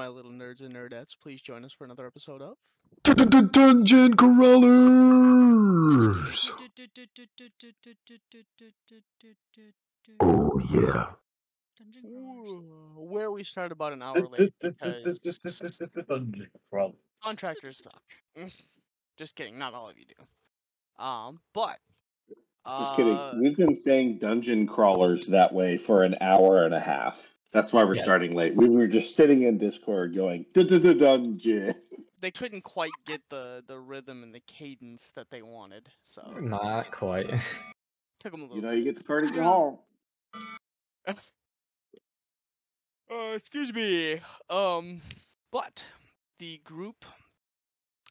my little nerds and nerdettes. Please join us for another episode of Dungeon Krawlers. Oh yeah. Dungeon Crawlers. Where we start about an hour late because contractors suck. Just kidding, not all of you do. But Just kidding. We've been saying dungeon crawlers that way for an hour and a half. That's why we're starting late. We were just sitting in Discord going dungeon. They couldn't quite get the rhythm and the cadence that they wanted, so Not quite. took them a little. You know, you get the party go home. Excuse me. But the group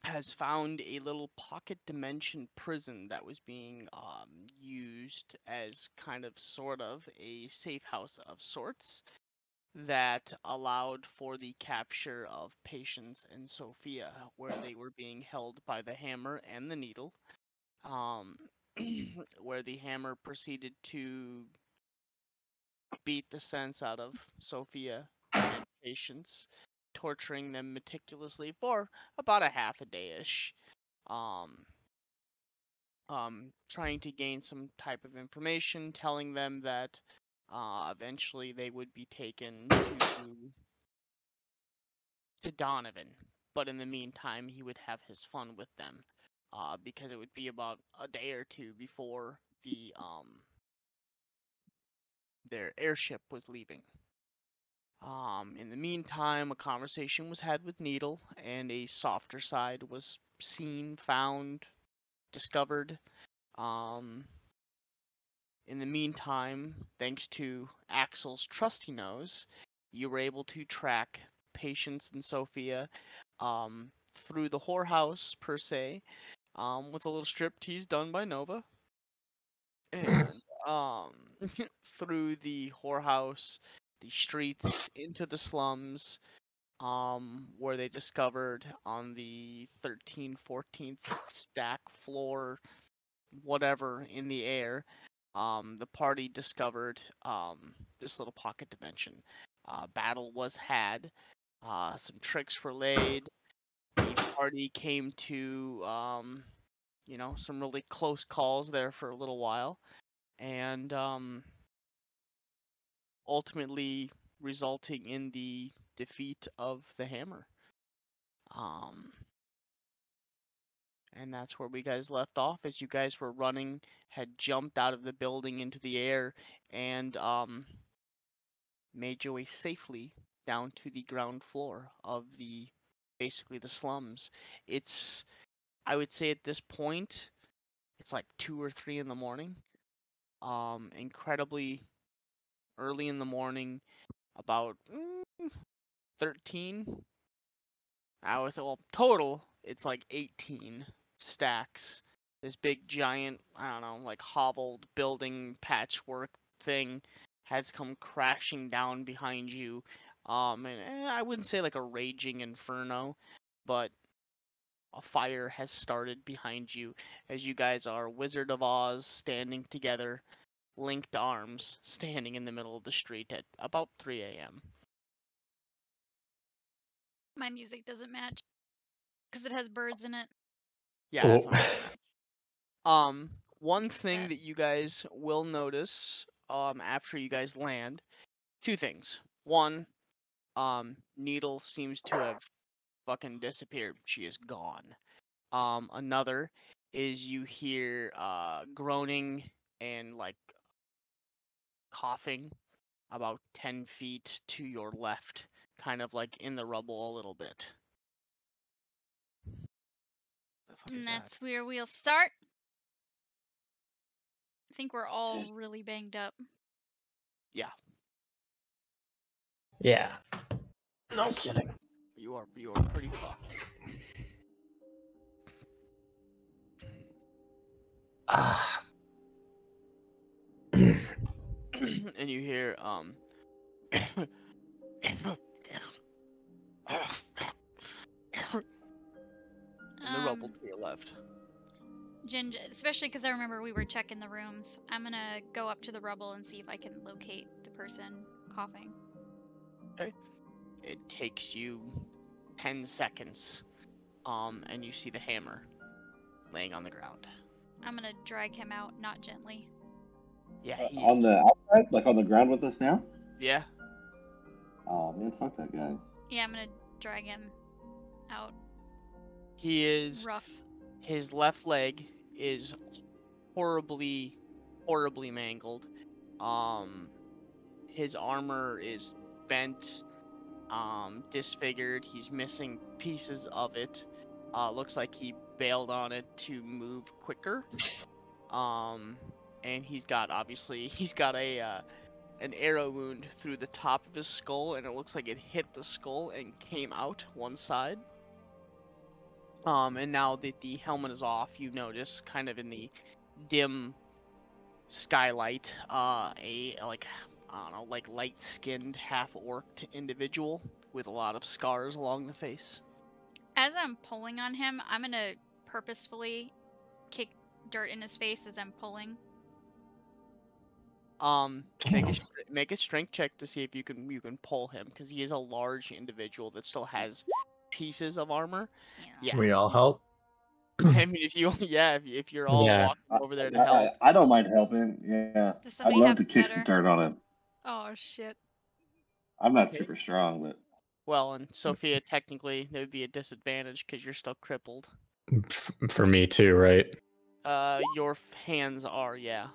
has found a little pocket dimension prison that was being used as kind of sort of a safe house of sorts that allowed for the capture of Patience and Sophia, where they were being held by the hammer and the needle, where the hammer proceeded to beat the sense out of Sophia and Patience, torturing them meticulously for about a half a day-ish, trying to gain some type of information, telling them that eventually they would be taken to Donovan, but in the meantime he would have his fun with them, because it would be about a day or two before the their airship was leaving. In the meantime, a conversation was had with Needle, and a softer side was seen, found, discovered. In the meantime, thanks to Axel's trusty nose, you were able to track Patience and Sophia through the whorehouse, per se, with a little striptease done by Nova. And through the whorehouse, the streets, into the slums, where they discovered on the 13th, 14th stack floor, whatever, in the air, the party discovered this little pocket dimension. Battle was had, some tricks were laid, the party came to, some really close calls there for a little while, and ultimately resulting in the defeat of the hammer. And that's where we guys left off, as you guys were running, had jumped out of the building into the air, and made your way safely down to the ground floor of basically the slums. I would say at this point, it's like 2 or 3 in the morning. Incredibly early in the morning, about 13 hours. Well, total, it's like 18 stacks. This big giant, I don't know, like hobbled building patchwork thing has come crashing down behind you. And I wouldn't say like a raging inferno, but a fire has started behind you as you guys are Wizard of Oz standing together, linked arms, standing in the middle of the street at about 3 a.m. My music doesn't match because it has birds in it. Yeah, that's fine. One thing that you guys will notice after you guys land, 2 things. One, Needle seems to have fucking disappeared. She is gone. Another is you hear groaning and like coughing about 10 feet to your left, kind of like in the rubble a little bit. And that's where we'll start. I think we're all really banged up. Yeah. Yeah. No kidding. You are pretty fucked. And you hear in the rubble to your left. Ginger, especially because I remember we were checking the rooms. I'm gonna go up to the rubble and see if I can locate the person coughing. Okay. it takes you 10 seconds, and you see the hammer laying on the ground. I'm gonna drag him out, not gently. Yeah, On the outside, like on the ground with us now. Yeah. Oh man, fuck that guy. Yeah, I'm gonna drag him out. He is Rough. His left leg is horribly mangled. His armor is bent, disfigured. He's missing pieces of it. Looks like he bailed on it to move quicker. And he's got an arrow wound through the top of his skull, and it looks like it hit the skull and came out one side. And now that the helmet is off, you notice kind of in the dim skylight, light-skinned, half-orced individual with a lot of scars along the face. As I'm pulling on him, I'm gonna purposefully kick dirt in his face as I'm pulling. Make a strength check to see if you can pull him, because he is a large individual that still has pieces of armor. Yeah. We all help. I mean, if you're all walking over there to help. I don't mind helping. Yeah, Does I'd somebody love have to kick some better? dirt on him. Oh shit. I'm not super strong, but Well, and Sophia, technically, there would be a disadvantage because you're still crippled. For me too, right? Your hands are, yeah.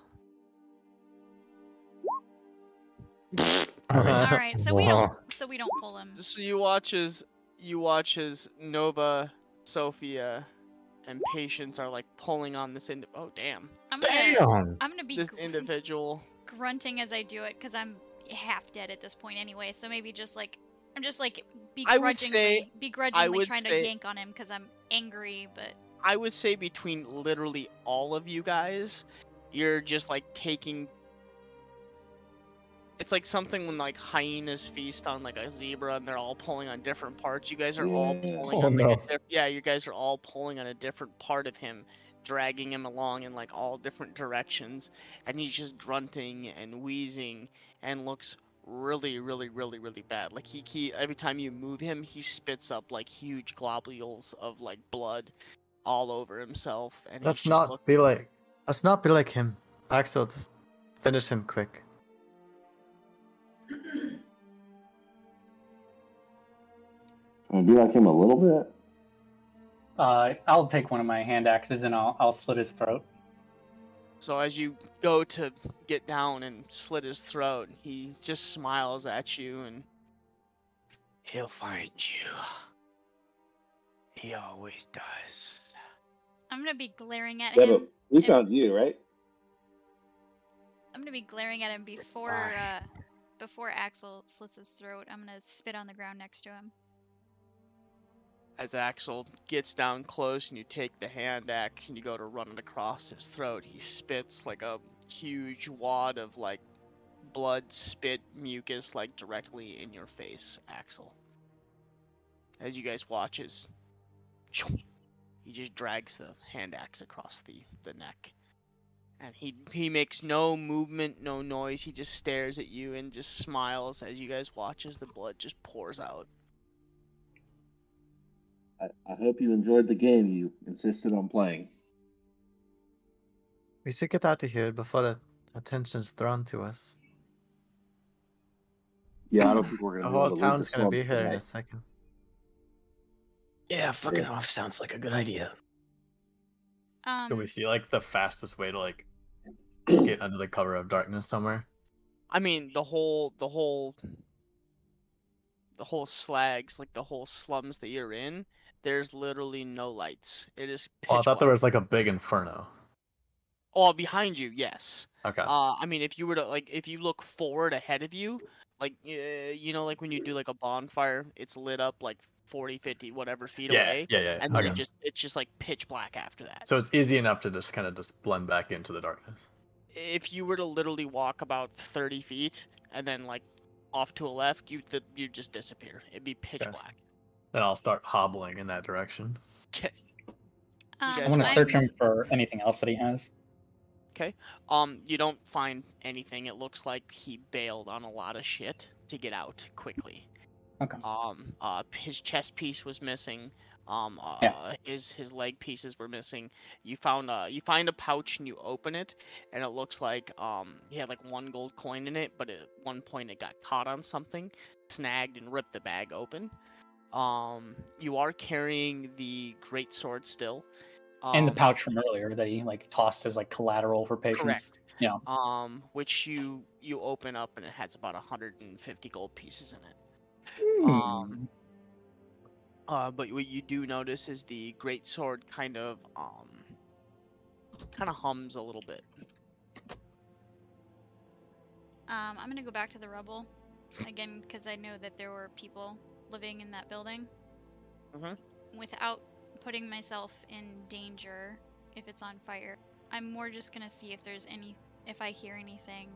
All right. All right, so we don't pull him. So you watch as Nova, Sophia, and Patience are like pulling on this oh damn. I'm gonna be This individual grunting as I do it because I'm half dead at this point anyway. So maybe I'm just I would say- begrudgingly trying to yank on him because I'm angry. But I would say between literally all of you guys, you're just like taking. It's like something when like hyenas feast on like a zebra and they're all pulling on different parts. You guys are all pulling on like you guys are all pulling on a different part of him, dragging him along in like all different directions, and he's just grunting and wheezing and looks really bad. Like he every time you move him, he spits up like huge globules of like blood all over himself, and Let's not be like him. Axel, just finish him quick. I'm gonna be like him a little bit. I'll take one of my hand axes and I'll slit his throat. So as you go to get down and slit his throat, he just smiles at you and he'll find you. He always does. I'm gonna be glaring at Yeah, him. but we found you, right? I'm gonna be glaring at him before Axel slits his throat. I'm gonna spit on the ground next to him. As Axel gets down close and you take the hand axe and you go to run it across his throat, he spits like a huge wad of like blood, spit, mucus like directly in your face, Axel. As you guys watch as he just drags the hand axe across the neck. And he makes no movement, no noise. He just stares at you and just smiles as you guys watch as the blood just pours out. I hope you enjoyed the game you insisted on playing. We should get out of here before the attention's thrown to us. Yeah, I don't think we're The gonna. whole town's gonna be here in a second. Yeah, fucking off sounds like a good idea. Can we see like the fastest way to like get under the cover of darkness somewhere? I mean, the whole slags, like the whole slums that you're in, there's literally no lights. It is pitch Oh, I thought there black. was like a big inferno. Oh, behind you, yes. Okay. I mean, if you were to if you look forward ahead of you, like like when you do like a bonfire, it's lit up like 40, 50, whatever feet away. Yeah. And then it's just like pitch black after that. So it's easy enough to just kind of blend back into the darkness. If you were to literally walk about 30 feet and then like off to a left, you just disappear. It'd be pitch black. Then I'll start hobbling in that direction. Okay. I want to search him for anything else that he has. Okay. You don't find anything. It looks like he bailed on a lot of shit to get out quickly. Okay. His chest piece was missing. Yeah. His leg pieces were missing. You find a pouch and you open it, and it looks like he had like 1 gold coin in it, but at one point it got caught on something, snagged and ripped the bag open. You are carrying the great sword still. And the pouch from earlier that he like tossed as like collateral for patients. Correct. Yeah. Which you open up and it has about 150 gold pieces in it. But what you do notice is the great sword kind of hums a little bit. I'm gonna go back to the rubble again because I know that there were people living in that building. Without putting myself in danger if it's on fire. I'm more just gonna see if I hear anything,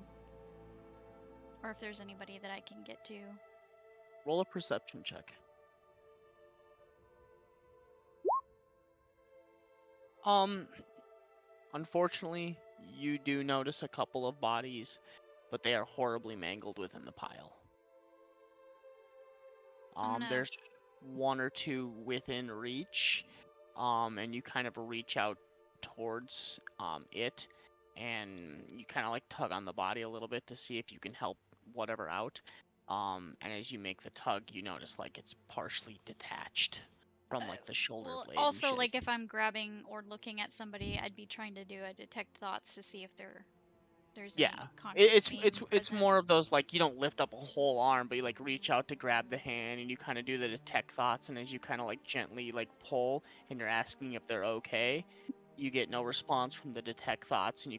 or if there's anybody that I can get to. Roll a perception check. Unfortunately, you do notice a couple of bodies, but they are horribly mangled within the pile. There's 1 or 2 within reach, and you kind of reach out towards it, and you kind of like tug on the body a little bit to see if you can help whatever out. And as you make the tug, you notice like it's partially detached from like the shoulder blade. Also, and shit. like if I'm grabbing or looking at somebody, I'd be trying to do a detect thoughts to see if there's any conscious being it's present. more of those like you don't lift up a whole arm, but you like reach out to grab the hand and you kind of do the detect thoughts, and as you kind of like gently like pull and you're asking if they're okay, you get no response from the detect thoughts, and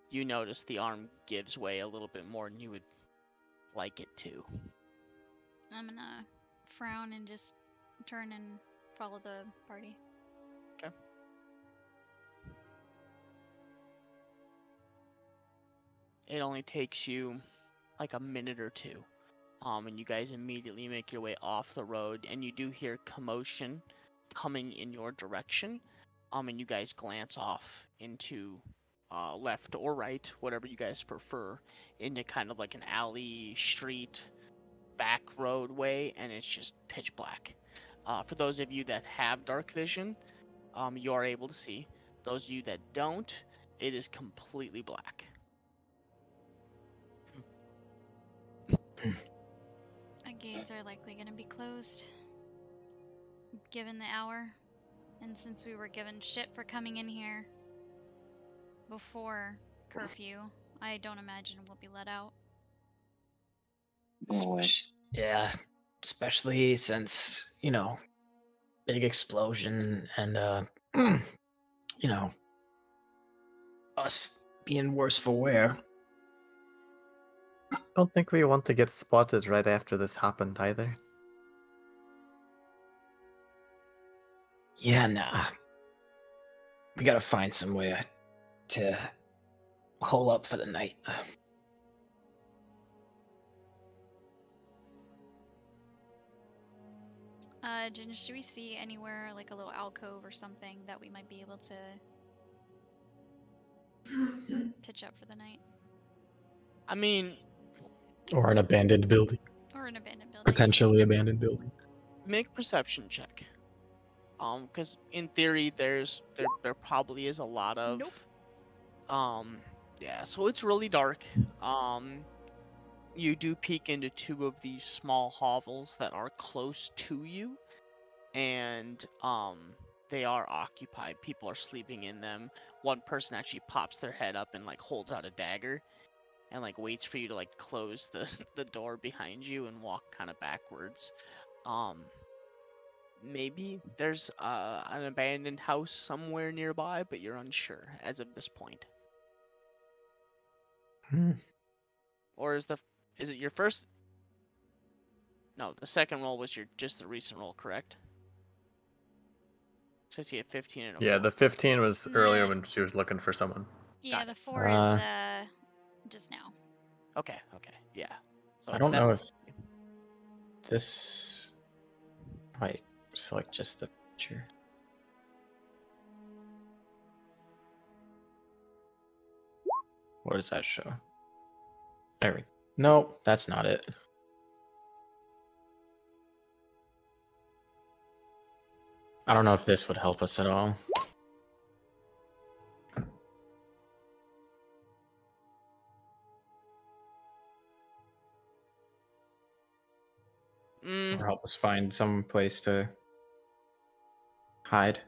you notice the arm gives way a little bit more than you would like it to. I'm gonna frown and just turn and follow the party. Okay. It only takes you like a minute or 2. And you guys immediately make your way off the road, and you do hear commotion coming in your direction. And you guys glance off into left or right, whatever you guys prefer, into kind of like an alley, street, back roadway, and it's just pitch black. For those of you that have dark vision, you are able to see. Those of you that don't, it is completely black. The gates are likely going to be closed, given the hour. And since we were given shit for coming in here before curfew, I don't imagine we'll be let out. Yeah, especially since, big explosion and, us being worse for wear. I don't think we want to get spotted right after this happened either. Yeah, nah. We gotta find somewhere to hole up for the night. Ginger, do we see anywhere like a little alcove or something that we might be able to pitch up for the night? I mean, Or an abandoned building. Or an abandoned building. Potentially abandoned building. Make a perception check. Because in theory, there probably is a lot of. Nope. Yeah. So it's really dark. You do peek into 2 of these small hovels that are close to you, and they are occupied. People are sleeping in them. One person actually pops their head up and like holds out a dagger, and like waits for you to like close the door behind you and walk kind of backwards. Maybe there's an abandoned house somewhere nearby, but you're unsure as of this point. Or is it your first? No, the second roll was just the recent roll, correct? Says he had 15 and a 4. Yeah, the 15 was earlier when she was looking for someone. Yeah, the 4 is just now. Okay, yeah. So I don't know if this might select just the picture. What does that show? There we go. No, that's not it. I don't know if this would help us at all. Or help us find some place to hide.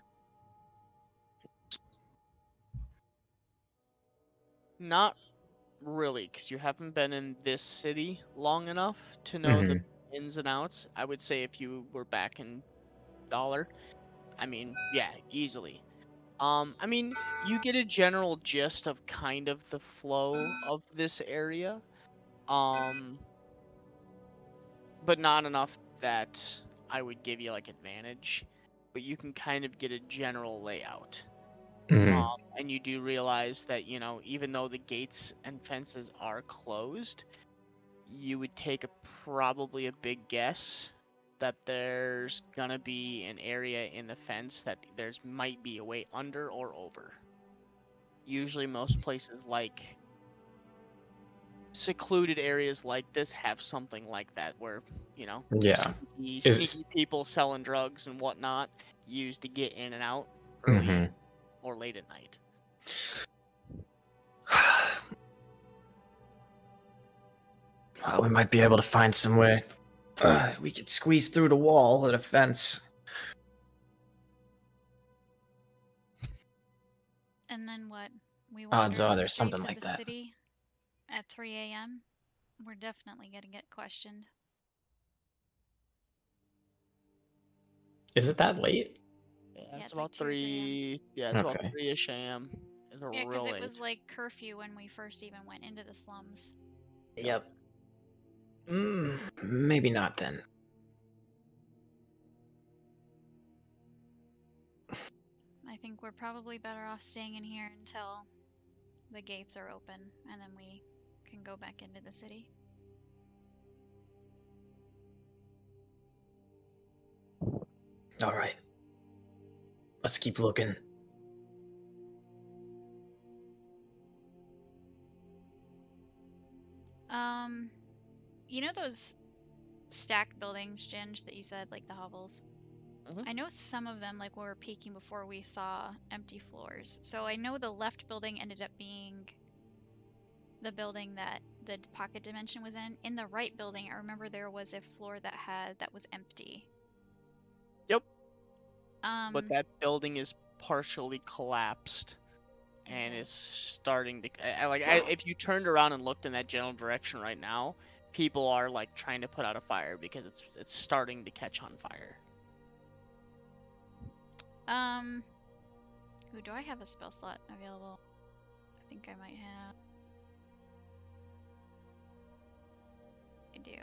Not really, because you haven't been in this city long enough to know the ins and outs. I would say if you were back in Dollar, I mean, yeah, easily. I mean, you get a general gist of kind of the flow of this area, but not enough that I would give you like advantage. But you can kind of get a general layout. And you do realize that, you know, even though the gates and fences are closed, you would take probably a big guess that there's gonna be an area in the fence that there's might be a way under or over. Usually most places like secluded areas like this have something like that where, you know, sneaky people selling drugs and whatnot used to get in and out early or late at night. Well, we might be able to find somewhere we could squeeze through the wall or the fence. And then what? We Odds are there's something like that. City at 3 a.m. We're definitely gonna get questioned. Is it that late? Yeah, it's about like 3. Yeah, it's about 3-ish a.m. Yeah, because it was like curfew when we first even went into the slums. Yep. Maybe not then. I think we're probably better off staying in here until the gates are open, and then we can go back into the city. All right. Let's keep looking. You know those stacked buildings, Ginge, that you said, like the hovels? I know some of them, like, we were peeking before we saw empty floors. So I know the left building ended up being the building that the pocket dimension was in. In the right building, I remember there was a floor that was empty. Yep. But that building is partially collapsed and is starting to if you turned around and looked in that general direction right now, people are like trying to put out a fire because it's starting to catch on fire. Ooh, do I have a spell slot available? I think I might have. I do.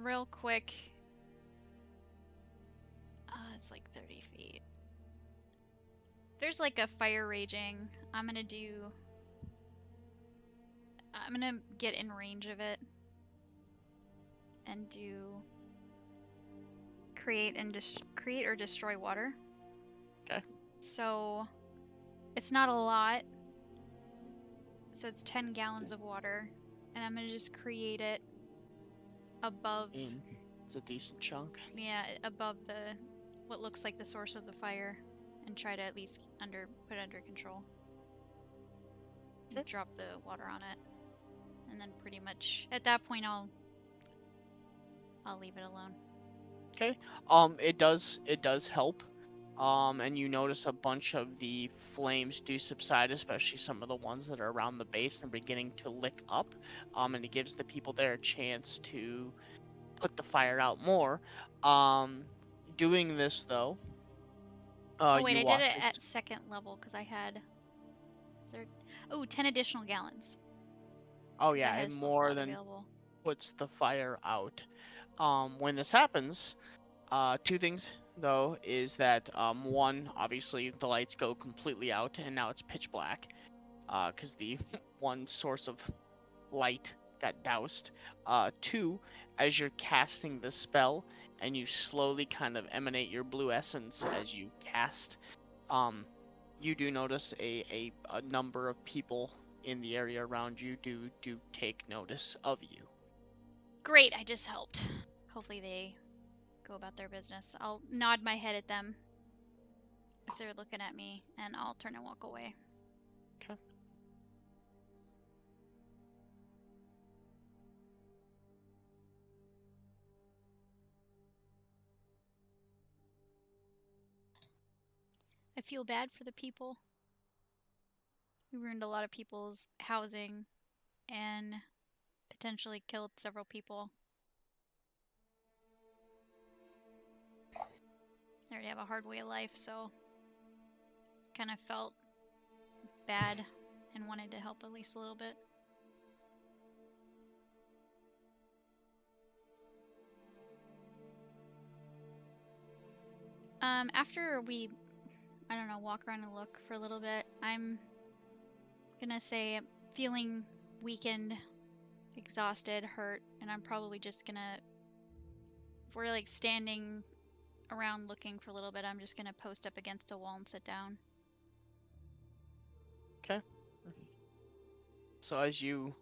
Real quick. It's like 30 feet. There's like a fire raging. I'm gonna get in range of it and do create or destroy water. Okay. So it's not a lot. So it's 10 gallons of water, and I'm gonna just create it above. It's a decent chunk. Yeah, above what looks like the source of the fire, and try to at least put it under control. Okay. Drop the water on it, and then pretty much at that point I'll leave it alone. Okay. It does help. And you notice a bunch of the flames do subside, especially some of the ones that are around the base and beginning to lick up. And it gives the people there a chance to put the fire out more. Doing this though. Oh wait, I did it at second level because I had. 10 additional gallons. Oh yeah, and more than puts the fire out. When this happens, 2 things though is that one, obviously the lights go completely out and now it's pitch black, because the one source of light got doused. 2, as you're casting the spell and you slowly kind of emanate your blue essence as you cast, you do notice a number of people in the area around you do take notice of you. Great, I just helped. Hopefully they go about their business. I'll nod my head at them if they're looking at me, and I'll turn and walk away. Okay. I feel bad for the people. We ruined a lot of people's housing and potentially killed several people. They already have a hard way of life, so kind of felt bad and wanted to help at least a little bit. After we, I don't know, walk around and look for a little bit, I'm gonna say I'm feeling weakened, exhausted, hurt, and I'm probably just gonna, if we're like standing around looking for a little bit, I'm just gonna post up against a wall and sit down. Okay. So as you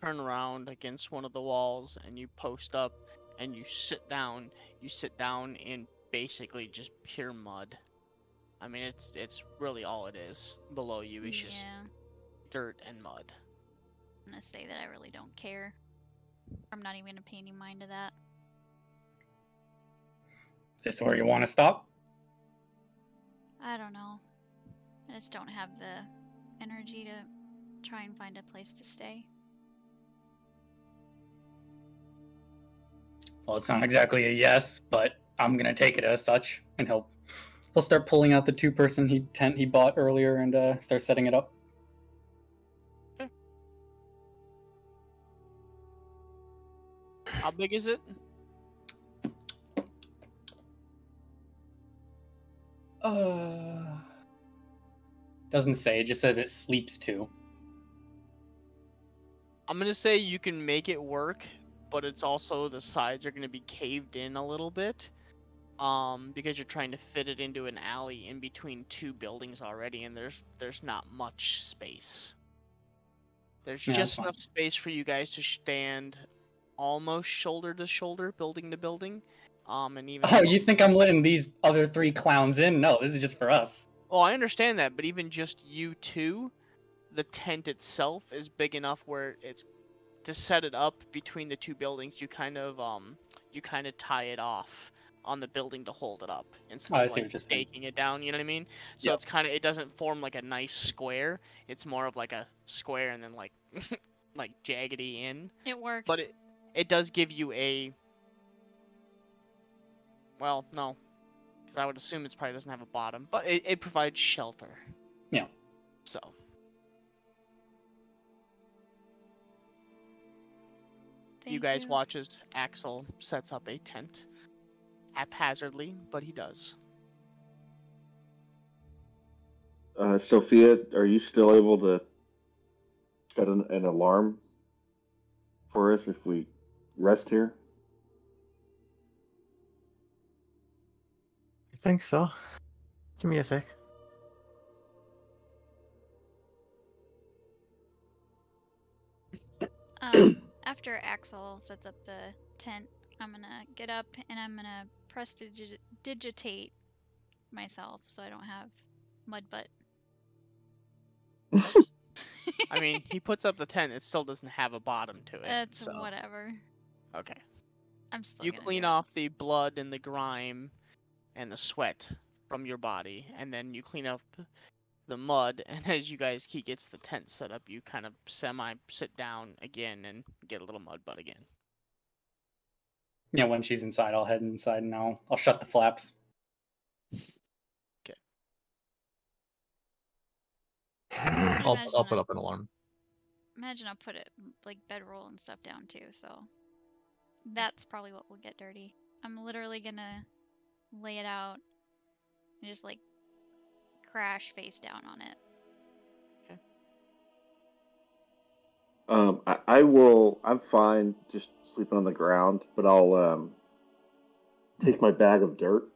turn around against one of the walls and you post up and you sit down in basically just pure mud. I mean, it's really all it is below you is just dirt and mud. I'm gonna say that I really don't care. I'm not even gonna pay any mind to that. Is this where you want to stop? I don't know. I just don't have the energy to try and find a place to stay. Well, it's not exactly a yes, but I'm gonna take it as such, and he'll start pulling out the 2-person tent he bought earlier and start setting it up. Okay. How big is it? Doesn't say. It just says it sleeps 2. I'm gonna say you can make it work, but it's also the sides are gonna be caved in a little bit, because you're trying to fit it into an alley in between 2 buildings already, and there's not much space. There's just enough space for you guys to stand almost shoulder to shoulder, building to building, and even. Oh, you think I'm letting these other 3 clowns in? No, this is just for us. Well, I understand that, but even just you two, the tent itself is big enough where it's to set it up between the 2 buildings. You kind of tie it off on the building to hold it up instead of like staking it down. You know what I mean? So it's kind of, it doesn't form like a nice square. It's more of like a square and then like like jaggedy in. It works. But it does give you a. Well, no. I would assume it probably doesn't have a bottom, but it provides shelter. Yeah. So. You guys watch as Axel sets up a tent. Haphazardly, but he does. Sophia, are you still able to set an alarm for us if we rest here? I think so. Give me a sec. After Axel sets up the tent, I'm gonna get up and I'm gonna prestidigitate myself so I don't have mud butt. I mean, he puts up the tent, it still doesn't have a bottom to it. That's whatever. Okay. I'm still You clean off the blood and the grime and the sweat from your body, and then you clean up the mud, and as you guys, he gets the tent set up, you kind of sit down again and get a little mud butt again. Yeah, when she's inside, I'll head inside and I'll shut the flaps. Okay. I'll put up an alarm. Imagine I'll put it like bedroll and stuff down too, so that's probably what will get dirty. I'm literally gonna lay it out and just like crash face down on it. Okay. I'm fine just sleeping on the ground, but I'll take my bag of dirt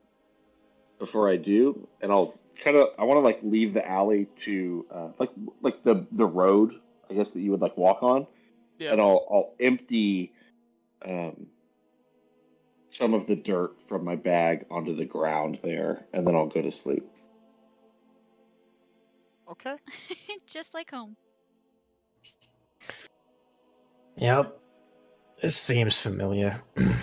before I do, and I want to like leave the alley to like the road, I guess, that you would like walk on. Yeah. And I'll empty some of the dirt from my bag onto the ground there, and then I'll go to sleep. Okay. Just like home. Yep. This seems familiar. And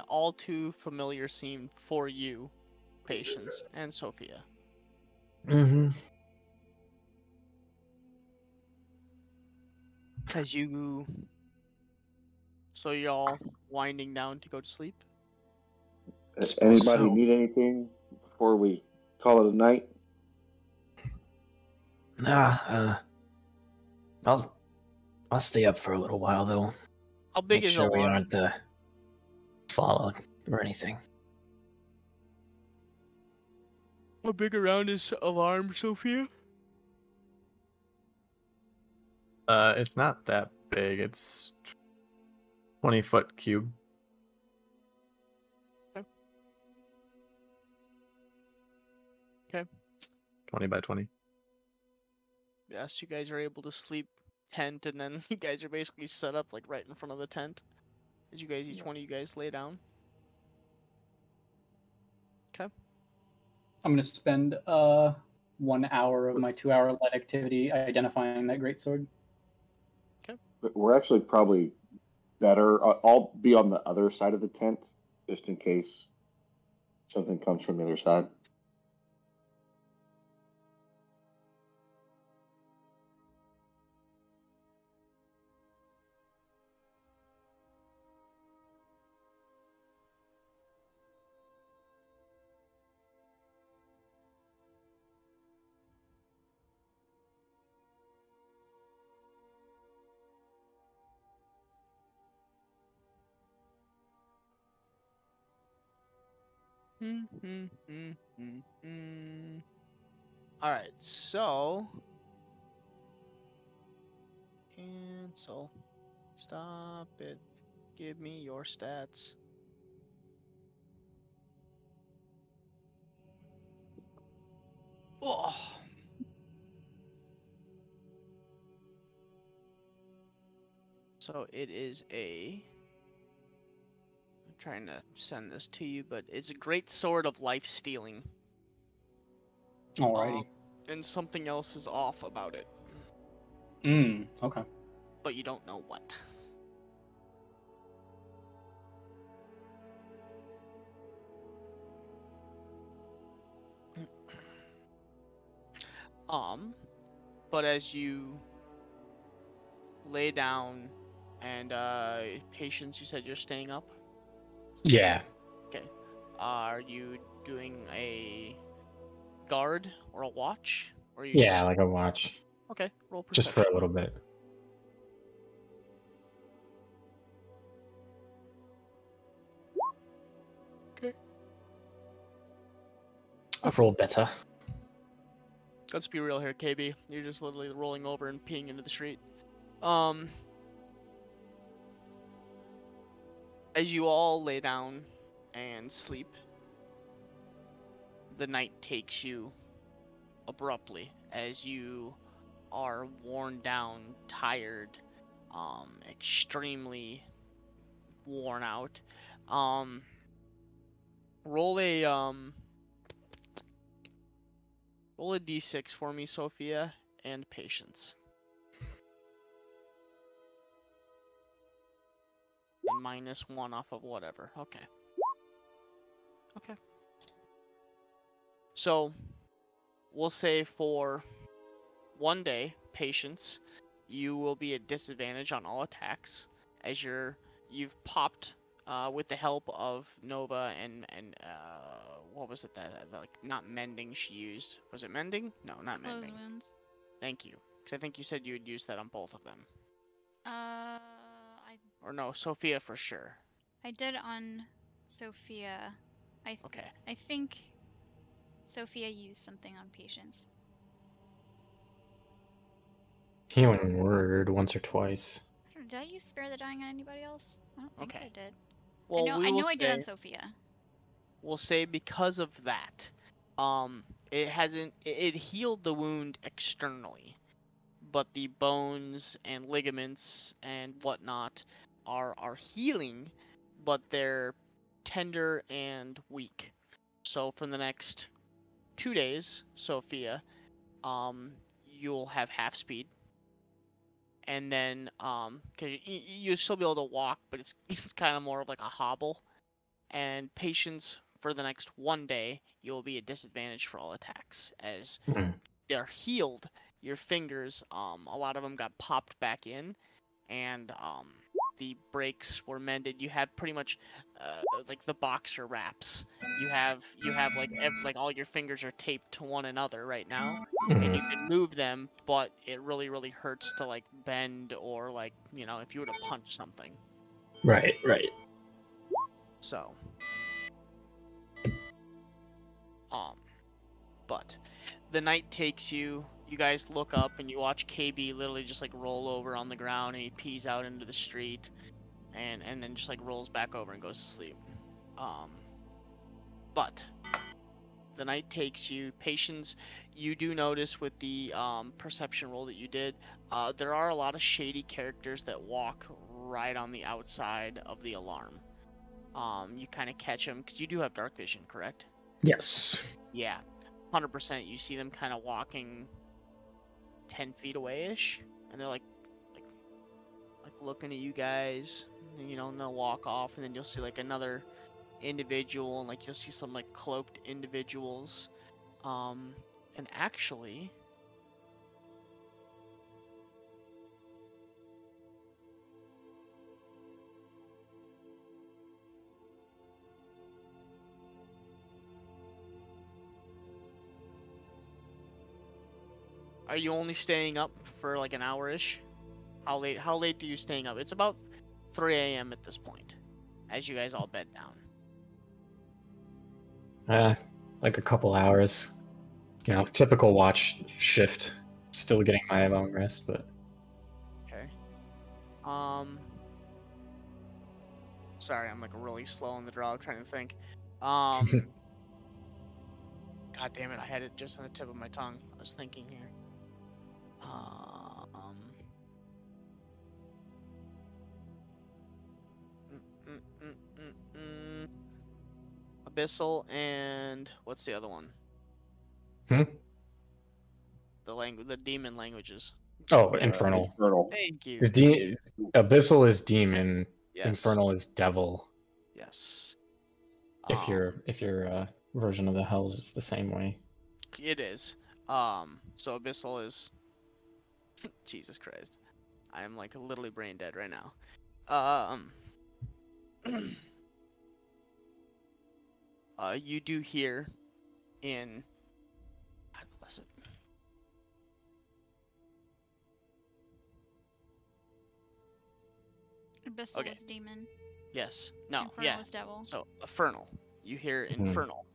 all too familiar seem for you, Patience and Sophia. Mm-hmm. As you... So y'all winding down to go to sleep? Anybody need anything before we call it a night? Nah, I'll stay up for a little while though. How big Make is sure we alarm? aren't followed or anything. How big around is alarm, Sophia? It's not that big. It's 20-foot cube. Okay. 20 by 20. Yes, you guys are able to sleep tent, and then you guys are basically set up like right in front of the tent. As you guys, each one of you guys lay down. Okay. I'm gonna spend 1 hour of my 2-hour light activity identifying that greatsword. Okay. We're actually probably better. I'll be on the other side of the tent, just in case something comes from the other side. Alright, so... Cancel. Stop it. Give me your stats. Oh. So it is a... I'm trying to send this to you, but it's a great sword of life stealing. Alrighty. And something else is off about it. Okay. But you don't know what. But as you lay down and Patience, you said you're staying up? Yeah. Okay. Are you doing a guard or a watch? Or you Yeah, just... like a watch. Okay, roll perception. Just for a little bit. Okay. I've rolled better. Let's be real here, KB. You're just literally rolling over and peeing into the street. As you all lay down and sleep, the night takes you abruptly as you are worn down, tired, extremely worn out. Roll a d6 for me, Sophia, and Patience. And -1 off of whatever. Okay. Okay. So, we'll say for 1 day, Patience, you will be at disadvantage on all attacks as you've popped with the help of Nova and what was it that like not mending she used? Was it mending? No, not Close mending. wounds. Thank you, because I think you said you would use that on both of them. Or no, Sophia for sure. I did on Sophia. Okay. I think Sophia used something on Patience. Healing word once or twice. Did I use Spare the Dying on anybody else? I don't think I did. Well, I know I did on Sophia. We'll say because of that, it healed the wound externally, but the bones and ligaments and whatnot are healing, but they're tender and weak. So for the next 2 days, Sophia, you'll have half speed, and then because you'll still be able to walk, but it's kind of more of like a hobble. And patience for the next 1 day, you'll be at disadvantage for all attacks as they're healed. Your fingers, a lot of them got popped back in, and the breaks were mended. You have pretty much like the boxer wraps. You have like all your fingers are taped to one another right now, and you can move them, but it really hurts to like bend or like if you were to punch something. Right. So, but the night takes you. You guys look up and you watch KB literally just like roll over on the ground, and he pees out into the street, and then just like rolls back over and goes to sleep. But the night takes you. Patience, you do notice with the perception roll that you did, there are a lot of shady characters that walk right on the outside of the alarm. You kind of catch them because you do have dark vision, correct? Yes. Yeah, 100%. You see them kind of walking 10 feet away-ish, and they're like looking at you guys, and they'll walk off, and then you'll see like another individual, and like you'll see some like cloaked individuals, and actually, are you only staying up for like an hour-ish? How late do you staying up? It's about 3 a.m. at this point, as you guys all bed down. Like a couple hours. Typical watch shift. Still getting my long rest, but Okay. Sorry, I'm like really slow on the draw. I'm trying to think. God damn it, I had it just on the tip of my tongue. I was thinking here. Abyssal and what's the other one? The demon languages. Oh, Infernal. Infernal. Thank you. Abyssal is demon. Yes. Infernal is devil. Yes. If your version of the hells is the same way. It is. So Abyssal is Jesus Christ. I am like literally brain dead right now. You do hear in God bless it. Abyssal is demon. Yes. No. Infernal is devil. So Infernal. You hear Infernal.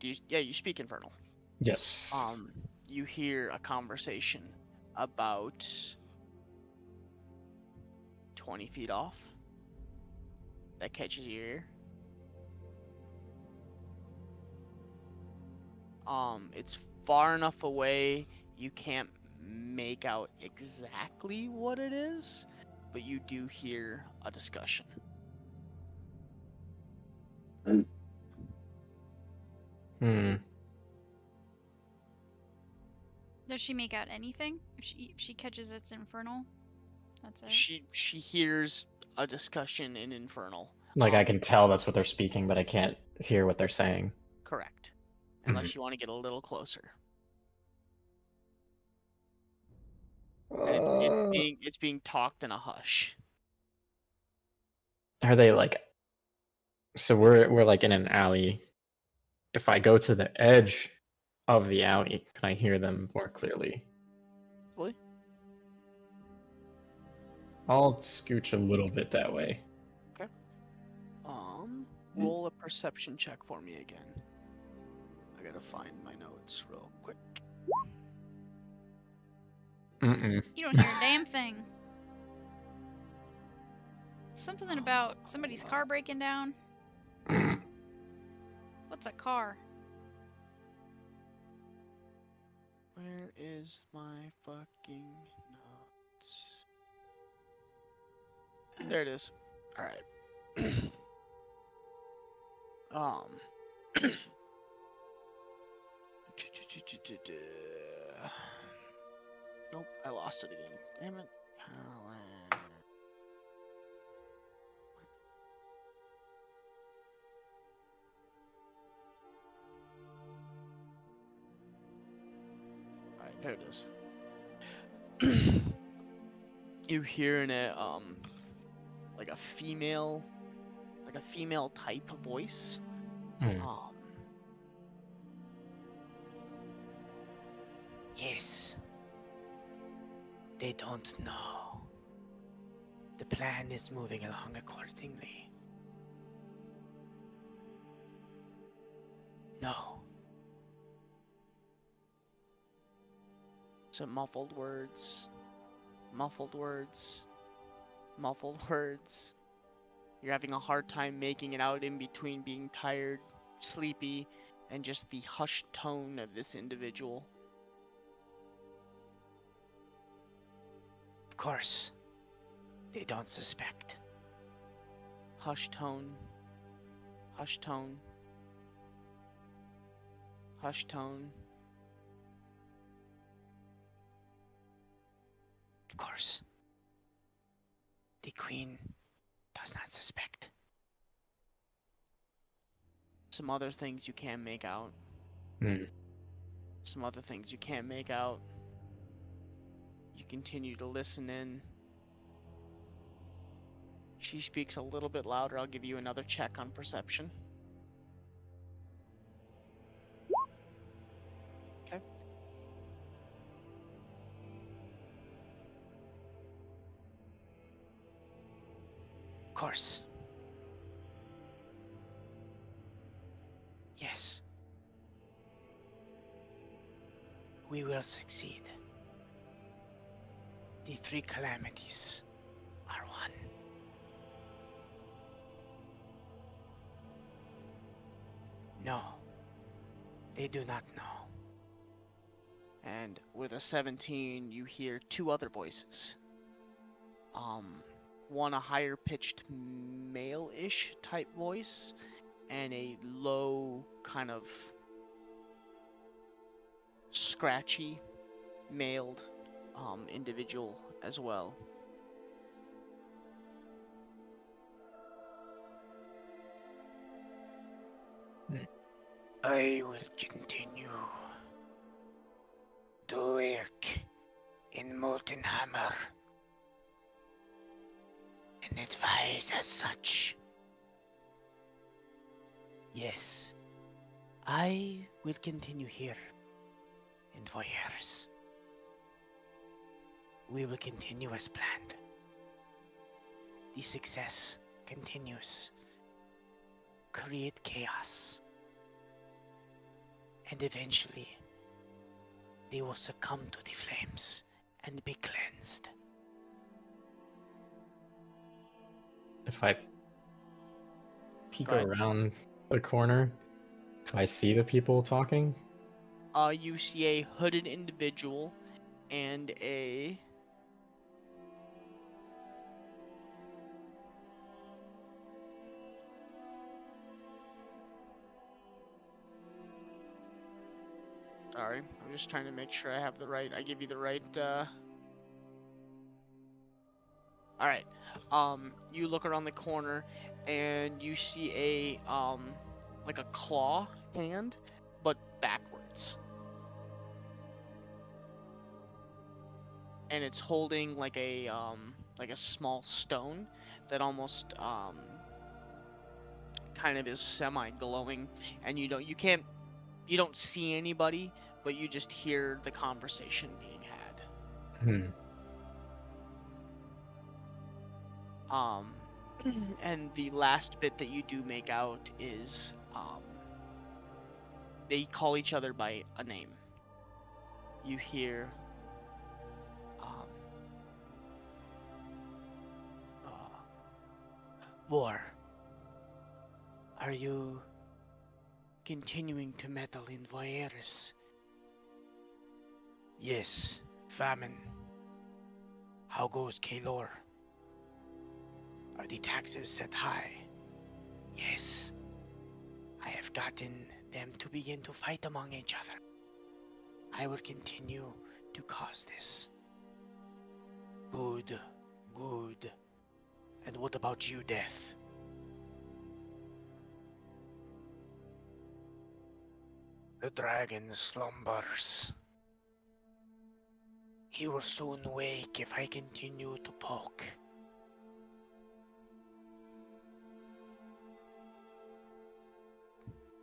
You speak Infernal. Yes. You hear a conversation about 20 feet off that catches your ear. It's far enough away you can't make out exactly what it is, but you do hear a discussion. Does she make out anything? If she catches it's infernal, that's it. She hears a discussion in Infernal. Like I can tell that's what they're speaking, but I can't hear what they're saying. Correct. Unless you want to get a little closer. And it's being talked in a hush. Are they like? So we're like in an alley. If I go to the edge of the alley, can I hear them more clearly? Really? I'll scooch a little bit that way. Okay. Roll a perception check for me again. I gotta find my notes real quick. You don't hear a damn thing. Something about somebody's car breaking down. What's a car? Where is my fucking notes? There it is. All right. Nope, I lost it again. Damn it. Alright, there it is. You hear in a like a female type of voice. Yes. They don't know. The plan is moving along accordingly. No. Some muffled words. Muffled words. Muffled words. You're having a hard time making it out in between being tired, sleepy, and just the hushed tone of this individual. Of course. They don't suspect. Hushed tone. Hushed tone. Hushed tone. Of course. The Queen does not suspect. Some other things you can make out. Some other things you can't make out. You continue to listen in. She speaks a little bit louder. I'll give you another check on perception. Okay. Of course. Yes. We will succeed. The three calamities are one. No. They do not know. And with a 17, you hear two other voices. One a higher pitched male-ish type voice, and a low kind of scratchy mailed individual as well. I will continue to work in Molten Hammer and advise as such. Yes, I will continue here in Voyeurs. We will continue as planned. The success continues. Create chaos. And eventually, they will succumb to the flames and be cleansed. If I peek around the corner, do I see the people talking? You see a hooded individual and a... Sorry, I'm just trying to make sure I have the right... I give you the right, Alright, you look around the corner and you see a, like a claw hand, but backwards. And it's holding like a small stone that almost, kind of is semi-glowing, and you don't see anybody, but you just hear the conversation being had. And the last bit that you do make out is, they call each other by a name. You hear, War. Are you continuing to meddle in Voyeurs? Yes, famine. How goes Kaylor? Are the taxes set high? Yes. I have gotten them to begin to fight among each other. I will continue to cause this. Good, good. And what about you, Death? The dragon slumbers. He will soon wake if I continue to poke.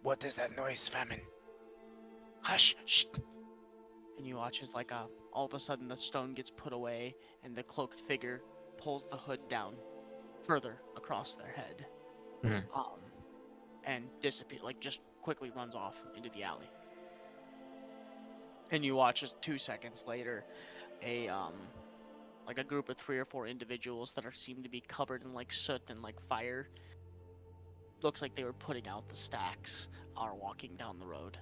What is that noise, Famine? Hush! Shh! And you watch as all of a sudden the stone gets put away and the cloaked figure pulls the hood down further across their head. And disappear, just quickly runs off into the alley. And you watch as 2 seconds later, a group of 3 or 4 individuals that seem to be covered in soot and fire. Looks like they were putting out the stacks, are walking down the road.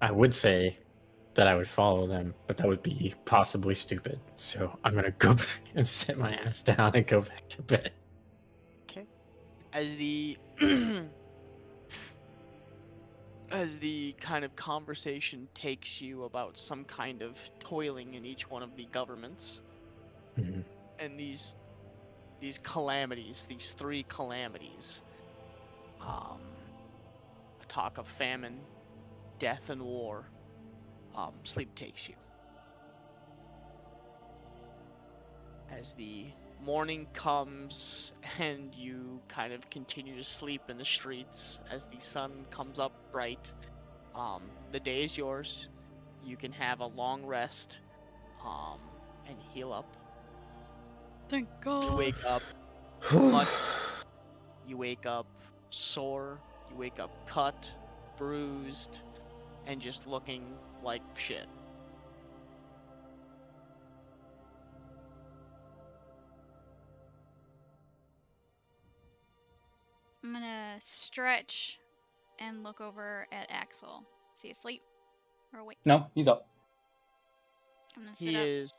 I would say that I would follow them, but that would be possibly stupid. So I'm gonna go back and sit my ass down and go back to bed. Okay. As the kind of conversation takes you about some kind of toiling in each one of the governments, and these calamities, these 3 calamities, a talk of famine, death, and war, sleep takes you. As the morning comes and you kind of continue to sleep in the streets as the sun comes up bright, the day is yours. You can have a long rest and heal up. Thank God. You wake up you wake up sore, you wake up cut, bruised, and just looking like shit. I'm gonna stretch and look over at Axel. Is he asleep? Or wait? No, he's up. I'm gonna sit He up. is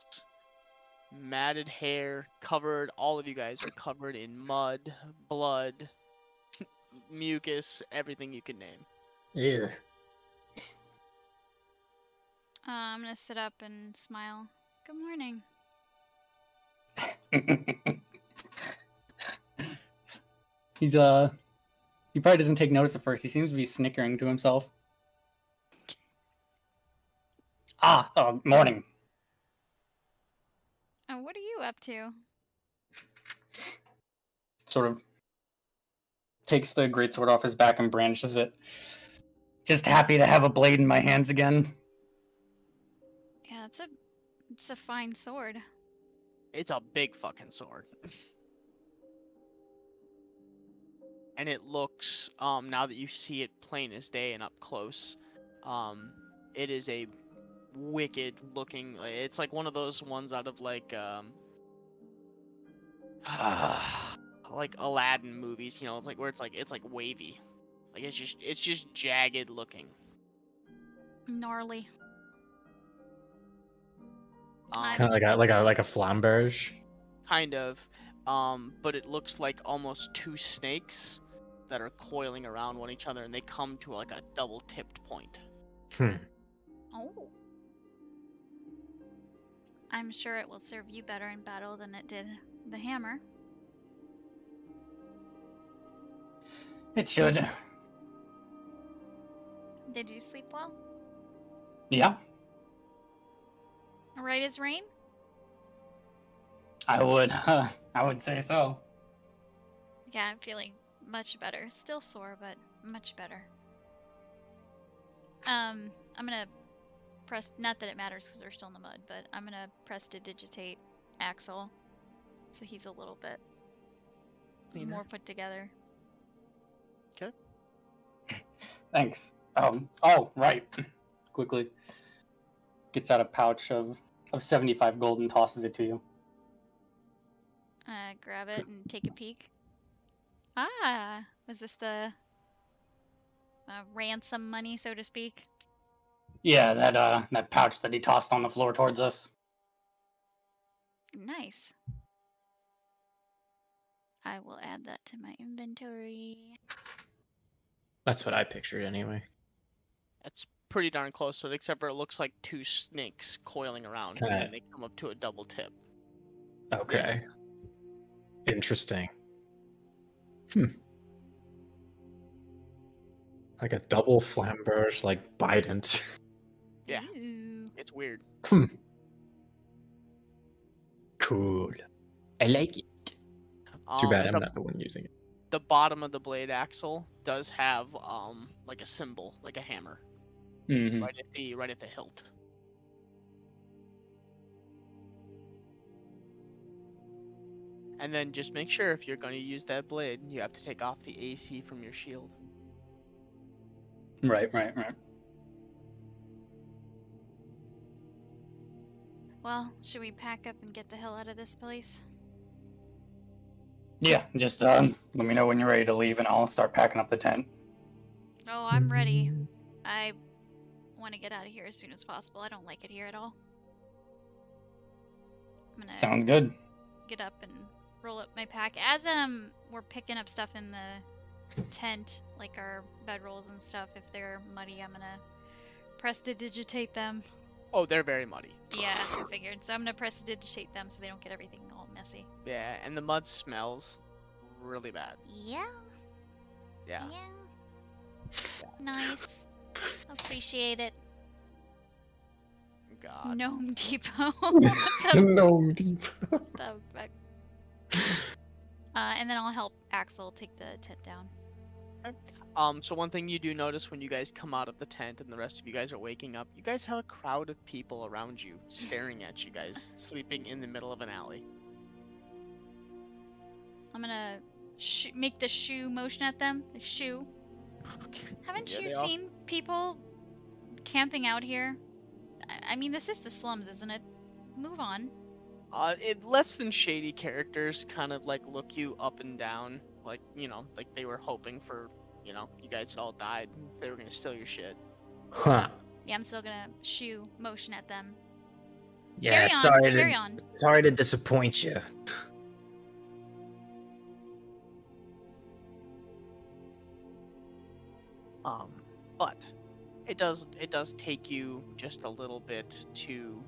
matted hair, covered, all of you guys are covered in mud, blood, mucus, everything you can name. Yeah. I'm gonna sit up and smile. Good morning. He's he probably doesn't take notice at first. He seems to be snickering to himself. Morning. What are you up to? Sort of takes the greatsword off his back and brandishes it. Just happy to have a blade in my hands again. Yeah, it's a fine sword. It's a big fucking sword. And it looks, now that you see it plain as day and up close, it is a wicked looking, it's like one of those ones out of like Aladdin movies, you know, it's like where it's like wavy. Like it's just jagged looking. Gnarly. Kind of like a flamberge. Kind of, but it looks like almost 2 snakes that are coiling around one each other, and they come to like a double-tipped point. Oh. I'm sure it will serve you better in battle than it did the hammer. It should. Did you sleep well? Yeah, Right as rain? I would say so. Yeah, I'm feeling much better. Still sore, but much better. I'm gonna press, not that it matters because we're still in the mud, but I'm gonna press to digitate Axel so he's a little bit more put together. Okay. Thanks. Oh, right. Quickly gets out a pouch of 75 gold and tosses it to you. Grab it and take a peek. Was this the ransom money, so to speak? Yeah, that pouch that he tossed on the floor towards us. Nice. I will add that to my inventory. That's what I pictured anyway. That's pretty darn close to it, except for it looks like two snakes coiling around, and then they come up to a double tip. Okay. Yeah. Interesting. Like a double flamberge, like Bident. Yeah. Ooh. It's weird. Cool. I like it. Too bad I'm not the one using it. The bottom of the blade axle does have like a symbol, like a hammer, right at the hilt. And then just make sure if you're going to use that blade, you have to take off the AC from your shield. Right. Well, should we pack up and get the hell out of this place? Yeah, just let me know when you're ready to leave, and I'll start packing up the tent. Oh, I'm ready. I want to get out of here as soon as possible. I don't like it here at all. I'm gonna Sounds good. get up and roll up my pack. As we're picking up stuff in the tent, like our bedrolls and stuff, if they're muddy, I'm gonna prestidigitate them. Oh, they're very muddy. Yeah, I figured. So I'm gonna prestidigitate them so they don't get everything all messy. Yeah, and the mud smells really bad. Yeah. Yeah. Nice. Appreciate it. God. Gnome Depot. Gnome Depot. And then I'll help Axel take the tent down. Okay. So one thing you do notice when you guys come out of the tent and the rest of you guys are waking up, you guys have a crowd of people around you staring at you guys sleeping in the middle of an alley. I'm gonna make the shoe motion at them. Like, shoo. Okay. Haven't Yeah, you they all- seen people camping out here? I mean, this is the slums, isn't it? Move on. Less than shady characters kind of like look you up and down, like, you know, like they were hoping for, you know, you guys had all died and they were gonna steal your shit. Huh. Yeah, I'm still gonna shoe motion at them. Yeah, Carry on. sorry to disappoint you. But it does take you just a little bit to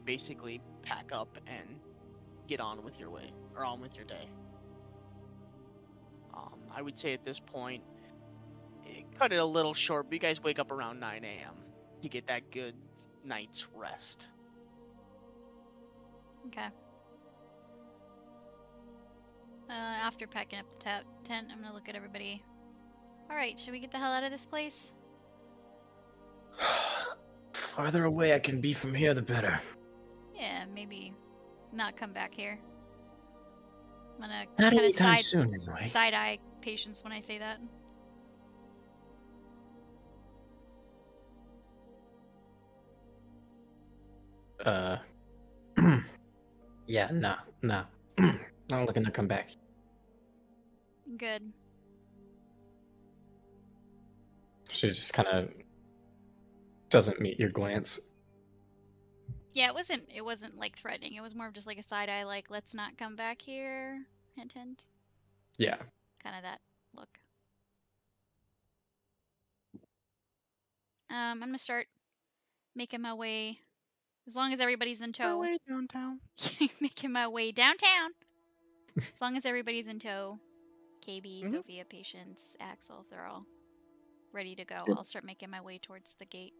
basically pack up and get on with your way, or on with your day. I would say at this point, cut it a little short, but you guys wake up around 9 a.m. to get that good night's rest. Okay. After packing up the tent, I'm gonna look at everybody. Alright, should we get the hell out of this place? Farther away I can be from here, the better. Yeah, maybe not come back here. I'm gonna Not kind of anytime soon, anyway. side-eye Patience when I say that. Yeah, no. Not looking to come back. Good. She just kind of doesn't meet your glance. Yeah, it wasn't like threatening. It was more of just like a side eye, like, let's not come back here. Hint, hint. Yeah. Kind of that look. I'm gonna start making my way, as long as everybody's in tow. My way downtown. Making my way downtown. As long as everybody's in tow. KB, Sophia, Patience, Axel, if they're all ready to go, I'll start making my way towards the gate.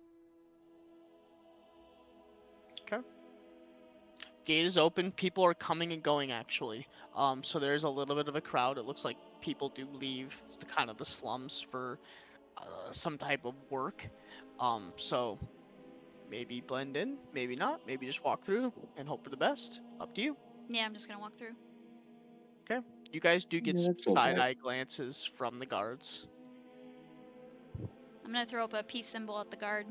Okay. Gate is open. People are coming and going, actually. So there's a little bit of a crowd. It looks like people do leave the slums for some type of work. So maybe blend in, maybe not. Maybe just walk through and hope for the best. Up to you. Yeah, I'm just gonna walk through. Okay. You guys do get some that's okay. side-eye glances from the guards. I'm gonna throw up a peace symbol at the guard.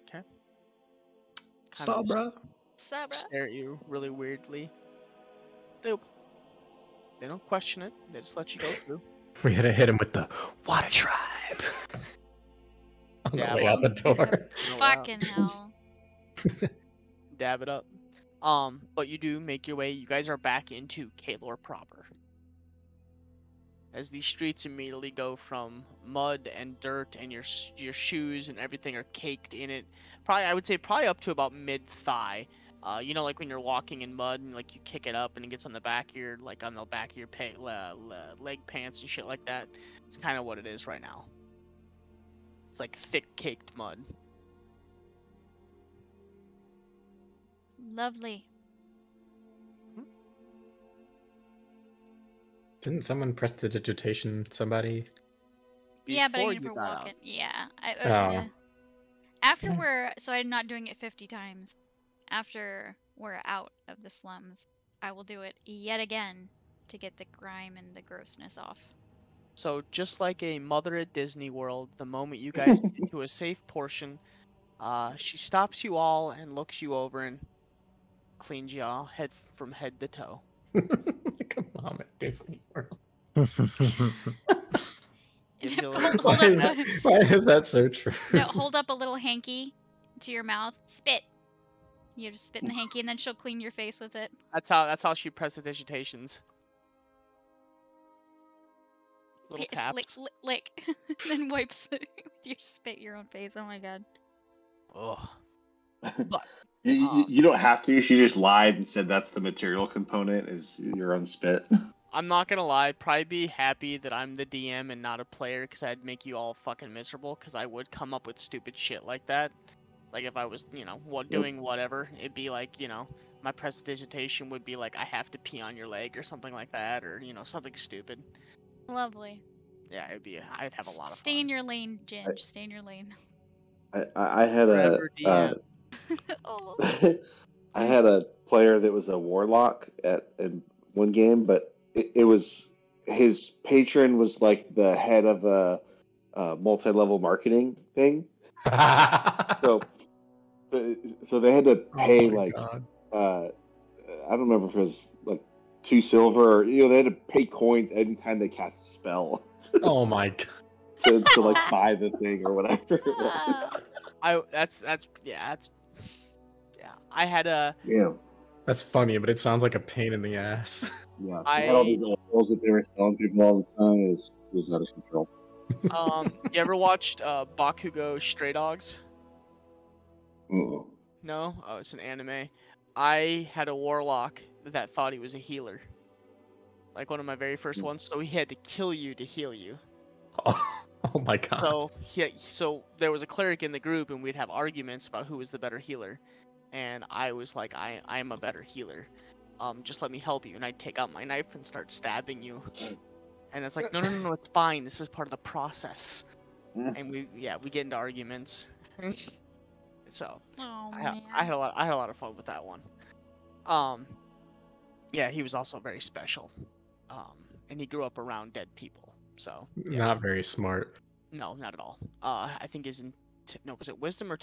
Okay. Sabra. Sabra. Stare at you really weirdly. They don't question it. They just let you go through. We had to hit him with the water tribe. On the way out the door. Fucking hell. Dab it up. But you do make your way. You guys are back into Krawlers proper. As these streets immediately go from mud and dirt, and your shoes and everything are caked in it. I would say probably up to about mid-thigh. You know, like when you're walking in mud and like you kick it up and it gets on the back of your, like on the back of your leg pants and shit like that. It's kind of what it is right now. It's like thick caked mud. Lovely. Didn't someone prestidigitation somebody? Yeah, but I Before need you for got walking. out. Yeah, I was gonna... After so I'm not doing it 50 times. After we're out of the slums, I will do it yet again to get the grime and the grossness off. So just like a mother at Disney World, the moment you guys get to a safe portion, she stops you all and looks you over and cleans you all from head to toe. Like a mom at Disney World. Hold Why is that so true? No, hold up a little hanky to your mouth. Spit. You just spit in the hanky, and then she'll clean your face with it. That's how she prestidigitations. Little taps. Lick. Then wipes with your spit your own face. Oh my god. Oh. You don't have to. She just lied and said that's the material component is your own spit. I'm not gonna lie, probably be happy that I'm the DM and not a player, because I'd make you all fucking miserable, because I would come up with stupid shit like that. Like if I was, you know, doing whatever, it'd be like, you know, my prestidigitation would be like, I have to pee on your leg or something like that, or, you know, something stupid. Lovely. Yeah, I'd have a lot of fun. Stay in your lane, Ginge. Stay in your lane. I had Oh. I had a player that was a warlock in one game, but it was his patron was like the head of a multi-level marketing thing. so they had to pay I don't remember if it was like 2 silver, or, you know, they had to pay coins every time they cast a spell. Oh my god. to like buy the thing or whatever. I had a That's funny, but it sounds like a pain in the ass. Yeah, I had all these oils that they were selling people all the time. It was out of control. You ever watched Bakugo Stray Dogs? Uh-oh. No? Oh, it's an anime. I had a warlock that thought he was a healer. Like one of my very first ones, so he had to kill you to heal you. Oh my god. So there was a cleric in the group, and we'd have arguments about who was the better healer. And I was like, I am a better healer. Just let me help you. And I'd take out my knife and start stabbing you. And it's like, no, it's fine. This is part of the process. And we get into arguments. So I had a lot of fun with that one. Yeah, he was also very special. And he grew up around dead people. So yeah. Not very smart. No, not at all. I think was it wisdom or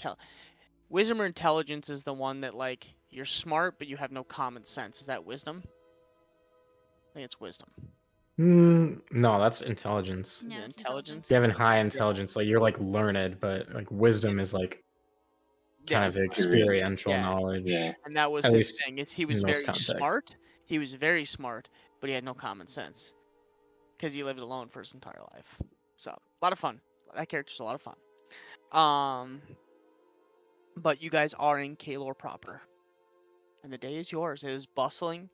Wisdom or intelligence is the one that, like, you're smart, but you have no common sense. Is that wisdom? I think it's wisdom. No, that's intelligence. Yeah, intelligence. You have a high intelligence, like you're like learned, but like wisdom is like kind of the experiential knowledge. Yeah. And that was his thing. Is he was very smart. He was very smart, but he had no common sense because he lived alone for his entire life. So a lot of fun. That character's a lot of fun. But you guys are in Krawlers proper. And the day is yours. It is bustling.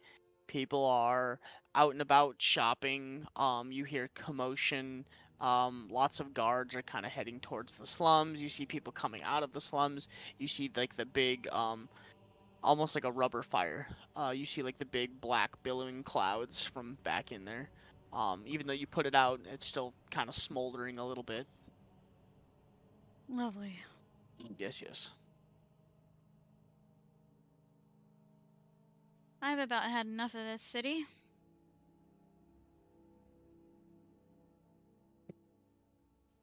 People are out and about shopping. You hear commotion. Lots of guards are kind of heading towards the slums. You see people coming out of the slums. You see like the big, almost like a rubber fire. You see like the big black billowing clouds from back in there. Even though you put it out, it's still kind of smoldering a little bit. Lovely. Yes. I've about had enough of this city.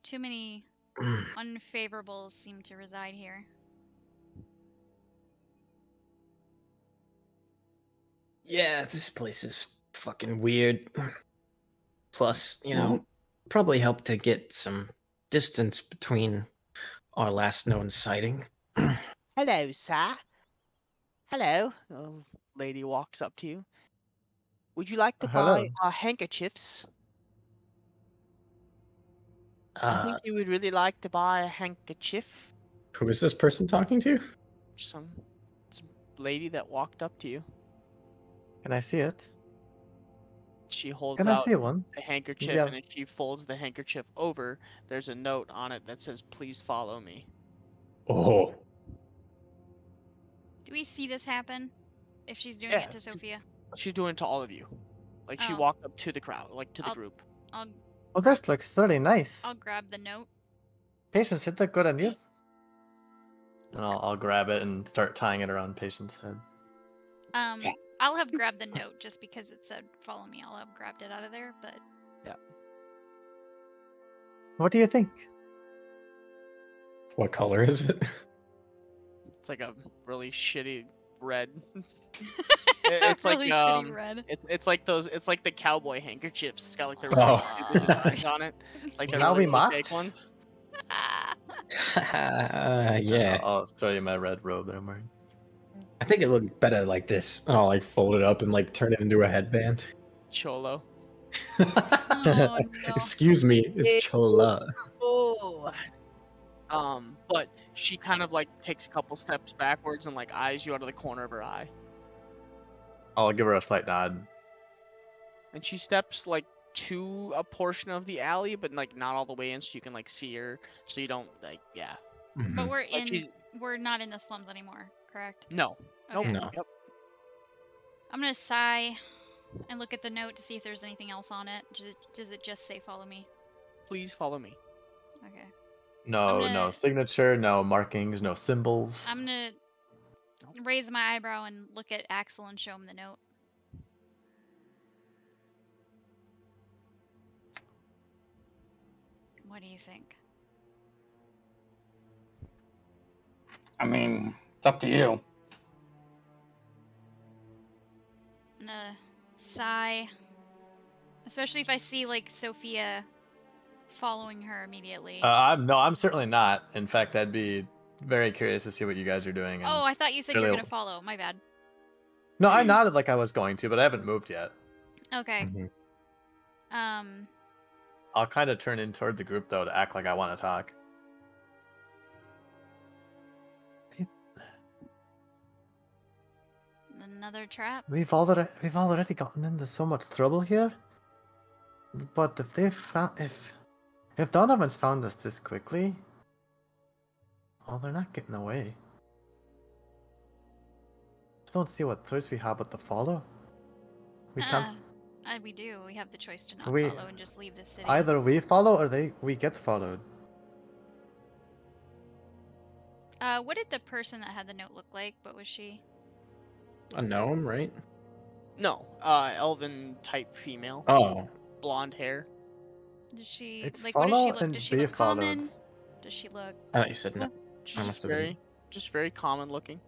Too many unfavorables seem to reside here. Yeah, this place is fucking weird. Plus, you know, probably helped to get some distance between our last known sighting. Hello, sir. Hello. The lady walks up to you. Would you like to buy Hello. handkerchiefs? I think you would really like to buy a handkerchief. Who is this person talking to? Some lady that walked up to you. Can I see it? She holds Can I out see one? the handkerchief, Yeah. and as she folds the handkerchief over, there's a note on it that says, "Please follow me." Oh. Do we see this happen? If she's doing Yeah, it to Sophia? She's doing it to all of you. Like, she Oh. walked up to the crowd, like, to the group. I'll Oh, this looks really nice. I'll grab the note. Patience, it look good on you. And I'll grab it and start tying it around Patient's head. I'll have grabbed the note just because it said follow me. I'll have grabbed it out of there, but What do you think? What color is it? It's like a really shitty red. It's really like shitty red. It's like those. It's like the cowboy handkerchiefs. It's got like the Oh. really stupid designs on it, like the Now really, we really match? fake ones. Yeah. I'll show you my red robe that I'm wearing. I think it looked better like this. I'll like fold it up and like turn it into a headband. Cholo. Oh, no. Excuse me, it's Chola. Oh. But she kind of like takes a couple steps backwards and like eyes you out of the corner of her eye, I'll give her a slight nod. and she steps like to a portion of the alley, but like not all the way in, so you can like see her, so you don't like But we're Like, she's- we're not in the slums anymore, correct? No. Nope. Okay. No. Yep. I'm gonna sigh and look at the note to see if there's anything else on it. Does it just say follow me? Please follow me. Okay. No, I'm no gonna- signature, no markings, no symbols. I'm gonna raise my eyebrow and look at Axel and show him the note. What do you think? I mean, it's up to you. I'm gonna sigh. Especially if I see, like, Sophia following her immediately. I'm certainly not. In fact, I'd be very curious to see what you guys are doing. And Oh, I thought you said you were really- gonna follow. My bad. No, I nodded like I was going to, but I haven't moved yet. Okay. Mhm. I'll kind of turn in toward the group though to act like I want to talk. Another trap? We've already gotten into so much trouble here. But if if Donovan's found us this quickly, well, they're not getting away. I don't see what choice we have but to follow. We can't. We do. We have the choice to not We- follow and just leave the city. Either we follow or we get followed. What did the person that had the note look like? What was she? A gnome, right? No. Elven type female. Oh, Blonde hair. Did she It's like? What does she follow look? and Does she be look followed. common? Does she look? I thought you said no. She's must just have been- very common looking.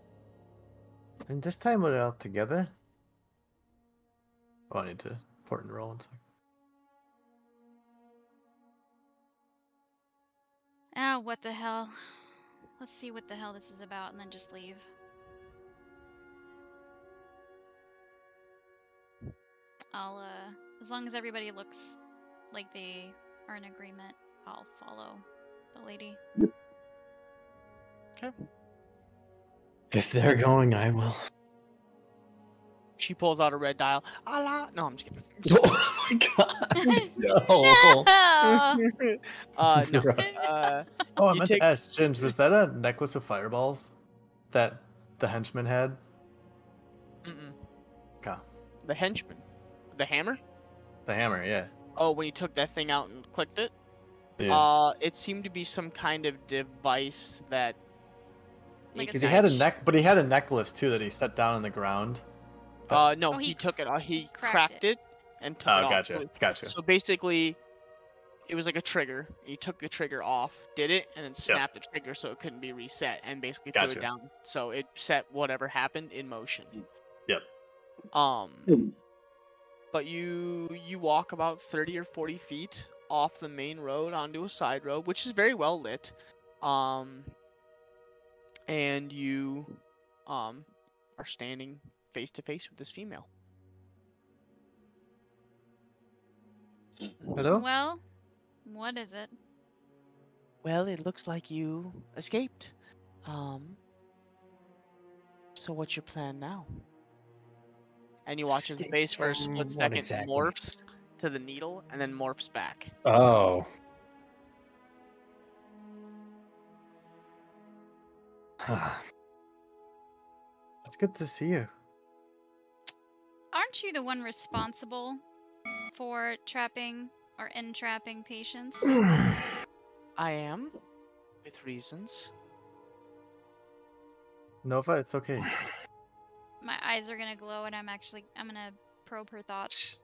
And this time we're out together. Oh, I need to important roll one second. Ah, what the hell? Let's see what the hell this is about, and then just leave. I'll as long as everybody looks like they are in agreement, I'll follow the lady. If they're going, I will. She pulls out a red dial. Allah. No, I'm just kidding. Oh my god. No! No. Oh, I You meant take- to ask, Ginge, was that a necklace of fireballs that the henchman had? Mm-mm. Okay. The henchman. The hammer? The hammer, yeah. Oh, when you took that thing out and clicked it? Yeah. It seemed to be some kind of device that. Like a Because he had a switch. but he had a necklace too that he set down on the ground. No, Oh, he he took it. He cracked cracked it and took it Oh, off. gotcha, gotcha. So basically, it was like a trigger. You took the trigger off, did it, and then snapped the trigger so it couldn't be reset, and basically threw Gotcha. it down. So it set whatever happened in motion. Yep. But you walk about 30 or 40 feet off the main road onto a side road, which is very well lit. And you are standing face to face with this female. Hello? Well, what is it? Well, it looks like you escaped. So what's your plan now? And you watch his face for a split What second exactly? morphs to the needle and then morphs back. Oh. It's good to see you. Aren't you the one responsible for trapping or entrapping patients? I am, with reasons. Nova, it's okay. My eyes are gonna glow and I'm gonna probe her thoughts.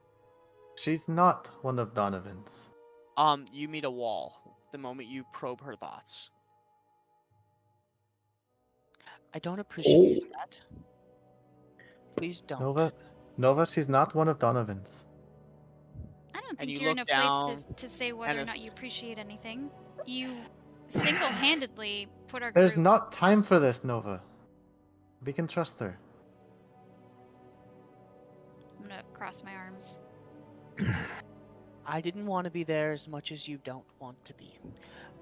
She's not one of Donovan's. You meet a wall the moment you probe her thoughts. I don't appreciate that. Please don't. Nova, she's not one of Donovan's. I don't And think you you're in a look place down, to say whether and or not you appreciate anything. You single-handedly put our There's group... not time for this, Nova. We can trust her. I'm gonna cross my arms. I didn't want to be there as much as you don't want to be.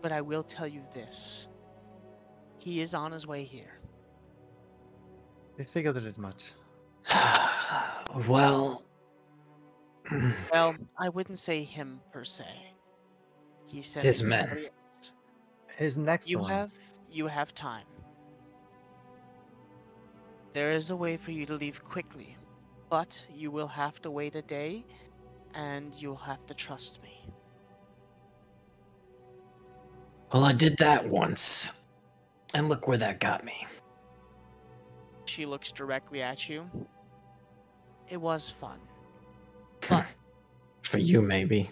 But I will tell you this. He is on his way here. I figured it as much. Well... Well, I wouldn't say him per se. He said His somebody men. else. His next one. You have time. There is a way for you to leave quickly, but you will have to wait a day, and you'll have to trust me. Well, I did that once. And look where that got me. She looks directly at you. It was fun. But For you, maybe.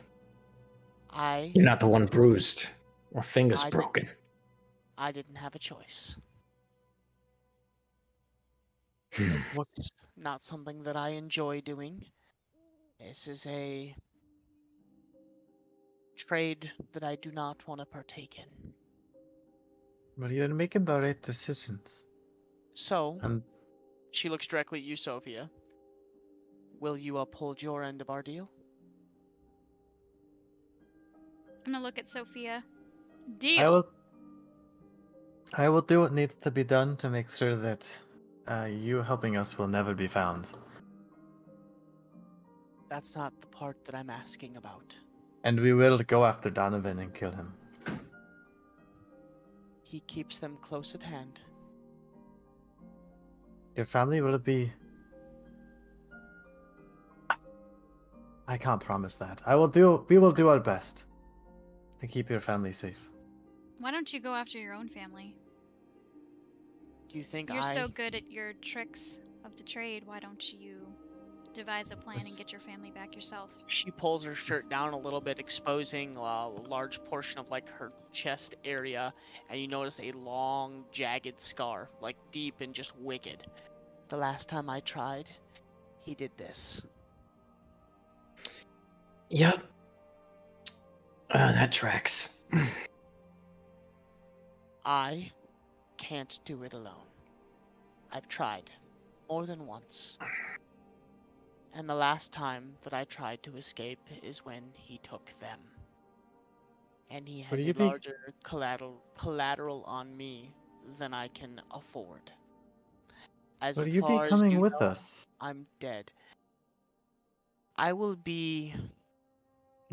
I You're not the one bruised or fingers broken. I didn't have a choice. Hmm. It was not something that I enjoy doing. This is a trade that I do not want to partake in. But you're making the right decisions. So, And she looks directly at you, Sophia. Will you uphold your end of our deal? I'm gonna look at Sophia. Deal! I will do what needs to be done to make sure that you helping us will never be found. That's not the part that I'm asking about. And we will go after Donovan and kill him. He keeps them close at hand. Your family will be... I can't promise that. We will do our best to keep your family safe. Why don't you go after your own family? Do you think You're so good at your tricks of the trade, why don't you devise a plan and get your family back yourself? She pulls her shirt down a little bit, exposing a large portion of like her chest area, and you notice a long, jagged scar, like deep and just wicked. The last time I tried, he did this. Yep. That tracks. I can't do it alone. I've tried more than once. And the last time that I tried to escape is when he took them. And he has a larger collateral on me than I can afford. Will you be coming with us? I'm dead. I will be...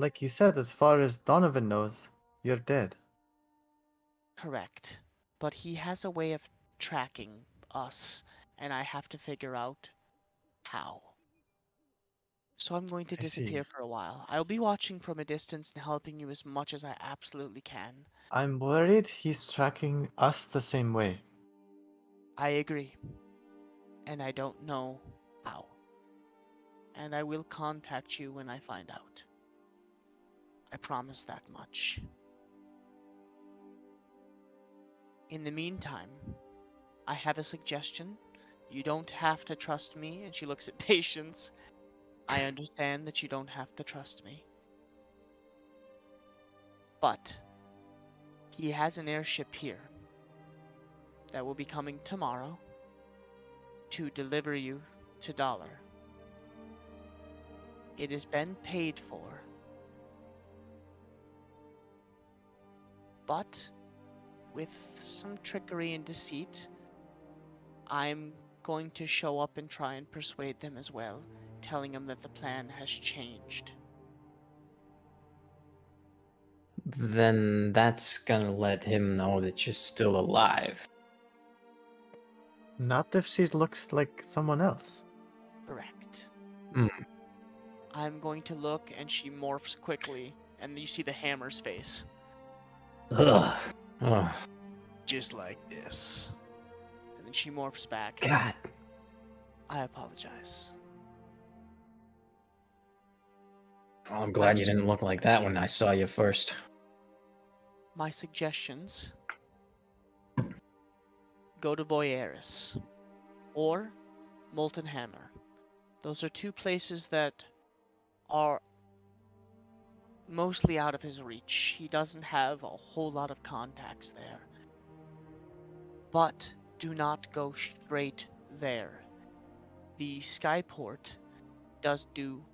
Like you said, as far as Donovan knows, you're dead. Correct. But he has a way of tracking us, and I have to figure out how. So I'm going to disappear for a while. I'll be watching from a distance and helping you as much as I absolutely can. I'm worried he's tracking us the same way. I agree. And I don't know how. And I will contact you when I find out. I promise that much. In the meantime, I have a suggestion. You don't have to trust me. And she looks at Patience. I understand that you don't have to trust me. But He has an airship here that will be coming tomorrow to deliver you to Dollar. It has been paid for, but with some trickery and deceit, I'm going to show up and try and persuade them as well, telling them that the plan has changed. Then that's gonna let him know that you're still alive. Not if she looks like someone else. Correct. Mm. I'm going to look, and she morphs quickly, and you see the hammer's face. Ugh. Ugh. Just like this. And then she morphs back. God. I apologize. Well, I'm glad you didn't look like that when I saw you first. My suggestions: go to Voyeris or Molten Hammer. Those are two places that are mostly out of his reach. He doesn't have a whole lot of contacts there. But do not go straight there. The Skyport does do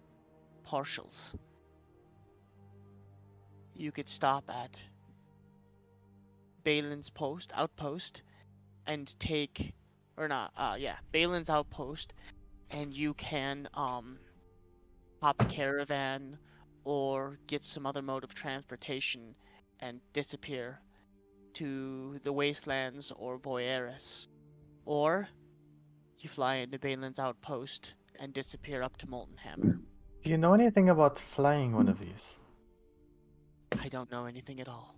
partials. You could stop at Balin's outpost, and take, or not, Balin's outpost, and you can, hop a caravan, or get some other mode of transportation, and disappear to the Wastelands or Voyeris. Or, you fly into Balin's outpost, and disappear up to Molten Hammer. Do you know anything about flying one of these? I don't know anything at all.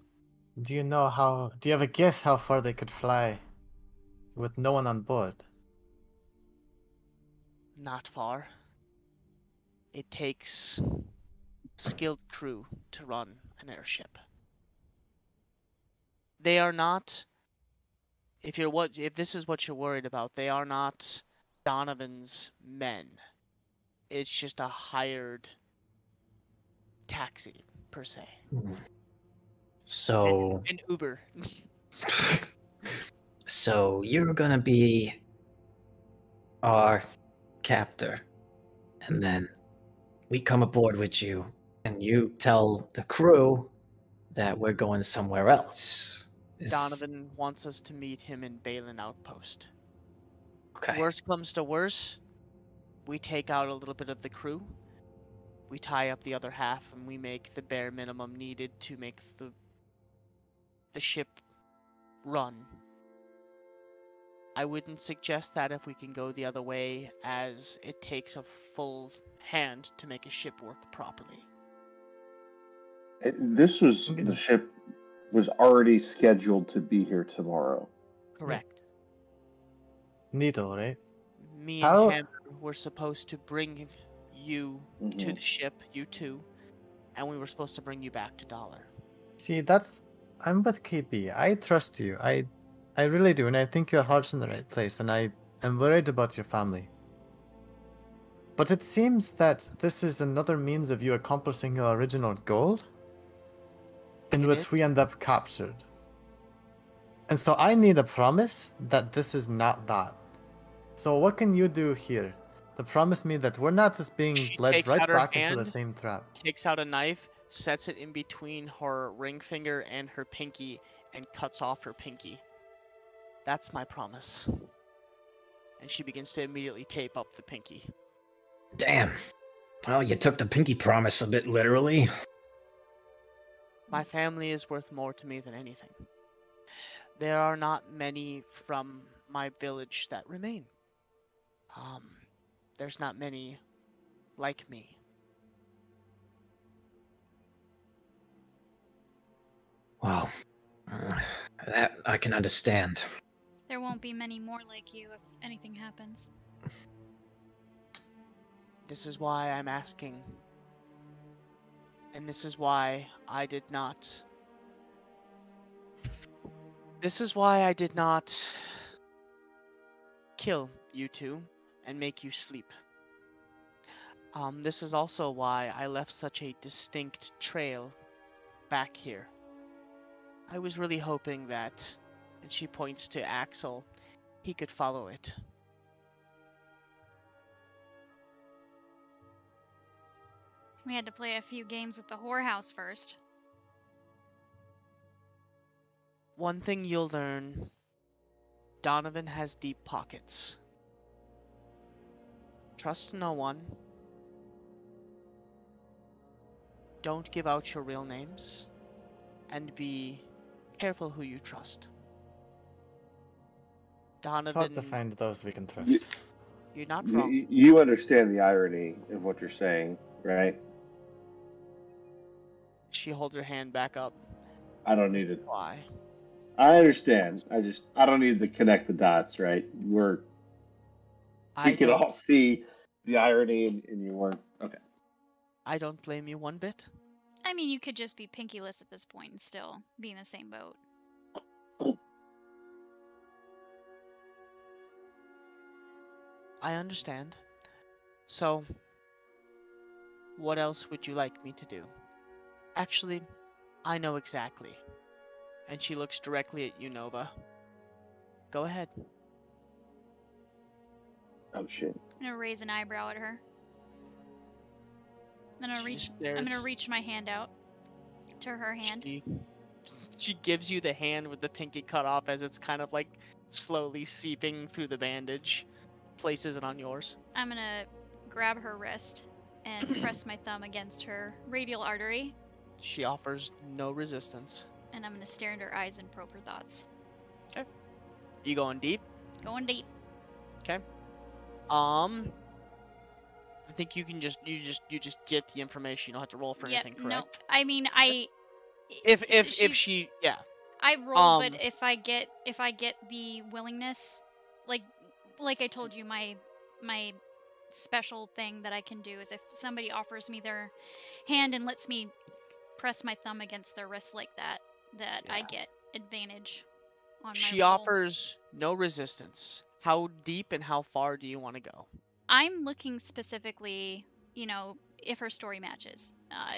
Do you have a guess how far they could fly with no one on board? Not far. It takes a skilled crew to run an airship. They are not, if this is what you're worried about, they are not Donovan's men. It's just a hired taxi, per se. So... An Uber. So you're gonna be our captor, and then we come aboard with you, and you tell the crew that we're going somewhere else. Donovan wants us to meet him in Balin Outpost. Okay. Worst comes to worst, we take out a little bit of the crew, we tie up the other half, and we make the bare minimum needed to make the ship run. I wouldn't suggest that if we can go the other way, as it takes a full hand to make a ship work properly. The ship was already scheduled to be here tomorrow. Correct. Needle, right? Me and Hammer were supposed to bring you to the ship, you two, and we were supposed to bring you back to Dollar. See, I'm with KB. I trust you. I really do, and I think your heart's in the right place, and I am worried about your family. But it seems that this is another means of you accomplishing your original goal, in which we end up captured. And so I need a promise that this is not that. So what can you do here to promise me that we're not just being led right back into the same trap? Takes out a knife, sets it in between her ring finger and her pinky, and cuts off her pinky. That's my promise. And she begins to immediately tape up the pinky. Damn. Well, you took the pinky promise a bit literally. My family is worth more to me than anything. There are not many from my village that remain. There's not many like me. Well, that I can understand. There won't be many more like you if anything happens. This is why I'm asking. And this is why I did not... This is why I did not kill you two and make you sleep. This is also why I left such a distinct trail back here. I was really hoping that, and she points to Axel, he could follow it. We had to play a few games with the whorehouse first. One thing you'll learn, Donovan has deep pockets. Trust no one. Don't give out your real names. And be careful who you trust. Donovan... It's hard to find those we can trust. You're not wrong. You understand the irony of what you're saying, right? She holds her hand back up. I don't need it. Why? I understand. I don't need to connect the dots, right? We can all see the irony, and you weren't. Okay. I don't blame you one bit. I mean, you could just be pinkyless at this point and still be in the same boat. I understand. So, what else would you like me to do? Actually, I know exactly. And she looks directly at you, Nova. Go ahead. Oh shit. I'm gonna raise an eyebrow at her. I'm gonna reach my hand out to her hand. She gives you the hand with the pinky cut off as it's kind of like slowly seeping through the bandage. Places it on yours. I'm gonna grab her wrist and press my thumb against her radial artery. She offers no resistance. And I'm gonna stare into her eyes and probe her thoughts. Okay. You going deep? Going deep. Okay. I think you can just get the information. You don't have to roll for anything, correct? No, I mean if she yeah. I roll, but if I get the willingness, like I told you, my special thing that I can do is if somebody offers me their hand and lets me press my thumb against their wrist like that, I get advantage on my She roll. offers no resistance. How deep and how far do you want to go? I'm looking specifically, if her story matches.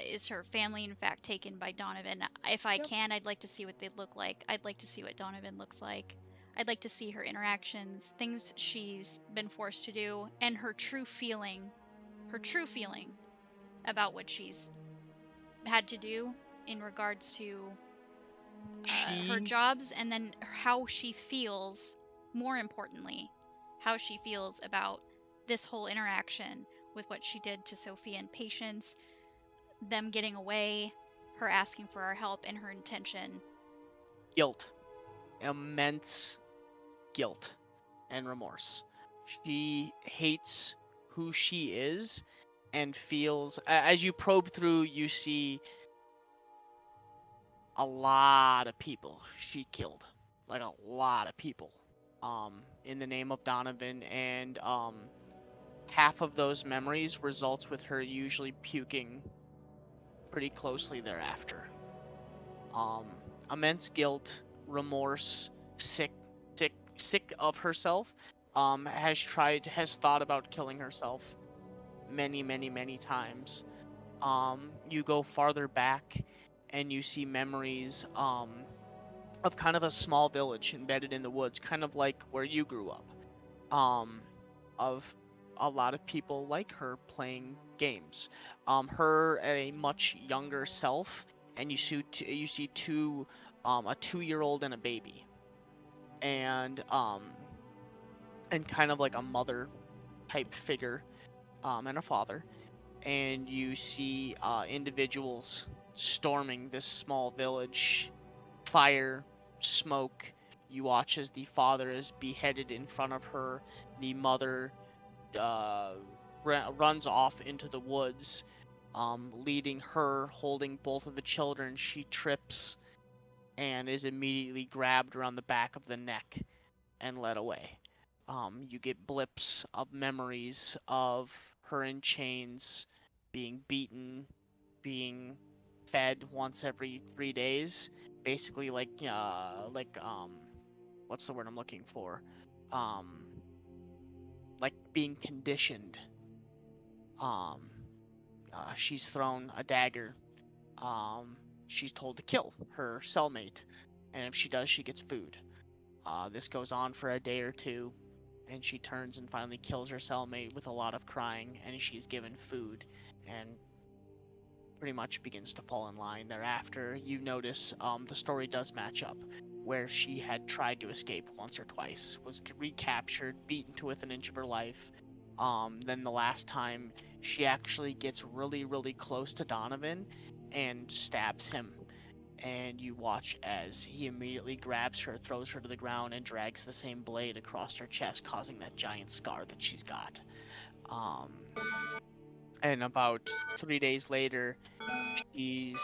Is her family, in fact, taken by Donovan? If I can, I'd like to see what they look like. I'd like to see what Donovan looks like. I'd like to see her interactions, things she's been forced to do, and her true feeling about what she's had to do in regards to her jobs, and then how she feels, more importantly, how she feels about this whole interaction with what she did to Sophia and Patience, them getting away, her asking for our help, and her intention. Guilt. Immense guilt and remorse. She hates who she is and feels, as you probe through, you see a lot of people she killed. Like a lot of people. In the name of Donovan, and half of those memories results with her usually puking pretty closely thereafter. Immense guilt, remorse, sick of herself, has thought about killing herself many times. You go farther back and you see memories of kind of a small village embedded in the woods, kind of like where you grew up, of a lot of people like her playing games. Her at a much younger self, and you see a 2-year-old and a baby, and kind of like a mother type figure, and a father, and you see individuals storming this small village. Fire, smoke. You watch as the father is beheaded in front of her. The mother runs off into the woods, leading her, holding both of the children. She trips and is immediately grabbed around the back of the neck and led away. You get blips of memories of her in chains, being beaten, being fed once every 3 days. Basically, what's the word I'm looking for? Like being conditioned. She's thrown a dagger she's told to kill her cellmate, and if she does, she gets food. This goes on for a day or two, and she turns and finally kills her cellmate with a lot of crying, and she's given food, and pretty much begins to fall in line. Thereafter, you notice the story does match up, where she had tried to escape once or twice, was recaptured, beaten to within an inch of her life. Then the last time, she actually gets really, really close to Donovan and stabs him. And you watch as he immediately grabs her, throws her to the ground, and drags the same blade across her chest, causing that giant scar that she's got. And about 3 days later, she's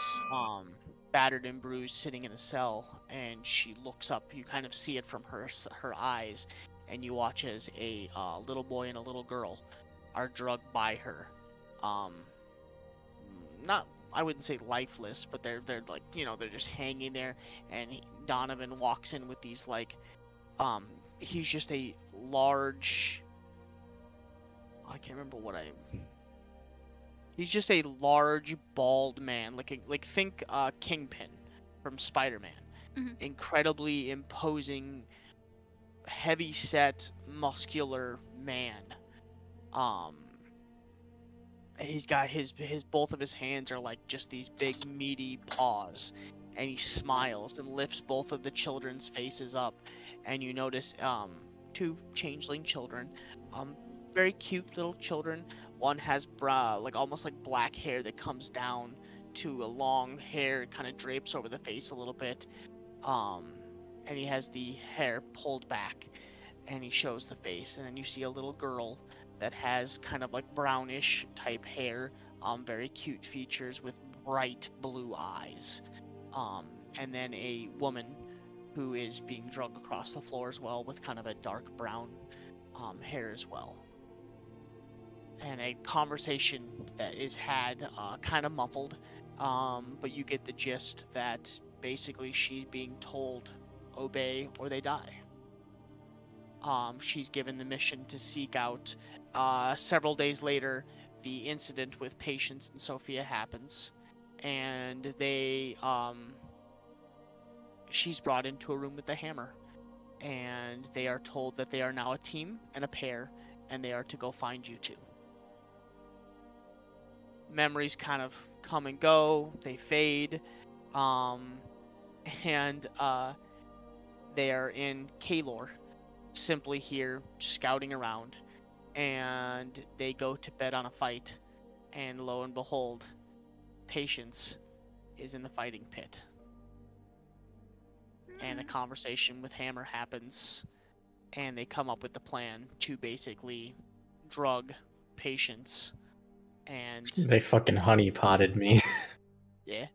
battered and bruised, sitting in a cell, and she looks up. You kind of see it from her eyes, and you watch as a little boy and a little girl are drugged by her. Not, I wouldn't say lifeless, but they're like, they're just hanging there. And Donovan walks in with these like, he's just a large. I can't remember what He's just a large, bald man, like think Kingpin from Spider-Man. Mm-hmm. Incredibly imposing, heavy-set, muscular man. He's got his both of his hands are like just these big, meaty paws, and he smiles and lifts both of the children's faces up, and you notice 2 changeling children, very cute little children. One has almost like black hair that comes down to a long hair. It kind of drapes over the face a little bit. And he has the hair pulled back, and he shows the face. And then you see a little girl that has kind of like brownish type hair, very cute features with bright blue eyes. And then a woman who is being drugged across the floor as well, with kind of a dark brown hair as well. And a conversation that is had kind of muffled, but you get the gist that basically she's being told, obey or they die. She's given the mission to seek out. Several days later, the incident with Patience and Sophia happens, and she's brought into a room with the hammer, and they are told that they are now a team and a pair, and they are to go find you two. Memories kind of come and go, they fade, and they are in Krawlers, simply here scouting around, and they go to bet on a fight, and lo and behold, Patience is in the fighting pit, and a conversation with Hammer happens, and they come up with the plan to basically drug Patience. And they fucking honeypotted me. Yeah.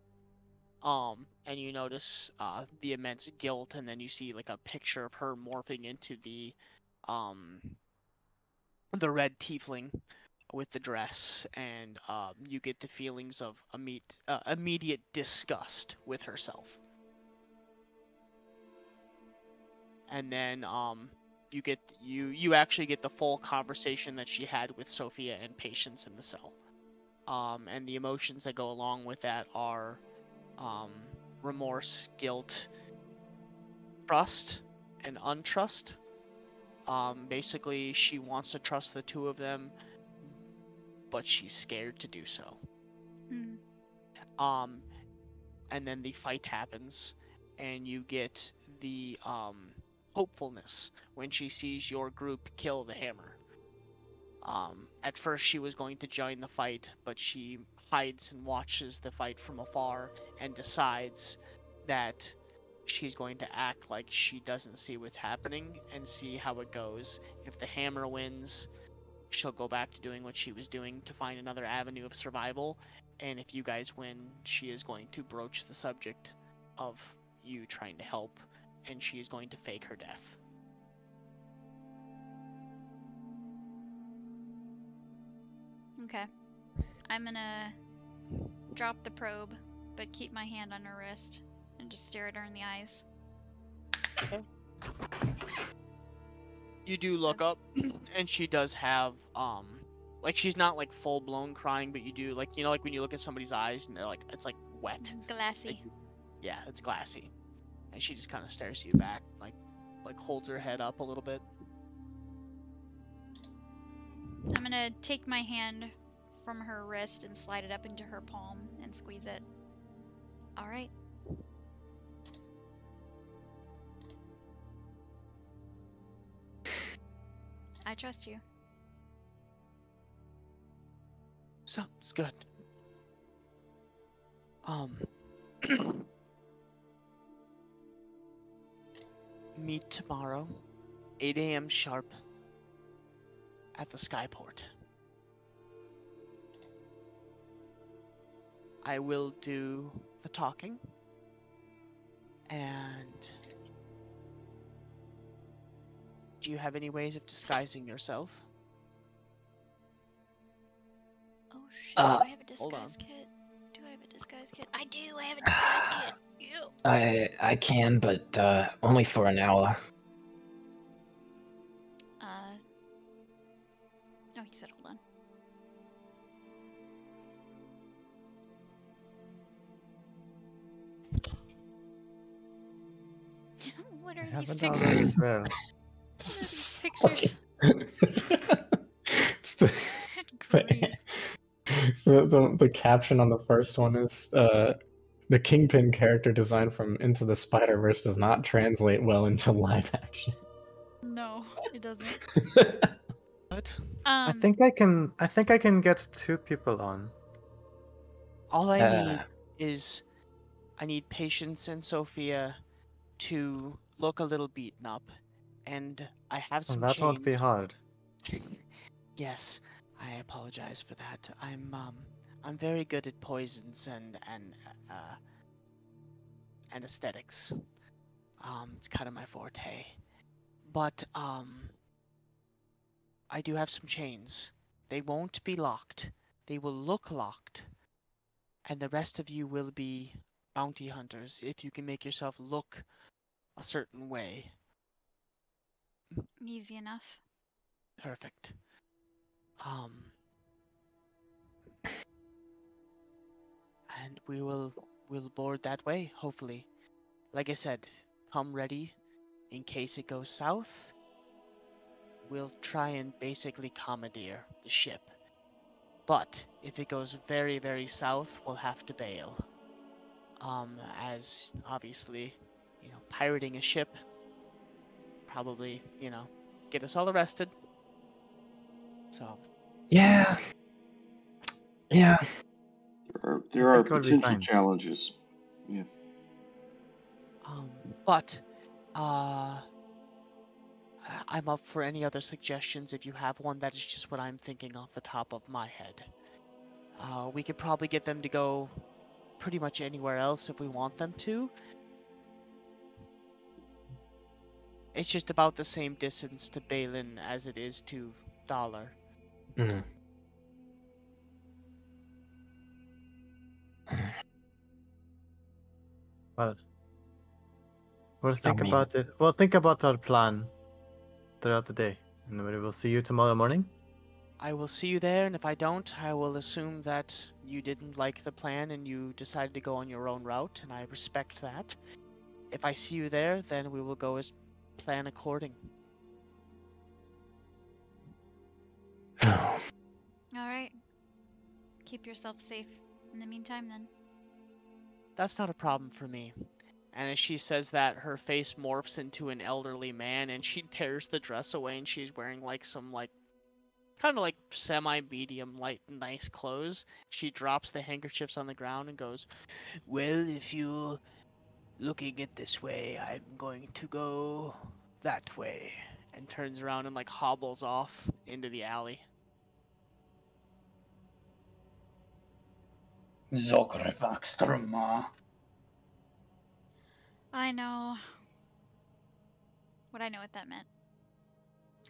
And you notice the immense guilt, and then you see like a picture of her morphing into the red tiefling with the dress, and you get the feelings of immediate disgust with herself. And then you actually get the full conversation that she had with Sophia and Patience in the cell. And the emotions that go along with that are remorse, guilt, trust, and untrust. Basically, she wants to trust the two of them, but she's scared to do so. And then the fight happens, and you get the hopefulness when she sees your group kill the hammer. At first she was going to join the fight, but she hides and watches the fight from afar and decides that she's going to act like she doesn't see what's happening and see how it goes. If the hammer wins, she'll go back to doing what she was doing to find another avenue of survival. And if you guys win, she is going to broach the subject of you trying to help, and she is going to fake her death. Okay. I'm gonna drop the probe, but keep my hand on her wrist and just stare at her in the eyes. Okay. You do look up, and she does have, like, she's not, like, full-blown crying, but you do, like, like, when you look at somebody's eyes, and they're, like, it's, like, wet. Glassy. Yeah, it's glassy. And she just kind of stares you back, like holds her head up a little bit. I'm gonna take my hand from her wrist and slide it up into her palm and squeeze it. All right. I trust you. Sounds good. Meet tomorrow, 8 a.m. sharp, at the Skyport. I will do the talking, and do you have any ways of disguising yourself? Oh shit, do I have a disguise kit? Do I have a disguise kit? I do, I have a disguise kit. Ew. I can, but only for an hour. Oh, he said hold on. What are these pictures? Well. What are these pictures? It's the caption on the first one is the Kingpin character design from Into the Spider-Verse does not translate well into live action. No, it doesn't. What? I think I can get 2 people on. All I need is I need Patience and Sophia to look a little beaten up, and I have some That chains. won't be hard. Yes, I apologize for that. I'm very good at poisons and aesthetics. It's kind of my forte. But I do have some chains. They won't be locked. They will look locked. And the rest of you will be bounty hunters if you can make yourself look a certain way. Easy enough. Perfect. And we'll board that way, hopefully. Like I said, come ready in case it goes south. We'll try and basically commandeer the ship. But if it goes very, very south, we'll have to bail. As obviously, pirating a ship probably, get us all arrested. So. Yeah. There are potential challenges. Yeah. But I'm up for any other suggestions if you have one. That is just what I'm thinking off the top of my head. We could probably get them to go pretty much anywhere else if we want them to. It's just about the same distance to Balin as it is to Dollar. Mm. Well, we'll think about it. We'll think about our plan throughout the day, and we will see you tomorrow morning. I will see you there, and if I don't, I will assume that you didn't like the plan and you decided to go on your own route, and I respect that. If I see you there, then we will go as plan according. Alright. Keep yourself safe in the meantime, then. That's not a problem for me. And as she says that, her face morphs into an elderly man, and she tears the dress away, and she's wearing some kind of semi-medium light nice clothes. She drops the handkerchiefs on the ground and goes, "Well, if you looking it this way, I'm going to go that way," and turns around and hobbles off into the alley. I know. Would I know what that meant?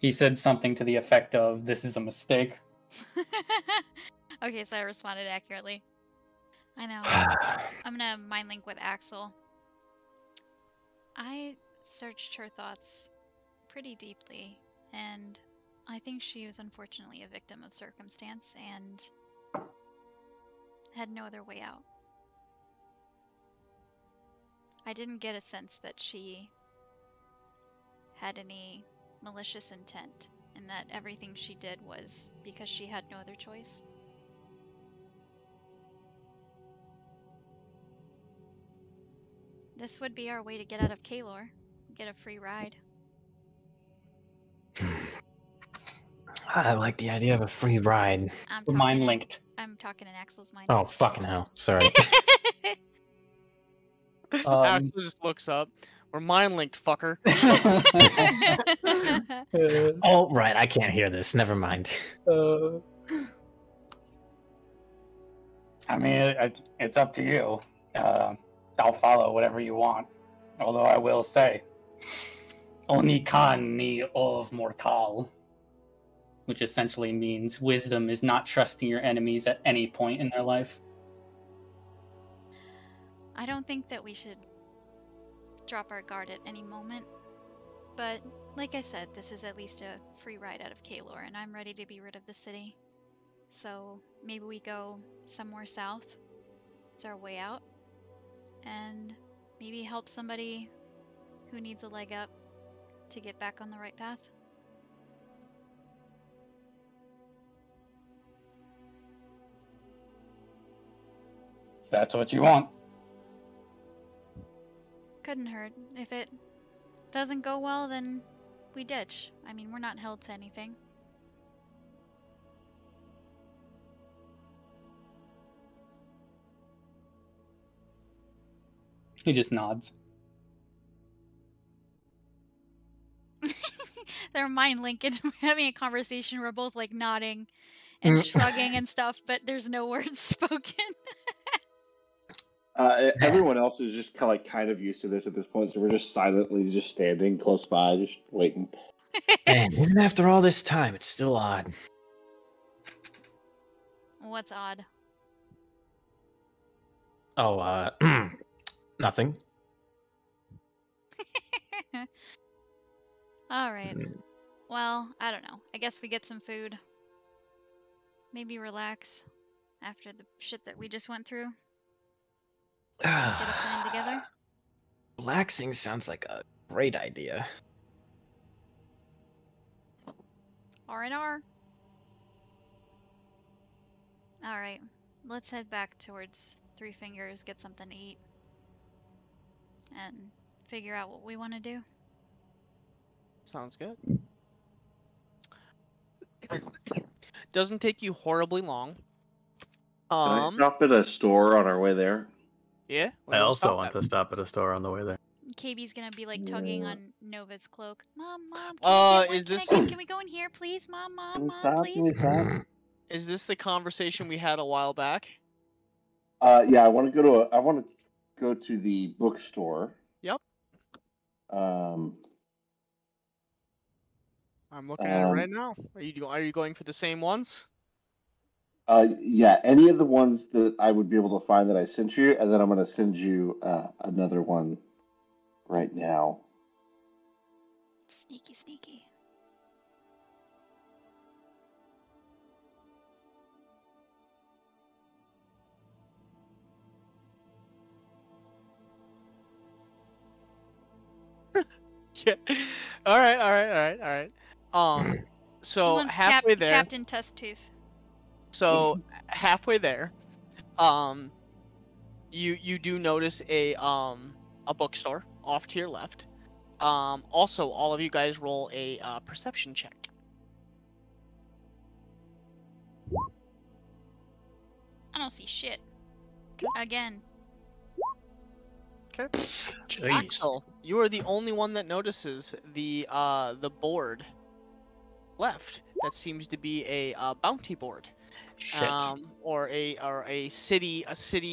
He said something to the effect of, "This is a mistake." Okay, so I responded accurately. I know. I'm gonna mind link with Axel. I searched her thoughts pretty deeply, and I think she was unfortunately a victim of circumstance and had no other way out. I didn't get a sense that she had any malicious intent, and that everything she did was because she had no other choice. This would be our way to get out of Krawlers. Get a free ride. I like the idea of a free ride. We're mind linked. I'm talking in Axel's mind. Oh, fucking hell. Sorry. Axel just looks up. We're mind linked, fucker. Oh, right. I can't hear this. Never mind. I mean, it's up to you. I'll follow whatever you want. Although I will say, Oni kan ni ov mortal, which essentially means wisdom is not trusting your enemies at any point in their life. I don't think that we should drop our guard at any moment. But, like I said, this is at least a free ride out of Krawlers, and I'm ready to be rid of the city. So, maybe we go somewhere south. It's our way out. And maybe help somebody who needs a leg up to get back on the right path. If that's what you want. Couldn't hurt. If it doesn't go well, then we ditch. I mean, we're not held to anything. He just nods. They're mind linking. We're having a conversation. We're both like nodding and shrugging and stuff, but there's no words spoken. Everyone else is just kind of used to this at this point, so we're just silently just standing close by, just waiting. Man, even after all this time, it's still odd. What's odd? Oh, nothing. Alright. Well, I don't know. I guess we get some food. Maybe relax after the shit that we just went through. Get a plan together. Relaxing sounds like a great idea. R&R. Alright. Let's head back towards Three Fingers, get something to eat. And figure out what we want to do. Sounds good. Doesn't take you horribly long. Can I stop at a store on our way there? Yeah. I also want to stop at a store on the way there. KB's gonna be like tugging on Nova's cloak. Mom, can we go in here, please? Mom, please. Is this the conversation we had a while back? Yeah, I want to go to the bookstore. Yep. I'm looking at it right now. Are you going for the same ones? Yeah, any of the ones that I would be able to find that I sent you, and then I'm going to send you another one right now. Sneaky, sneaky. Yeah. All right. So halfway there. Captain Tusktooth. So halfway there, you do notice a bookstore off to your left. Also, all of you guys roll a perception check. I don't see shit. Again. Okay. Axel, you are the only one that notices the board left. That seems to be a bounty board. Shit. Or a city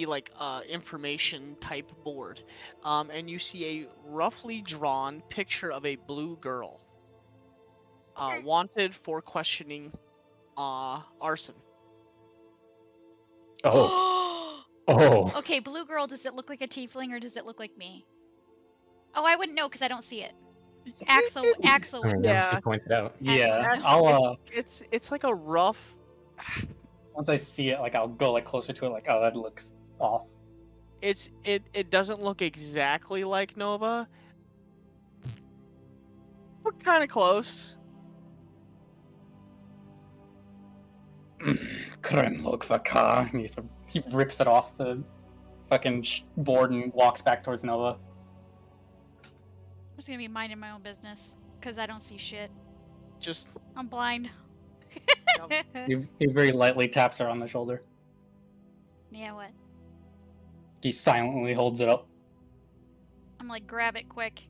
like information type board. And you see a roughly drawn picture of a blue girl. Wanted for questioning arson. Oh. Oh. Okay, blue girl, does it look like a tiefling or does it look like me? Oh, I wouldn't know because I don't see it. Axel would know. Yeah. Pointed out. Yeah, It's like a rough. Once I see it, like I'll go like closer to it, like, oh, that looks off. it doesn't look exactly like Nova. We're kind of close. Kremlok Vakar. He rips it off the fucking board and walks back towards Nova. I'm just gonna be minding my own business, because I don't see shit. Just I'm blind. He very lightly taps her on the shoulder. Yeah, what? He silently holds it up. I'm like, grab it quick.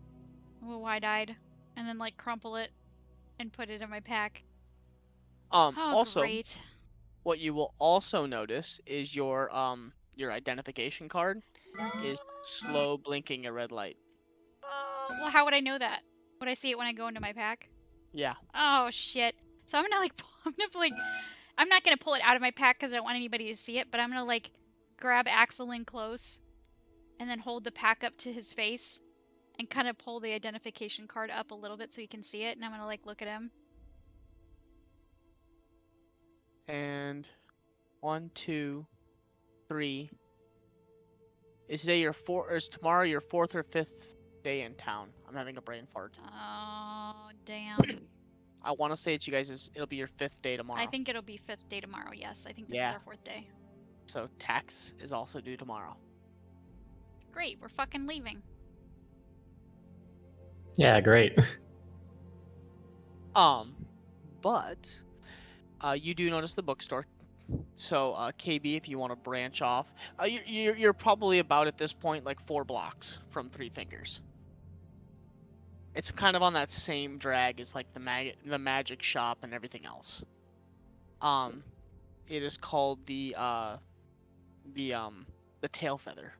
I'm a wide-eyed. And then, like, crumple it and put it in my pack. Oh, also, great. what you will also notice is your identification card is slow blinking a red light. Well, how would I know that? Would I see it when I go into my pack? Yeah. Oh, shit. So I'm not gonna pull it out of my pack because I don't want anybody to see it, but I'm gonna, like, grab Axel in close and then hold the pack up to his face and kind of pull the identification card up a little bit so he can see it, and I'm gonna, like, look at him. And 1, 2, 3. Is tomorrow your 4th or 5th day in town? I'm having a brain fart. Oh, damn. I want to say it's you guys. It'll be your 5th day tomorrow. I think it'll be 5th day tomorrow, yes. I think this is our 4th day. So tax is also due tomorrow. Great, we're fucking leaving. Yeah, great. But you do notice the bookstore. So KB, if you want to branch off, you're probably about at this point like 4 blocks from Three Fingers. It's kind of on that same drag as like the magic shop and everything else. It is called the Tail Feather.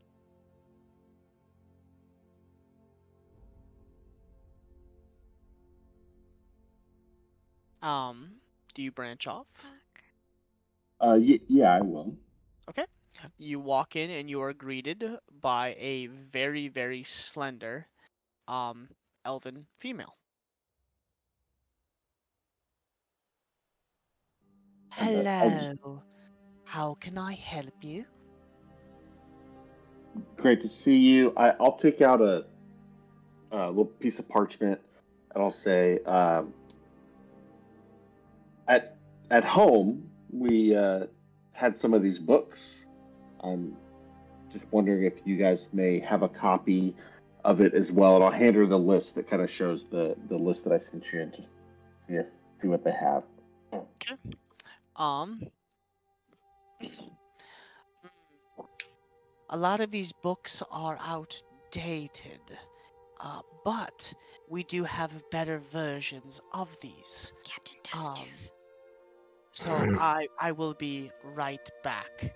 Do you branch off? Yeah, I will. Okay. You walk in and you are greeted by a very, very slender, elven female. Hello. How can I help you? Great to see you. I'll take out a little piece of parchment and I'll say, at home we had some of these books. I'm just wondering if you guys may have a copy of it as well, and I'll hand her the list that kind of shows the list that I sent you, and just see what they have. Okay. A lot of these books are outdated, but we do have better versions of these. Captain Tusktooth. So I will be right back.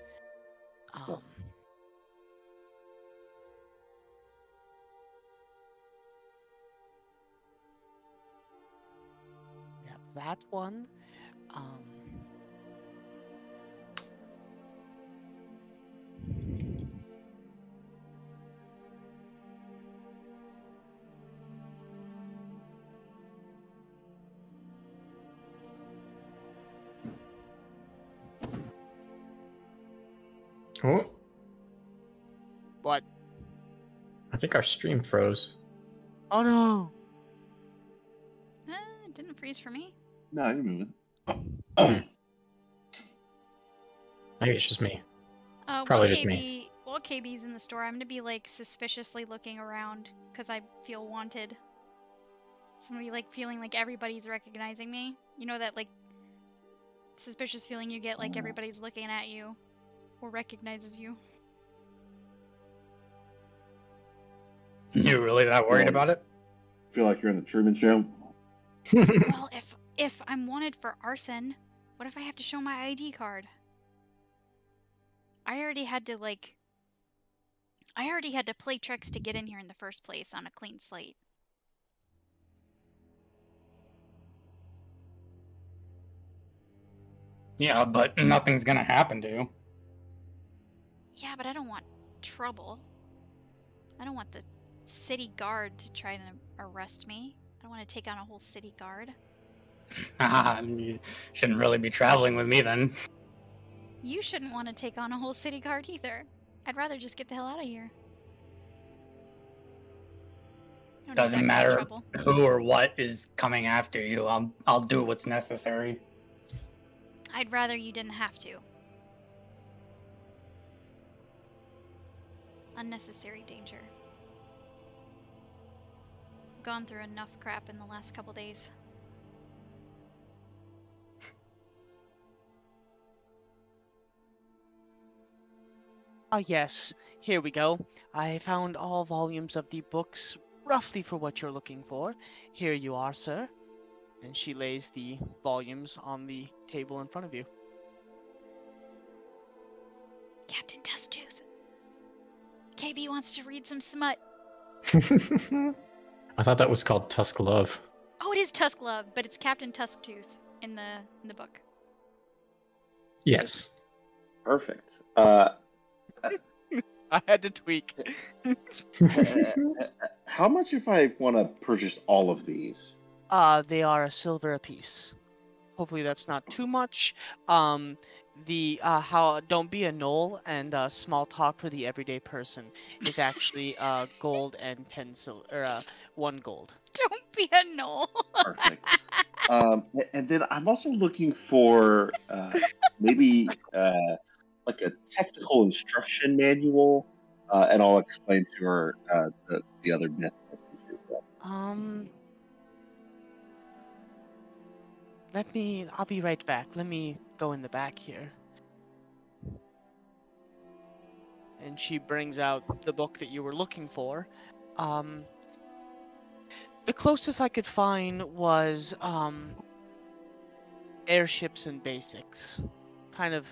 Yeah, that one. Oh, What? I think our stream froze. Oh no! It didn't freeze for me. No, you're moving. Maybe it's just me. Probably just me. While KB's in the store, I'm gonna be like suspiciously looking around because I feel wanted. So I'm gonna be like feeling like everybody's recognizing me. You know that like suspicious feeling you get like everybody's looking at you or recognizes you. You really that worried about it? Feel like you're in the Truman Show? Well, if I'm wanted for arson, what if I have to show my ID card? I already had to play tricks to get in here in the first place on a clean slate. Yeah, but nothing's gonna happen to you. Yeah, but I don't want trouble. I don't want the city guard to try to arrest me. I don't want to take on a whole city guard. You shouldn't really be traveling with me then. You shouldn't want to take on a whole city guard either. I'd rather just get the hell out of here. Don't need Doesn't that kind of matter trouble. who or what is coming after you. I'll do what's necessary. I'd rather you didn't have to. Unnecessary danger. Gone through enough crap in the last couple days. Ah, yes. Here we go. I found all volumes of the books roughly for what you're looking for. Here you are, sir. And she lays the volumes on the table in front of you. Captain Tusktooth. KB wants to read some smut. I thought that was called Tusk Love. Oh, it is Tusk Love, but it's Captain Tusktooth in the book. Yes. Perfect. I had to tweak. How much if I want to purchase all of these? They are a silver apiece. Hopefully that's not too much. Don't be a knoll and small talk for the everyday person is actually gold and 1 gold. Don't be a knoll. Perfect. And then I'm also looking for maybe like a technical instruction manual, and I'll explain to her the other myth. I'll be right back. Let me go in the back here. And she brings out the book that you were looking for. The closest I could find was airships and basics. Kind of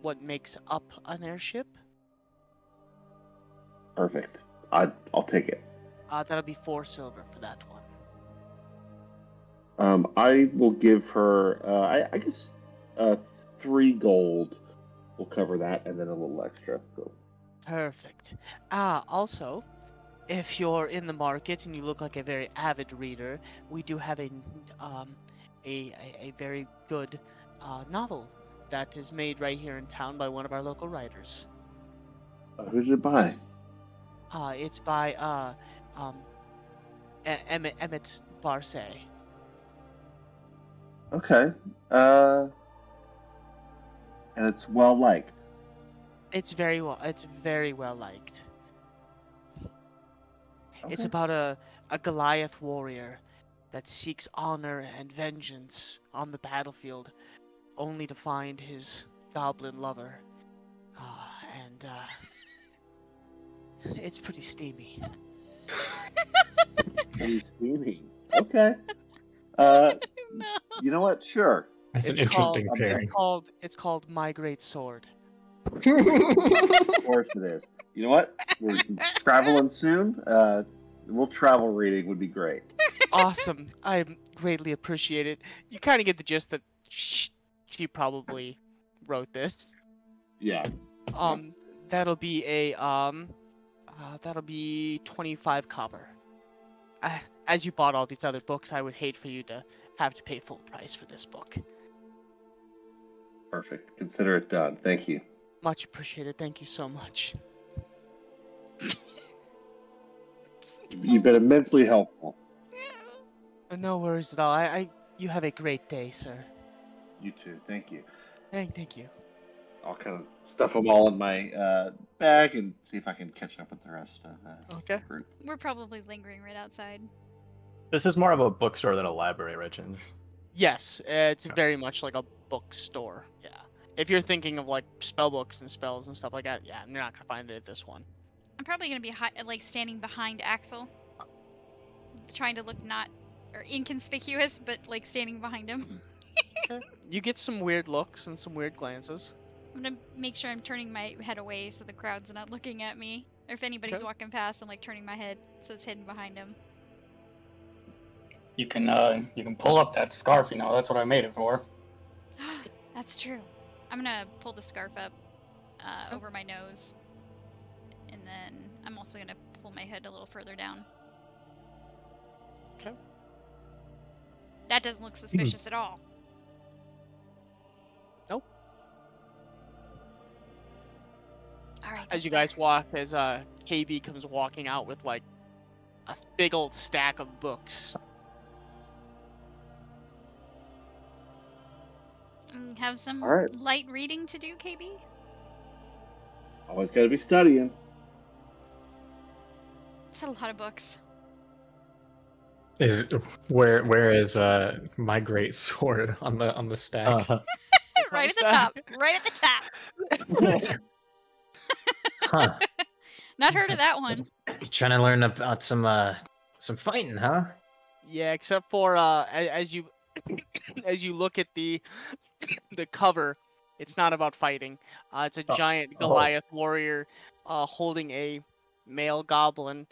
what makes up an airship. Perfect. I'll take it. That'll be 4 silver for that one. I will give her, I guess, 3 gold will cover that, and then a little extra. So. Perfect. Also, if you're in the market and you look like a very avid reader, we do have a very good novel that is made right here in town by one of our local writers. Who's it by? It's by Emmett Barsay. Okay. And it's well liked. It's very well liked. Okay. It's about a Goliath warrior that seeks honor and vengeance on the battlefield, only to find his goblin lover. And it's pretty steamy. Pretty steamy. Okay. No. You know what? Sure. That's an interesting pairing. It's called My Great Sword. Of course it is. You know what? We're traveling soon. We'll travel reading would be great. Awesome. I greatly appreciate it. You kind of get the gist that she probably wrote this. Yeah. That'll be that'll be 25 copper. As you bought all these other books, I would hate for you to have to pay full price for this book. Perfect. Consider it done. Thank you. Much appreciated. Thank you so much. You've been immensely helpful. No worries at all. You have a great day, sir. You too. Thank you. Thank you. I'll kind of stuff them all in my bag and see if I can catch up with the rest of the group. We're probably lingering right outside. This is more of a bookstore than a library, right, Jen? Yes, it's very much like a bookstore. Yeah. If you're thinking of like spell books and spells and stuff like that, yeah, you're not gonna find it at this one. I'm probably gonna be like standing behind Axel, trying to look not or inconspicuous, but like standing behind him. Okay. You get some weird looks and some weird glances. I'm gonna make sure I'm turning my head away so the crowd's not looking at me. Or if anybody's walking past, I'm like turning my head so it's hidden behind him. You can pull up that scarf. You know, that's what I made it for. That's true. I'm gonna pull the scarf up over my nose, and then I'm also gonna pull my head a little further down. Okay. That doesn't look suspicious at all. Nope. All right. As you guys walk, as KB comes walking out with like a big old stack of books. Have some All right. light reading to do, KB? Always got to be studying. It's a lot of books. Where is my great sword on the stack? Right at the top. Right at the top. Huh. Not heard of that one. You trying to learn about some fighting, huh? Yeah, except for as you as you look at the cover, it's not about fighting. It's a giant Goliath warrior holding a male goblin,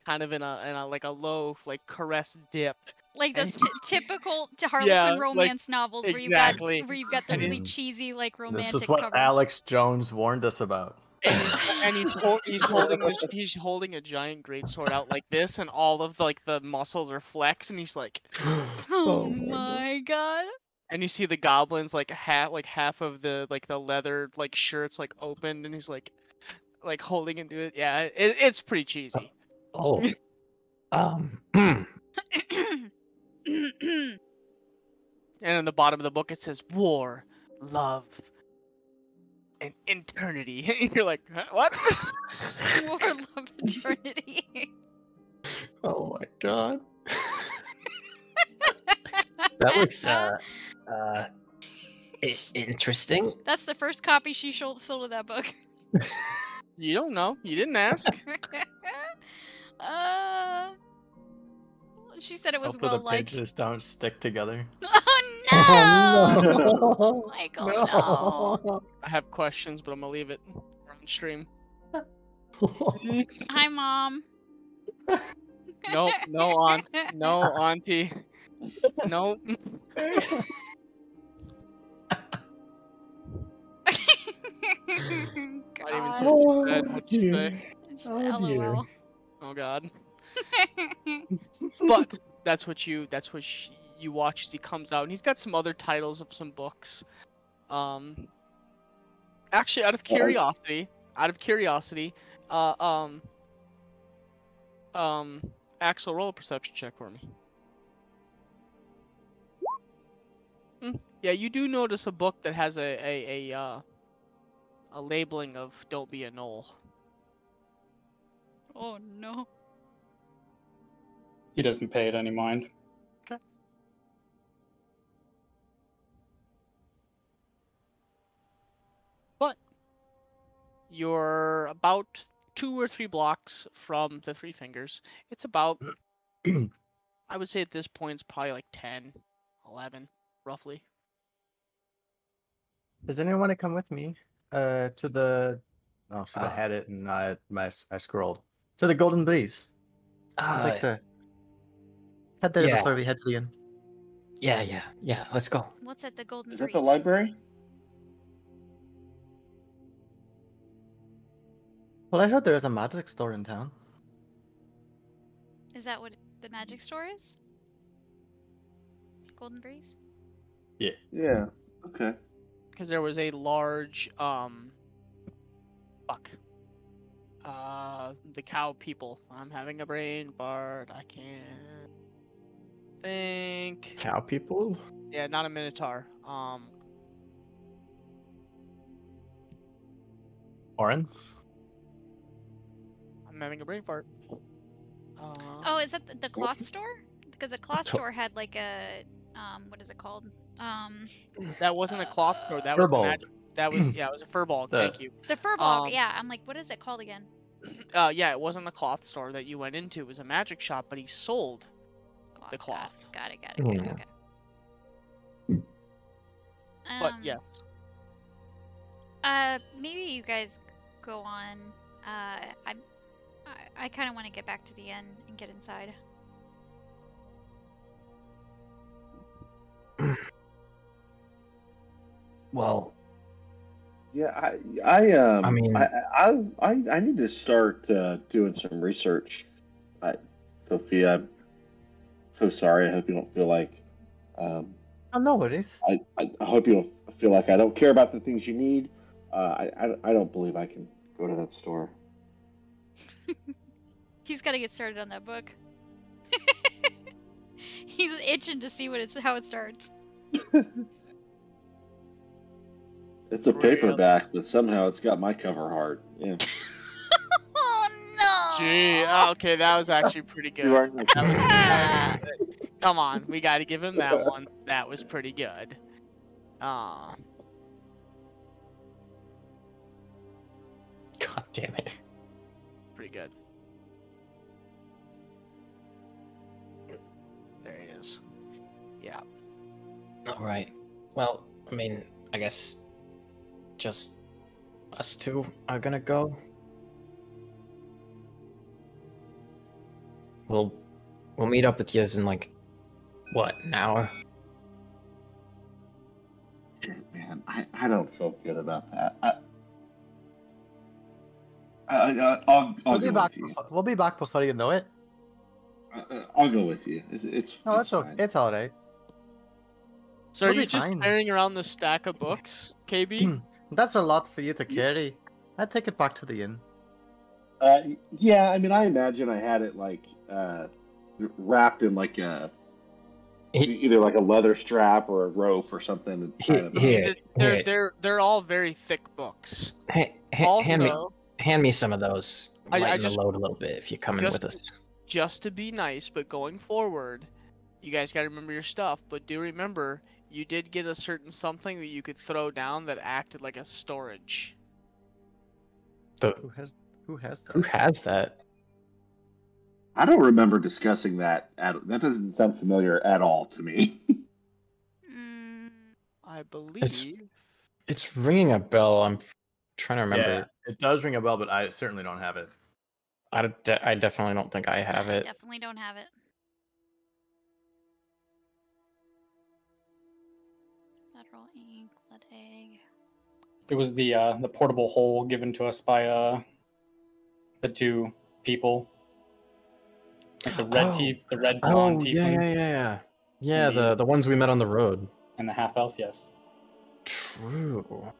kind of in a like a low like caress dip. Like those typical Harlequin romance novels where exactly. you've got the really cheesy like romantic This is what cover. Alex Jones warned us about. And he's holding a giant greatsword out like this, and all of like the muscles are flexed, and he's like, oh my god! And you see the goblins like half of the like the leather like shirts like opened, and he's like holding into it. Yeah, it's pretty cheesy. Oh. And in the bottom of the book it says war, love, and eternity. You're like, huh? What? War, love, eternity. Oh my god. That looks interesting. That's the first copy she sold of that book. You don't know. You didn't ask. She said it was Hopefully well the liked. pages don't stick together. Oh no! no! Michael, no. I have questions, but I'm gonna leave it on stream. Hi, Mom. No, aunt, no, auntie, no. I didn't even say what you said. What'd you say? Just LOL. Oh god. But that's what you watch as he comes out, and he's got some other titles of some books. Actually, out of curiosity, Axel, roll a perception check for me. Yeah, you do notice a book that has a labeling of "Don't be a knoll." Oh no. He doesn't pay it any mind. Okay. But you're about 2 or 3 blocks from the Three Fingers. It's about, I would say at this point, it's probably like 10, 11, roughly. Does anyone want to come with me? To the. Oh, should I had it and I scrolled to the Golden Breeze. I'd like to head there before we head to the inn. Yeah. Let's go. What's at the Golden Is Breeze? that the library? Well, I heard there is a magic store in town. Is that what the magic store is? Golden Breeze? Yeah. Yeah. Okay. Because there was a large, the cow people. I'm having a brain fart. I can't think. Cow people? Yeah, not a minotaur. Oren? I'm having a brain fart. Oh, is that the cloth store? Because the cloth store had like a what is it called? That wasn't a cloth store. That was the Furbolg. magic. That was it was a furbolg. Thank you. The Furbolg. Yeah, I'm like, what is it called again? Yeah, it wasn't a cloth store that you went into. It was a magic shop, but he sold the cloth. Got it. Yeah. Okay. But yes. Maybe you guys go on. I kind of want to get back to the inn and get inside. Well, Yeah, I mean, I need to start doing some research. Sophia, I'm so sorry. I hope you don't feel like. Oh, no worries. I hope you don't feel like I don't care about the things you need. I don't believe I can go to that store. He's got to get started on that book. He's itching to see how it starts. It's a paperback, but somehow it's got my cover art. Yeah. Oh no! Gee, okay, that was actually pretty good. You are not- That was good. Come on, we got to give him that one. That was pretty good. God damn it. Pretty good. There he is. Yeah. All right. Well, I mean, I guess just us two are gonna go. We'll meet up with you in like what, an hour? Man, I don't feel good about that. I'll go with you. We'll be back before you know it. I'll go with you. It's No, it's okay. fine. It's all right. So are We'll you be just fine. carrying around the stack of books, KB? That's a lot for you to carry. I'd take it back to the inn. Yeah, I mean, I imagine I had it like wrapped in like either like a leather strap or a rope or something. Here, They're all very thick books. hand me some of those. I Lighten just- the load a little bit if you come in with us. Just to be nice, but going forward, you guys got to remember your stuff. But do remember, you did get a certain something that you could throw down that acted like a storage. Who has that? Who has that? I don't remember discussing that. That doesn't sound familiar at all to me. I believe. It's ringing a bell. I'm trying to remember. Yeah, it does ring a bell, but I certainly don't have it. I definitely don't think I have it. Definitely don't have it. Federal ink, lead egg. It was the portable hole given to us by the two people. Like the red teeth, the red blonde teeth, Yeah, the ones we met on the road. and the half elf. Yes. True.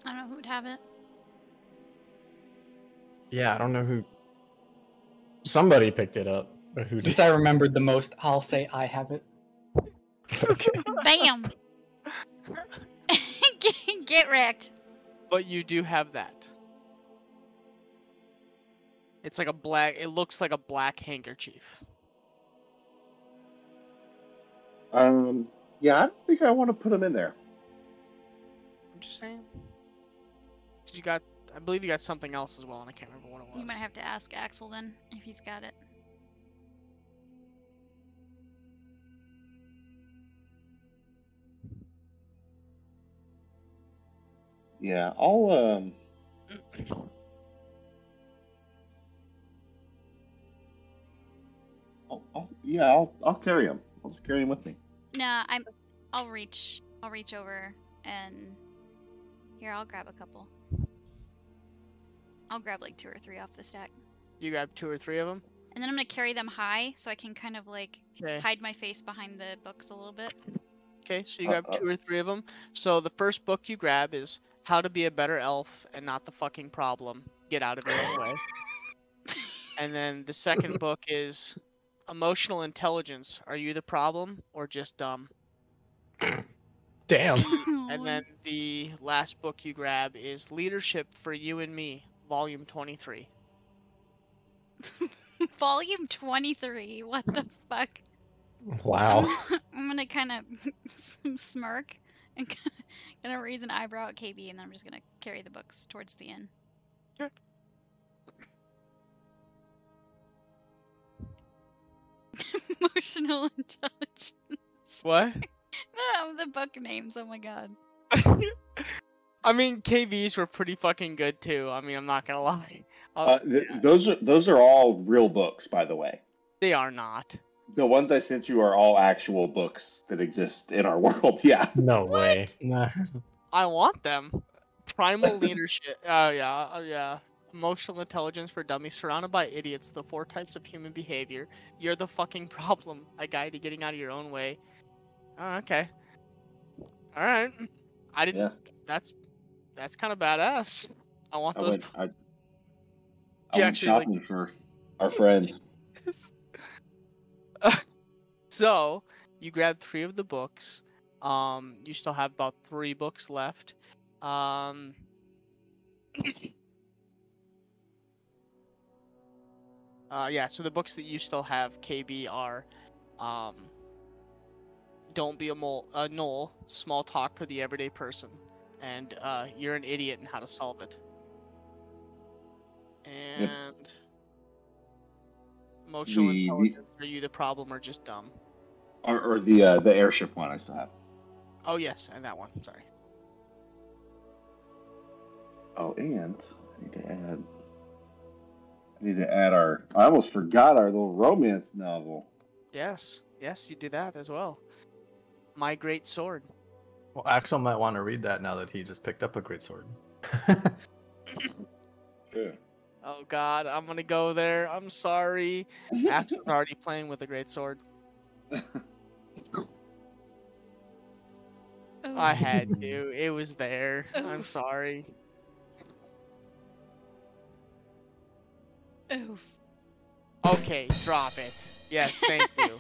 I don't know who would have it. Yeah, I don't know who. Somebody picked it up. But who Since did? I remembered the most, I'll say I have it. Okay. Bam! Get wrecked. But you do have that. It's like a black. It looks like a black handkerchief. Yeah, I don't think I want to put them in there. I'm just saying. 'Cause you got. I believe you got something else as well, and I can't remember what it was. You might have to ask Axel then if he's got it. Yeah, I'll I'll carry them. I'll just carry them with me. Nah, I'll reach over and here, I'll grab a couple. I'll grab like 2 or 3 off the stack. You grab 2 or 3 of them. And then I'm gonna carry them high so I can kind of like Okay. hide my face behind the books a little bit. Okay, so you grab 2 or 3 of them. So the first book you grab is How to Be a Better Elf and Not the Fucking Problem. Get out of your own way. And then the second book is Emotional Intelligence. Are you the problem or just dumb? Damn. And then the last book you grab is Leadership for You and Me, Volume 23. Volume 23. What the fuck? Wow. I'm gonna kind of smirk and gonna raise an eyebrow at KB, and then I'm just gonna carry the books towards the inn. Sure. Emotional intelligence. What? The book names. Oh my god. I mean, KVs were pretty fucking good too. I mean, I'm not gonna lie. Those are all real books, by the way. They are not. The ones I sent you are all actual books that exist in our world. Yeah. No way. Nah. I want them. Primal Leadership. Yeah. Emotional Intelligence for Dummies. Surrounded by Idiots. The 4 Types of Human Behavior. You're the Fucking Problem. A Guide to Getting Out of Your Own Way. Oh, okay. All right. I didn't. Yeah. That's That's kind of badass. I want those. I Do you went actually like? shopping for our friends. So you grab 3 of the books. You still have about 3 books left. Yeah. So the books that you still have, KB, are, Don't Be a Knoll, Small Talk for the Everyday Person, and You're an Idiot and How to Solve It. And Emotional Intelligence, Are You the Problem or Just Dumb? Or the airship one I still have. Oh yes, and that one. Sorry. Oh, and I need to add our. I almost forgot our little romance novel. Yes, you do that as well. My Great Sword. Well, Axel might want to read that now that he just picked up a great sword. Sure. Oh God, I'm gonna go there. I'm sorry. Axel's already playing with a great sword. I had to. It was there. I'm sorry. Oof. Okay, drop it. Yes, thank you.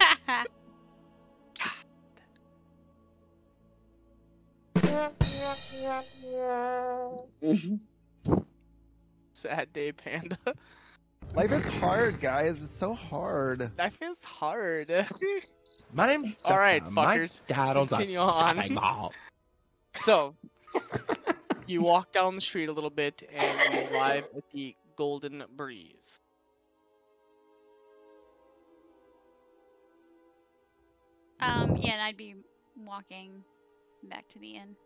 Sad day, Panda. Life is hard, guys. It's so hard. Life is hard. My name's Justin. All right, fuckers. Continue on. So, you walk down the street a little bit, and you arrive at the Golden Breeze. Yeah, and I'd be walking back to the inn.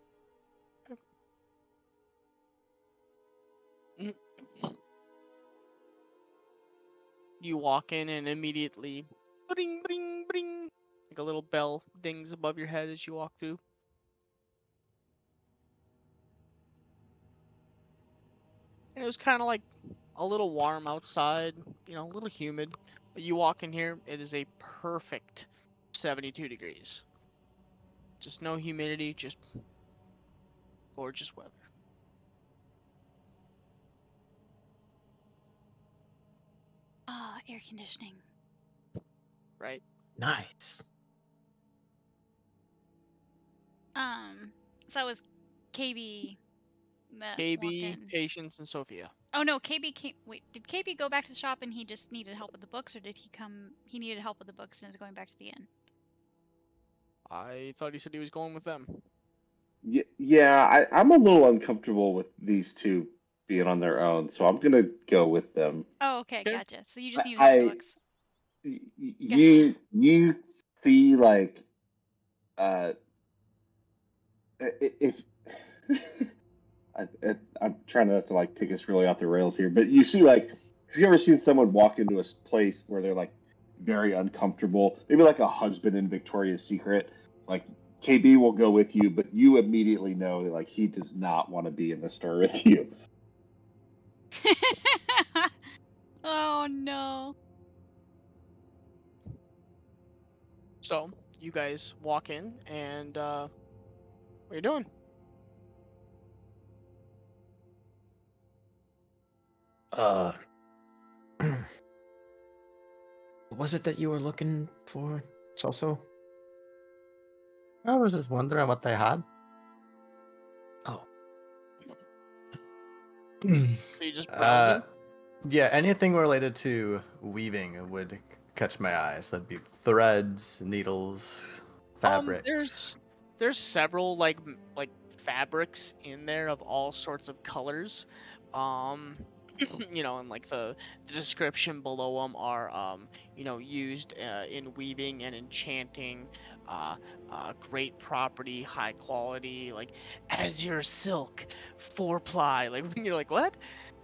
You walk in and immediately, bring, bring, bring, like a little bell dings above your head as you walk through. And it was kind of like a little warm outside, a little humid. But you walk in here, it is a perfect 72 degrees. Just no humidity, just gorgeous weather. Ah, air conditioning. Right. Nice. So that was KB. KB, Patience, and Sophia. Oh no, KB came. Wait, did KB go back to the shop and he just needed help with the books, or did he come? He needed help with the books and is going back to the inn. I thought he said he was going with them. Yeah, I'm a little uncomfortable with these two being on their own, so I'm gonna go with them. Oh, okay, gotcha. So you just need help with the books. You see, like, if I'm trying not to like take us really off the rails here, but you see, like, have you ever seen someone walk into a place where they're like very uncomfortable? Maybe like a husband in Victoria's Secret, like. KB will go with you, but you immediately know that like he does not want to be in the store with you. Oh no. So you guys walk in, and what are you doing? What was it that you were looking for, Soso? I was just wondering what they had. Oh. Are you just browsing? Yeah, anything related to weaving would catch my eyes. That'd be threads, needles, fabrics. There's several like fabrics in there of all sorts of colors. And like the description below them are used in weaving and enchanting, great property, high quality, like azure silk, 4-ply. Like when you're like, what?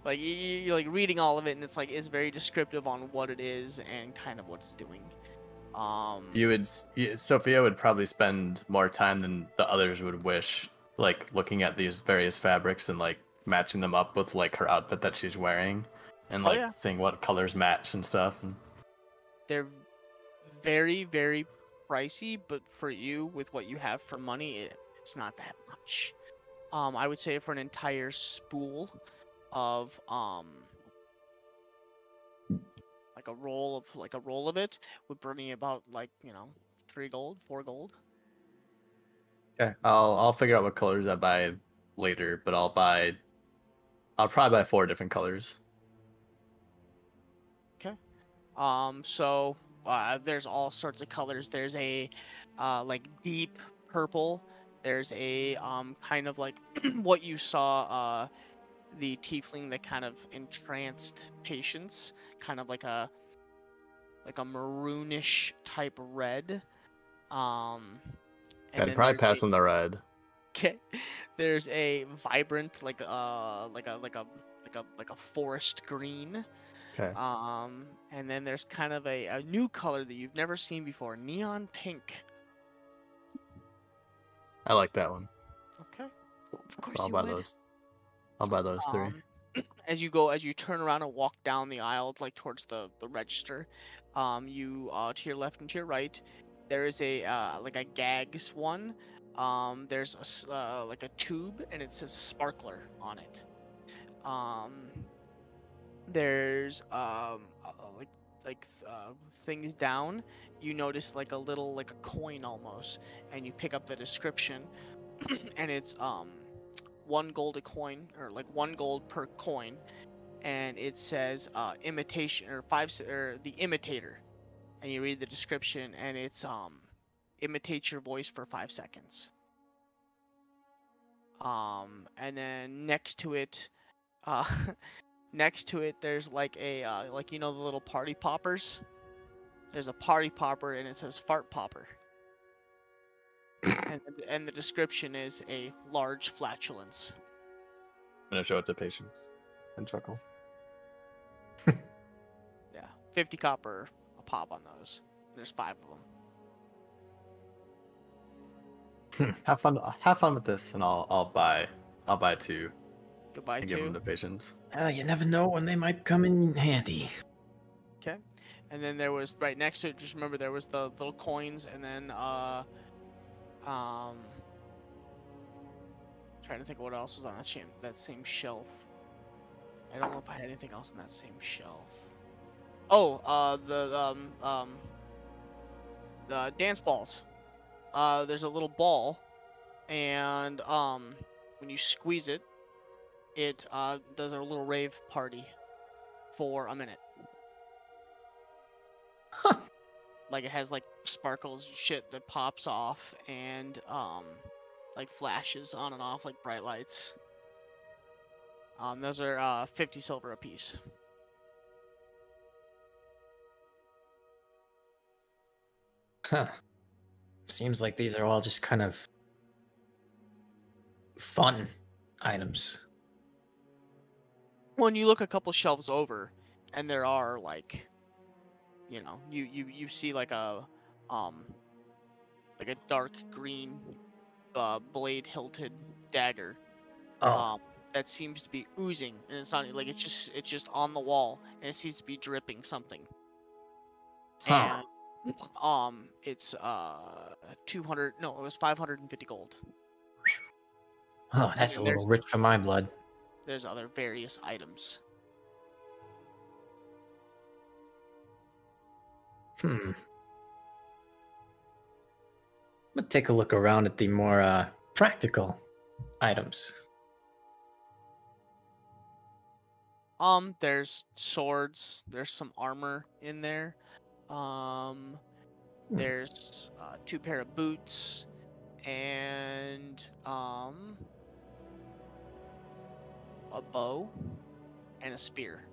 Like you're like reading all of it, and it's very descriptive on what it is and kind of what it's doing. Sophia would probably spend more time than the others would wish, like looking at these various fabrics and like matching them up with like her outfit that she's wearing, and like seeing what colors match and stuff. They're very, very pricey, but for you, with what you have for money, it's not that much. I would say for an entire spool of like a roll of it would bring me about like 3 gold, 4 gold. Okay, I'll figure out what colors I buy later, but I'll probably buy 4 different colors. Okay. So there's all sorts of colors. There's a like deep purple. There's a kind of like what you saw the tiefling that kind of entranced patience, kind of like a maroonish type red. And I'd then probably there's pass on the red. Okay. There's a vibrant like a forest green. Okay. And then there's kind of a new color that you've never seen before, neon pink. I like that one. Okay. Of course So I'll you buy would. those. I'll buy those 3. As you turn around and walk down the aisle, like towards the register, you to your left and to your right, there is a like a gags one. There's like a tube and it says sparkler on it. There's things down. You notice like a little like a coin almost, and you pick up the description, and it's 1 gold a coin, or like 1 gold per coin, and it says imitation or the imitator, and you read the description, and it's imitate your voice for 5 seconds. And then next to it, there's like a the little party poppers. There's a party popper, and it says fart popper. and the description is a large flatulence. I'm gonna show it to patients and chuckle. Yeah, 50 copper a pop on those. There's 5 of them. Have fun with this, and I'll buy 2. You'll buy and 2. give them to patients. You never know when they might come in handy. Okay. And then there was right next to it. Just remember there was the little coins, and then trying to think of what else was on that same shelf. I don't know if I had anything else on that same shelf. Oh, the dance balls. There's a little ball, and when you squeeze it, it does a little rave party for a minute. Like it has like sparkles shit that pops off, and like flashes on and off like bright lights. Those are 50 silver apiece. Huh. Seems like these are all just kind of fun items. When you look a couple shelves over, and there are like, you see like a dark green blade hilted dagger. That seems to be oozing, and it's not like it's just on the wall, and it seems to be dripping something. Huh. And it's 200. No, it was 550 gold. Oh, that's a little rich for my blood. There's other various items. I'm gonna take a look around at the more practical items. There's swords. There's some armor in there. There's 2 pair of boots, and a bow, and a spear.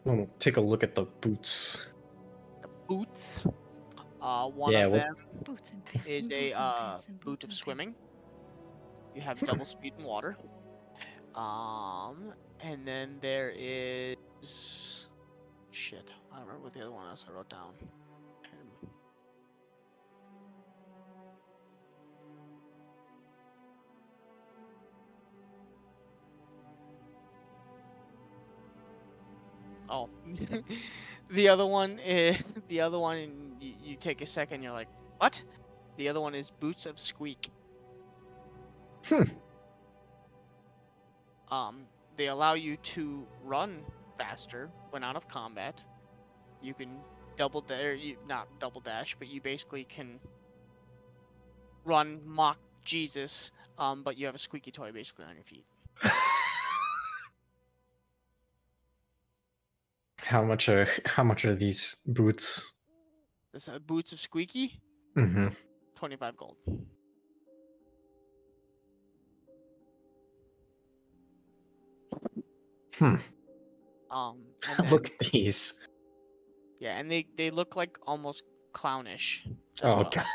We'll take a look at the boots. The boots. One Yeah, of what- them Boots and is a boot of swimming. You have double speed in water. And then there is shit. I don't remember what the other one is I wrote down. Oh, the other one is you take a second. You're like, what? The other one is Boots of Squeak. They allow you to run faster when out of combat. You can not double dash, but you basically can run mock Jesus, but you have a squeaky toy basically on your feet. How much are these boots? This Boots of Squeaky? Mm-hmm. 25 gold. And Look at these. Yeah, and they look like almost clownish as Oh well. god.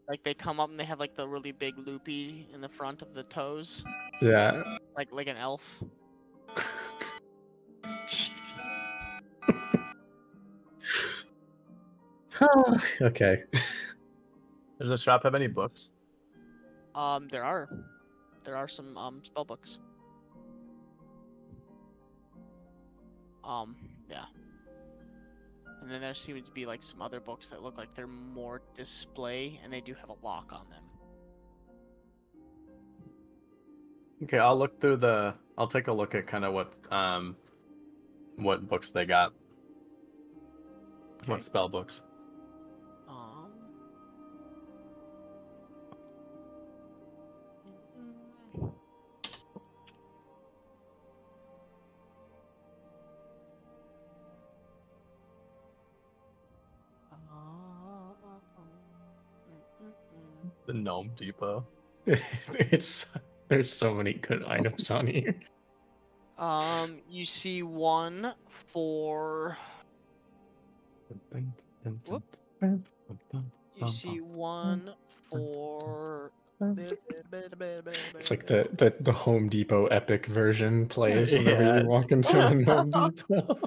Like they come up and they have like the really big loopy in the front of the toes. Yeah. Like an elf. Okay. Does the shop have any books? There are some spell books. Yeah. And then there seems to be like some other books that look like they're more display, and they do have a lock on them. Okay, I'll look through the. I'll take a look at kind of what books they got. Okay. What spell books? The Gnome Depot. There's so many good items on here. You see one for. Whoop. You see one for. It's like the Home Depot epic version plays whenever you walk into a Home Depot.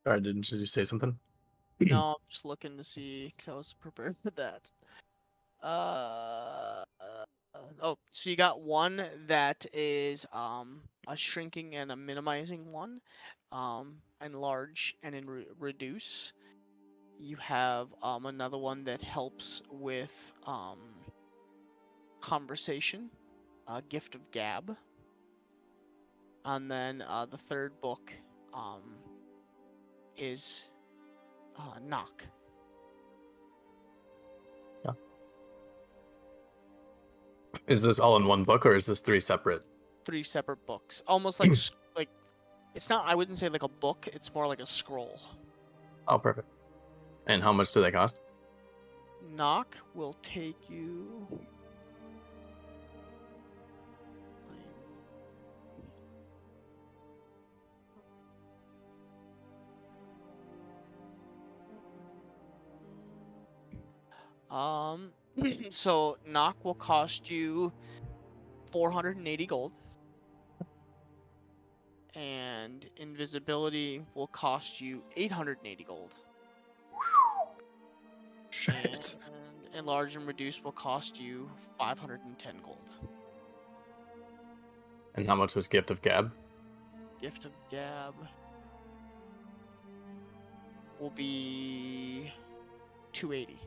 Alright, did you say something? No, I'm just looking to see because I was prepared for that. Oh, so you got one that is a shrinking and a minimizing one, enlarge and reduce. You have another one that helps with conversation, gift of gab, and then the third book is knock. Yeah. Is this all in one book, or is this three separate? Three separate books, almost like like it's not. I wouldn't say like a book. It's more like a scroll. Oh, perfect. And how much do they cost? Knock will take you. So knock will cost you 480 gold. And invisibility will cost you 880 gold. Shit. And enlarge and reduce will cost you 510 gold. And how much was Gift of Gab? Gift of Gab will be 280.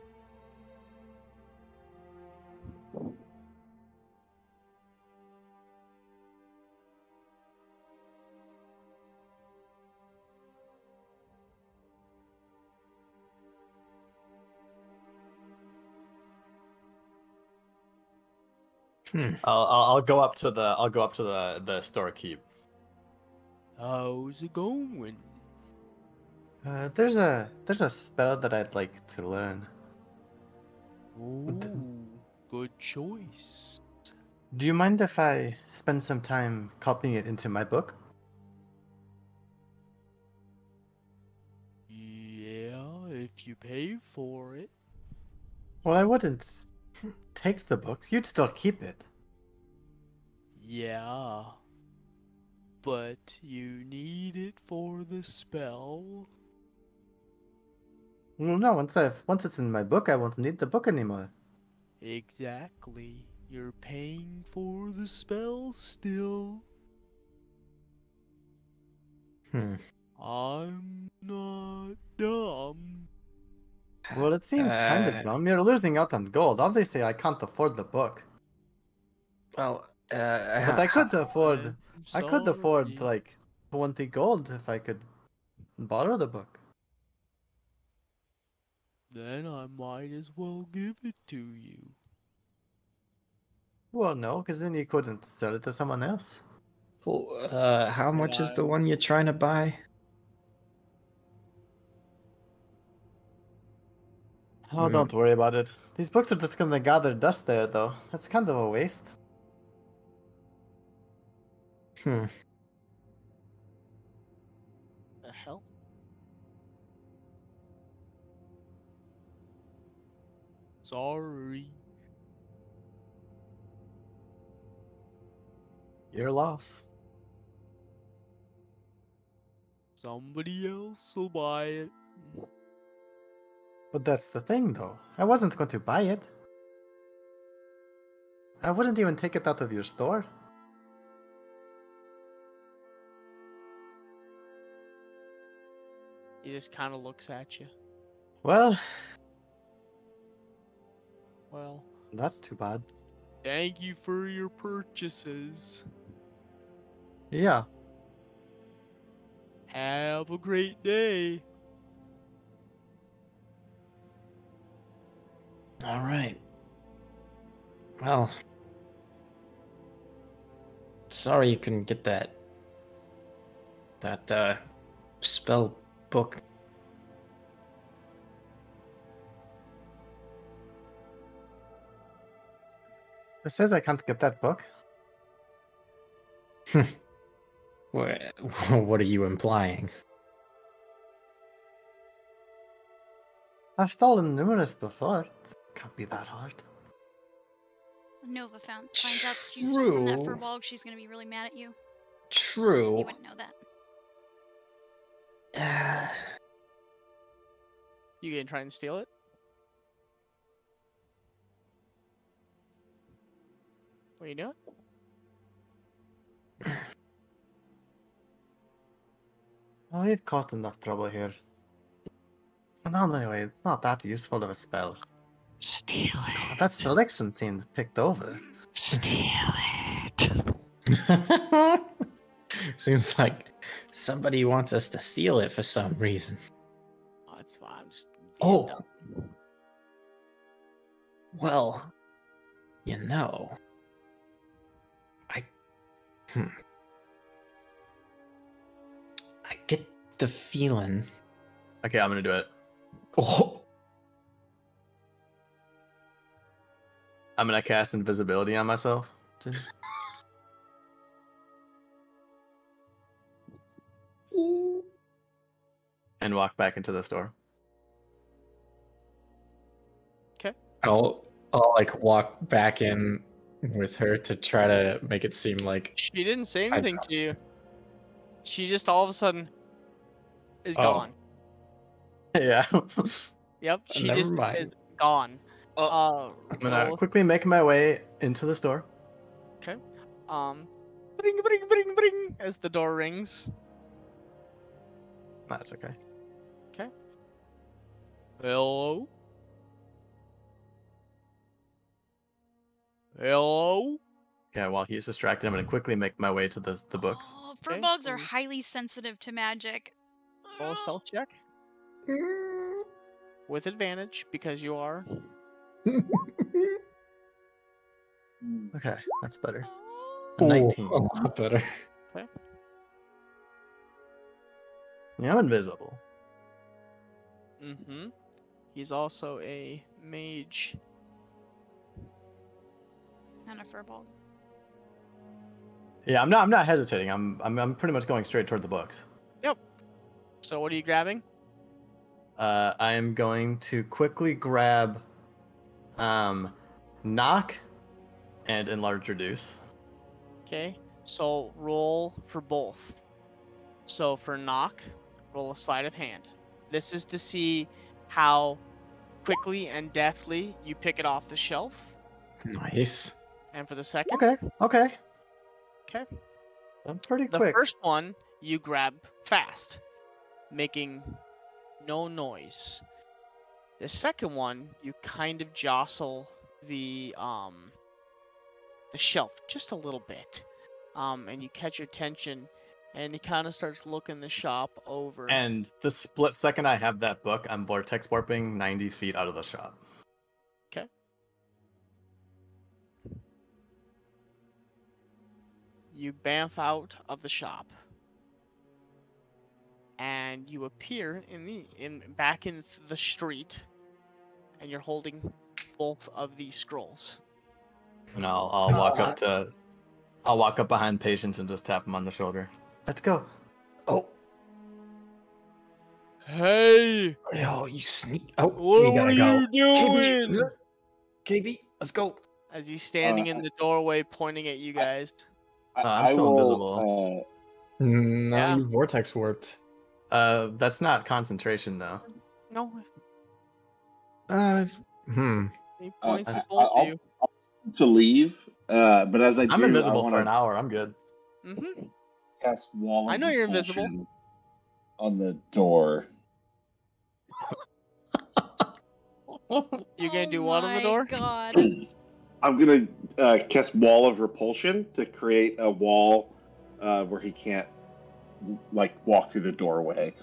I'll go up to the storekeep. How's it going? There's a spell that I'd like to learn. Ooh, good choice. Do you mind if I spend some time copying it into my book? Yeah, if you pay for it. Well, I wouldn't take the book. You'd still keep it. Yeah. But you need it for the spell. Well, no. Once it's in my book, I won't need the book anymore. Exactly. You're paying for the spell still. I'm not dumb. Well, it seems kind of dumb. You're losing out on gold. Obviously, I can't afford the book. Well, But I could afford. I'm I could afford sorry. like 20 gold if I could borrow the book. Then I might as well give it to you. Well, no, because then you couldn't sell it to someone else. Well, how much is the Yeah. one you're trying to buy? Oh, don't worry about it. These books are just gonna gather dust there, though. That's kind of a waste. Hmm. The hell? Sorry. Your loss. Somebody else will buy it. But that's the thing, though. I wasn't going to buy it. I wouldn't even take it out of your store. He just kind of looks at you. Well, Well, that's too bad. thank you for your purchases. Yeah. Have a great day. All right. Well, sorry you couldn't get that spell book. Who says I can't get that book? What are you implying? I've stolen numerous before. Can't be that hard. Nova finds out that you stole from that True. furball, she's gonna be really mad at you. True. You wouldn't know that. You gonna try and steal it? What are you doing? Oh, we've caused enough trouble here. And anyway, it's not that useful of a spell. Steal God, that selection seemed picked over. Steal it. Seems like somebody wants us to steal it for some reason. Oh, that's fine. I'm just. Oh. dumb. Well, you know, I get the feeling. Okay, I'm gonna do it. Oh, I'm gonna cast invisibility on myself. And walk back into the store. I'll like walk back in with her to try to make it seem like She didn't say anything to you. She just all of a sudden is gone. Yeah. Yep, she Never just mind. is gone. I'm gonna roll- Quickly make my way into the store. bring, bring, bring, bring, as the door rings. That's okay. Hello? Hello? Yeah, while he's distracted, I'm gonna quickly make my way to the books. Oh, Okay, furbolgs are highly sensitive to magic. Roll a stealth check. With advantage, because you are. Okay, that's better. Ooh, 19. a lot better. Yeah, I'm invisible. Mm-hmm. He's also a mage. And a furball. Yeah, I'm not hesitating. I'm pretty much going straight toward the books. Yep. So what are you grabbing? I am going to quickly grab knock and enlarge reduce. Okay. So roll for both. So for knock, roll a sleight of hand. This is to see how quickly and deftly you pick it off the shelf. Nice. And for the second, Okay. okay. I'm pretty The quick. first one, you grab fast, making no noise. The second one, you kind of jostle the shelf just a little bit, and you catch your attention, and he kind of starts looking the shop over. And the split second I have that book, I'm vortex warping 90 feet out of the shop. Okay. You bamf out of the shop, and you appear back in the street, and you're holding both of these scrolls. And I'll walk up behind Patience and just tap him on the shoulder. Let's go. Oh, Hey! oh, you sneak! Oh, What we gotta are go. you doing? KB, let's go. As he's standing in the doorway, pointing at you guys. I'm still invisible. No, Yeah. you vortex warped. That's not concentration though. No, He he points at both I'll, of you. I'll to leave, but as I do, I'm invisible I for an want hour. I'm good. Mm-hmm. to cast wall. I of know you're repulsion invisible. on the door. You're gonna do what on the door? God. I'm gonna cast wall of repulsion to create a wall where he can't like walk through the doorway.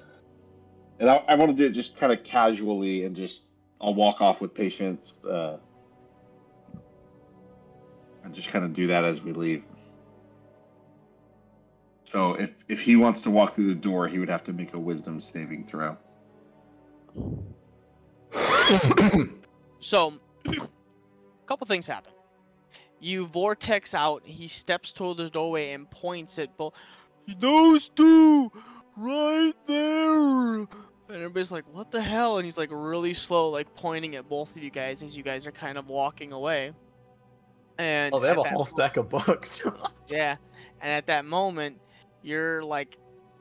And I want to do it just kind of casually, and just I'll walk off with Patience, and just kind of do that as we leave. So if he wants to walk through the door, he would have to make a wisdom saving throw. So, a couple things happen. You vortex out. He steps toward the doorway and points at both. Those two, right there. And everybody's like, "What the hell?" And he's like really slow, like pointing at both of you guys as you guys are kind of walking away. And Oh, they have at a that whole stack of books. Yeah, and at that moment, you're like,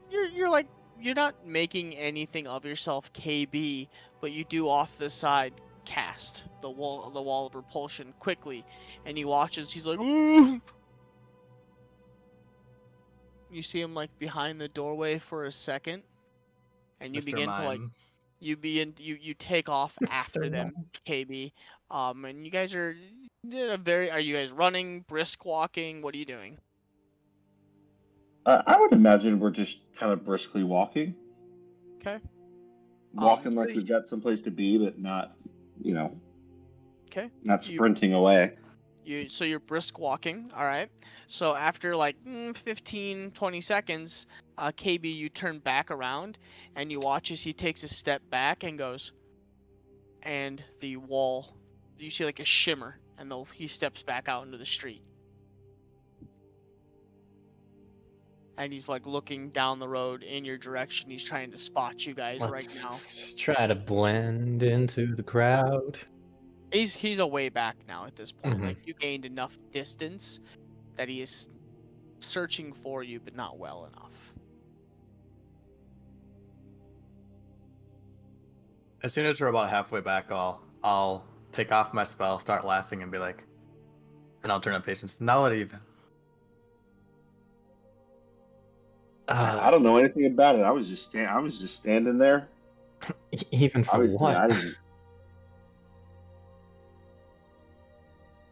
you're not making anything of yourself, KB, but you do off the side cast the wall of repulsion quickly, and he watches. He's like, ooh! You see him like behind the doorway for a second, and you Mr. begin to like, Mime. you take off after them, KB. And you guys are are you guys running, brisk walking? What are you doing? I would imagine we're just kind of briskly walking. Okay. Walking like we've got someplace to be, but not, Okay. not sprinting away. So you're brisk walking, all right. So after like 15, 20 seconds, KB, you turn back around and you watch as he takes a step back and goes, and the wall, you see like a shimmer, and he steps back out into the street. And he's like looking down the road in your direction. He's trying to spot you guys right now. Let's try to blend into the crowd. He's a way back now at this point. Mhm. Like you gained enough distance that he is searching for you, but not well enough. As soon as we're about halfway back, I'll take off my spell, start laughing, and be like, and I'll turn on Patience. Now what even? I don't know anything about it. I was just standing there. Even for Obviously, what? I didn't.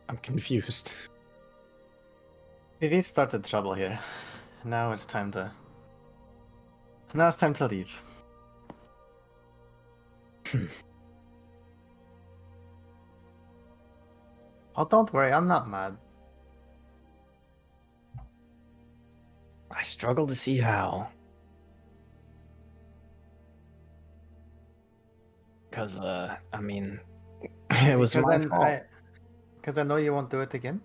I'm confused. We started trouble here. Now it's time to leave. Oh, don't worry, I'm not mad. I struggle to see how. Because, I mean, it was my fault. Because I know you won't do it again.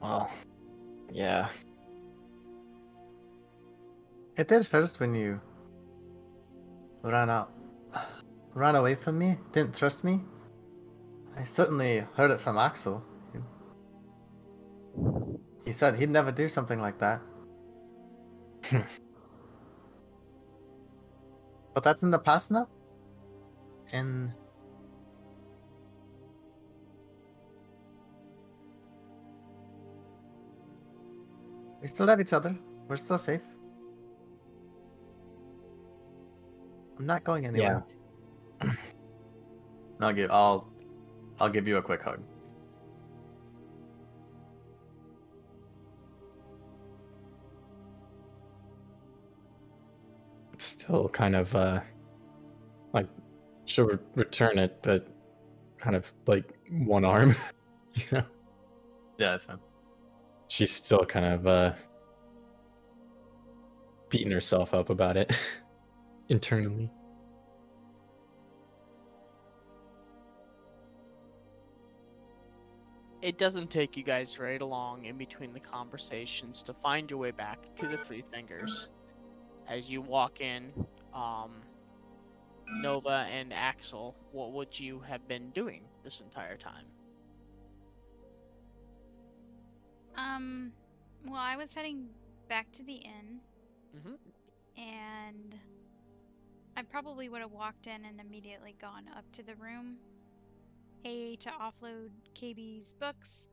Well, yeah. It did hurt when you ran away from me, didn't trust me. I certainly heard it from Axel. He said he'd never do something like that. But that's in the past now? We still have each other. We're still safe. I'm not going anywhere. Yeah. I'll give you a quick hug. Still kind of like she'll return it, but kind of like one arm, you know. Yeah, that's fine. She's still kind of beating herself up about it internally. It doesn't take you guys very long in between the conversations to find your way back to the Three Fingers. As you walk in, Nova and Axel, what would you have been doing this entire time? Well, I was heading back to the inn, and I probably would have walked in and immediately gone up to the room. A, to offload KB's books.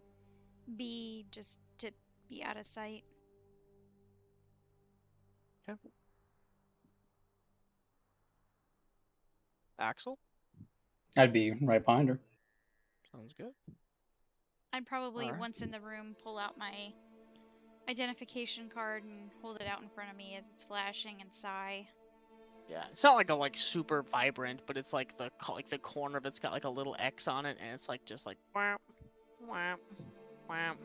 B, just to be out of sight. Okay. Axel? I'd be right behind her. Sounds good. I'd probably, Alright. once in the room, pull out my identification card and hold it out in front of me as it's flashing and sigh. Yeah, it's not like a super vibrant, but it's like the corner of it's got like a little X on it, and it's like just like whap, whap, whap.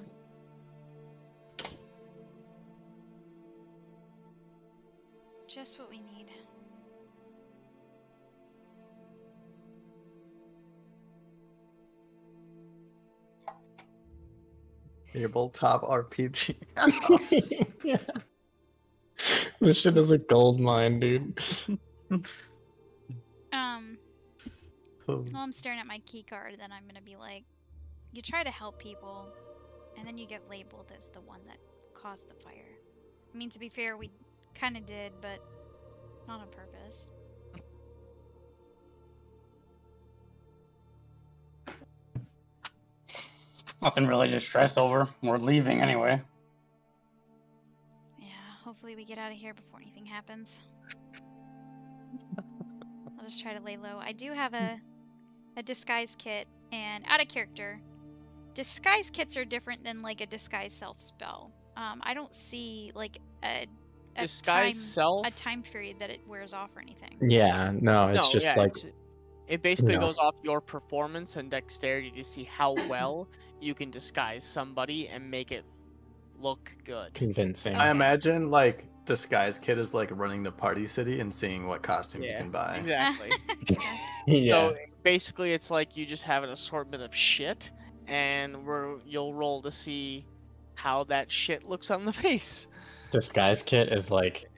Just what we need. Tabletop RPG. Yeah. This shit is a gold mine, dude. While I'm staring at my key card, then I'm gonna be like, you try to help people, and then you get labeled as the one that caused the fire. I mean, to be fair, we kind of did, but not on purpose. Nothing really to stress over. We're leaving anyway. Yeah, hopefully we get out of here before anything happens. I'll just try to lay low. I do have a disguise kit, and out of character, disguise kits are different than like a disguise self spell. I don't see like a Disguise self? a time period that it wears off or anything. Yeah, no, it's just yeah, like it basically you know. goes off your performance and dexterity to see how well you can disguise somebody and make it look good. Convincing. I imagine like Disguise Kid is like running the party city and seeing what costume you can buy. Exactly. Yeah. So basically, it's like you just have an assortment of shit, and you'll roll to see how that shit looks on the face. Disguise kit is like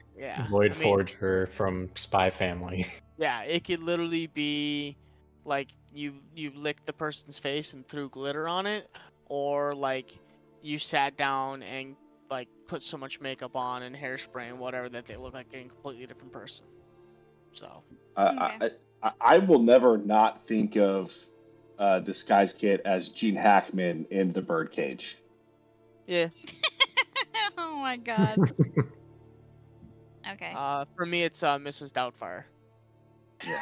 Void Forger from Spy Family. Yeah, it could literally be like you licked the person's face and threw glitter on it, or like you sat down and like put so much makeup on and hairspray and whatever that they look like a completely different person. So I will never not think of Disguise Kid as Gene Hackman in The Birdcage. Yeah. Oh my god. Okay. For me, it's Mrs. Doubtfire. Yeah.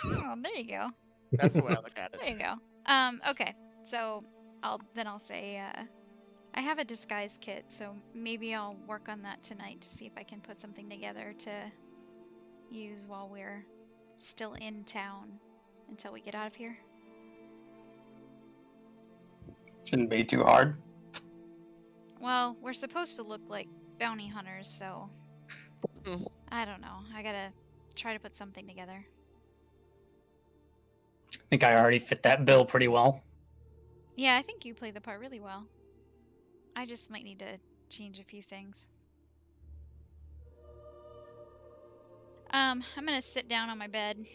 Oh, there you go. That's the way I look at it. There you go. Okay. So I'll say I have a disguise kit, so maybe I'll work on that tonight to see if I can put something together to use while we're still in town until we get out of here. Shouldn't be too hard. Well, we're supposed to look like bounty hunters, so I don't know. I gotta try to put something together. I think I already fit that bill pretty well. Yeah, I think you play the part really well. I just might need to change a few things. I'm gonna sit down on my bed,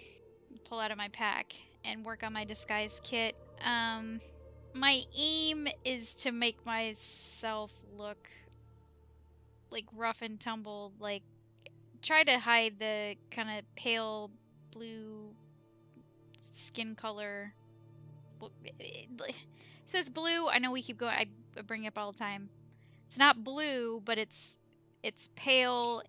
pull out of my pack, and work on my disguise kit. My aim is to make myself look like rough and tumble, like try to hide the kind of pale blue skin color. So it's blue. I know we keep going. I bring it up all the time. It's not blue, but it's pale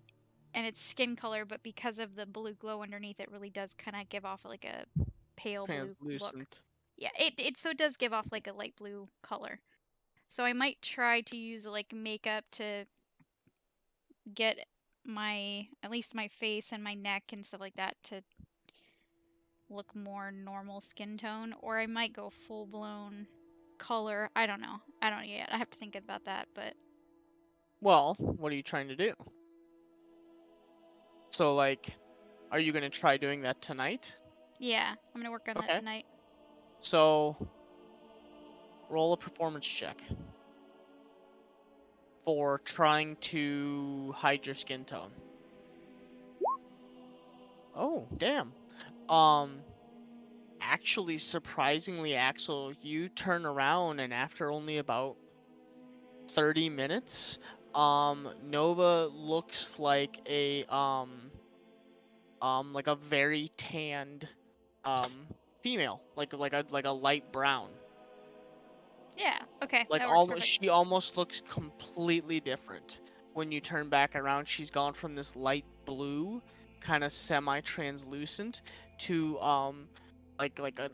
and it's skin color, but because of the blue glow underneath, it really does kind of give off like a pale blue look. Translucent. Yeah, it so it does give off like a light blue color. So I might try to use like makeup to get at least my face and my neck and stuff like that to look more normal skin tone, or I might go full blown color. I don't know. I don't know yet. I have to think about that, but Well, what are you trying to do? So, like, are you going to try doing that tonight? yeah, I'm going to work on that tonight. So, roll a performance check for trying to hide your skin tone. Oh, damn. Actually, surprisingly, Axel, you turn around and after only about 30 minutes, Nova looks like a very tanned female, like a light brown. Yeah, okay. Like that works perfect. she almost looks completely different. When you turn back around, she's gone from this light blue, kind of semi-translucent, to like an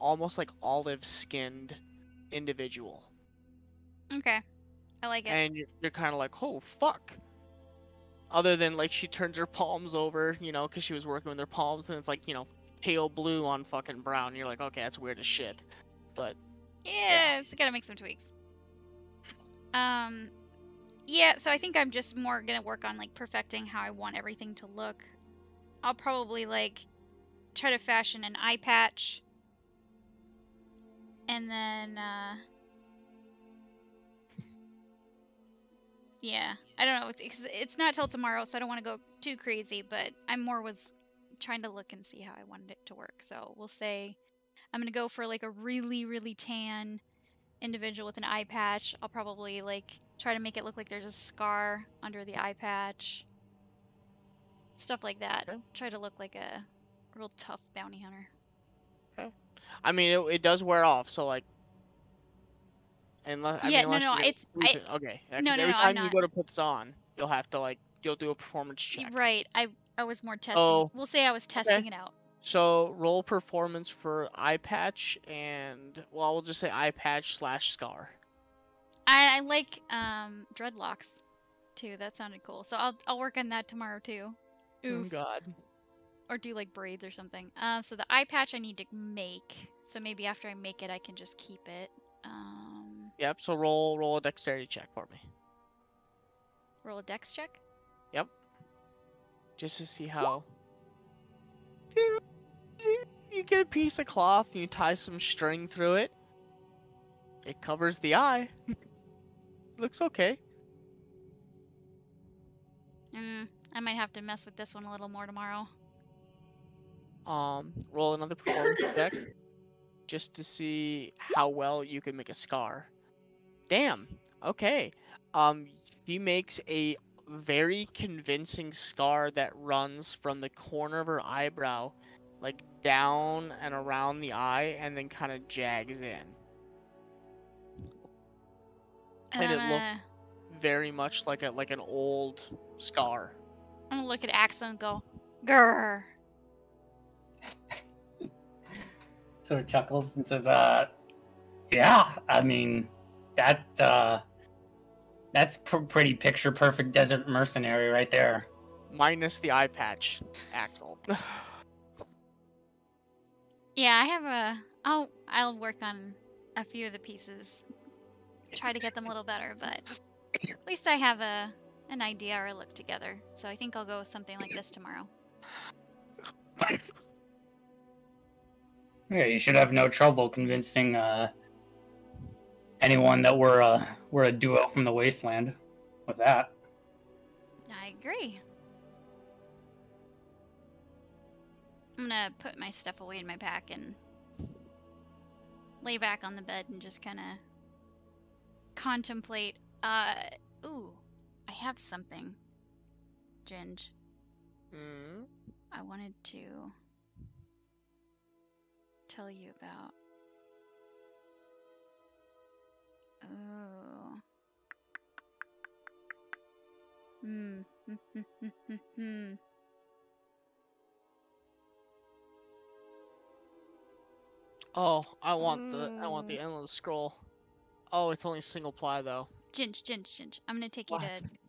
almost like olive-skinned individual. Okay, I like it. And you're kind of like, oh fuck. Other than like she turns her palms over, you know, because she was working with her palms, and it's like, you know, pale blue on fucking brown. You're like, okay, that's weird as shit. But yeah, it's gotta make some tweaks. Yeah, so I think I'm just more gonna work on like perfecting how I want everything to look. I'll probably like try to fashion an eye patch, and then yeah, I don't know, because it's not till tomorrow, so I don't want to go too crazy. But I more was trying to look and see how I wanted it to work. So we'll say I'm gonna go for like a really, really tan individual with an eye patch. I'll probably like try to make it look like there's a scar under the eye patch. Stuff like that. Okay. Try to look like a real tough bounty hunter. Okay. I mean, it does wear off, so like, unless Yeah, unless no, you get it's okay. Yeah, no, 'cause no, every no, I'm time you not. go to put this on, you'll have to like you'll do a performance check. Right. I was more testing. Oh, We'll say I was testing it out. So roll performance for eye patch and well, we'll just say eye patch / scar. I like dreadlocks too. That sounded cool. So I'll work on that tomorrow too. Oof. Oh God. Or do like braids or something. So the eye patch I need to make. So maybe after I make it, I can just keep it. Yep. So roll a dexterity check for me. Roll a dex check. Yep. Just to see how. You get a piece of cloth and you tie some string through it. It covers the eye. Looks okay. I might have to mess with this one a little more tomorrow. Roll another performance check just to see how well you can make a scar. Damn. Okay. She makes a very convincing scar that runs from the corner of her eyebrow, like down and around the eye, and then kind of jags in. And it looks very much like an old scar. I'm gonna look at Axel and go, grrr. So he chuckles and says, yeah, I mean, that's pretty picture perfect desert mercenary right there. Minus the eye patch, Axel. Yeah, I have I'll work on a few of the pieces. Try to get them a little better, but at least I have an idea or a look together. So I think I'll go with something like this tomorrow. Yeah, you should have no trouble convincing anyone that we're a duo from the wasteland with that. I agree. I'm gonna put my stuff away in my pack and lay back on the bed and just kind of contemplate. Ooh, I have something, Ginge. I wanted to tell you about. Oh, I want the endless scroll. Oh, it's only single ply though. Ginge. I'm gonna take you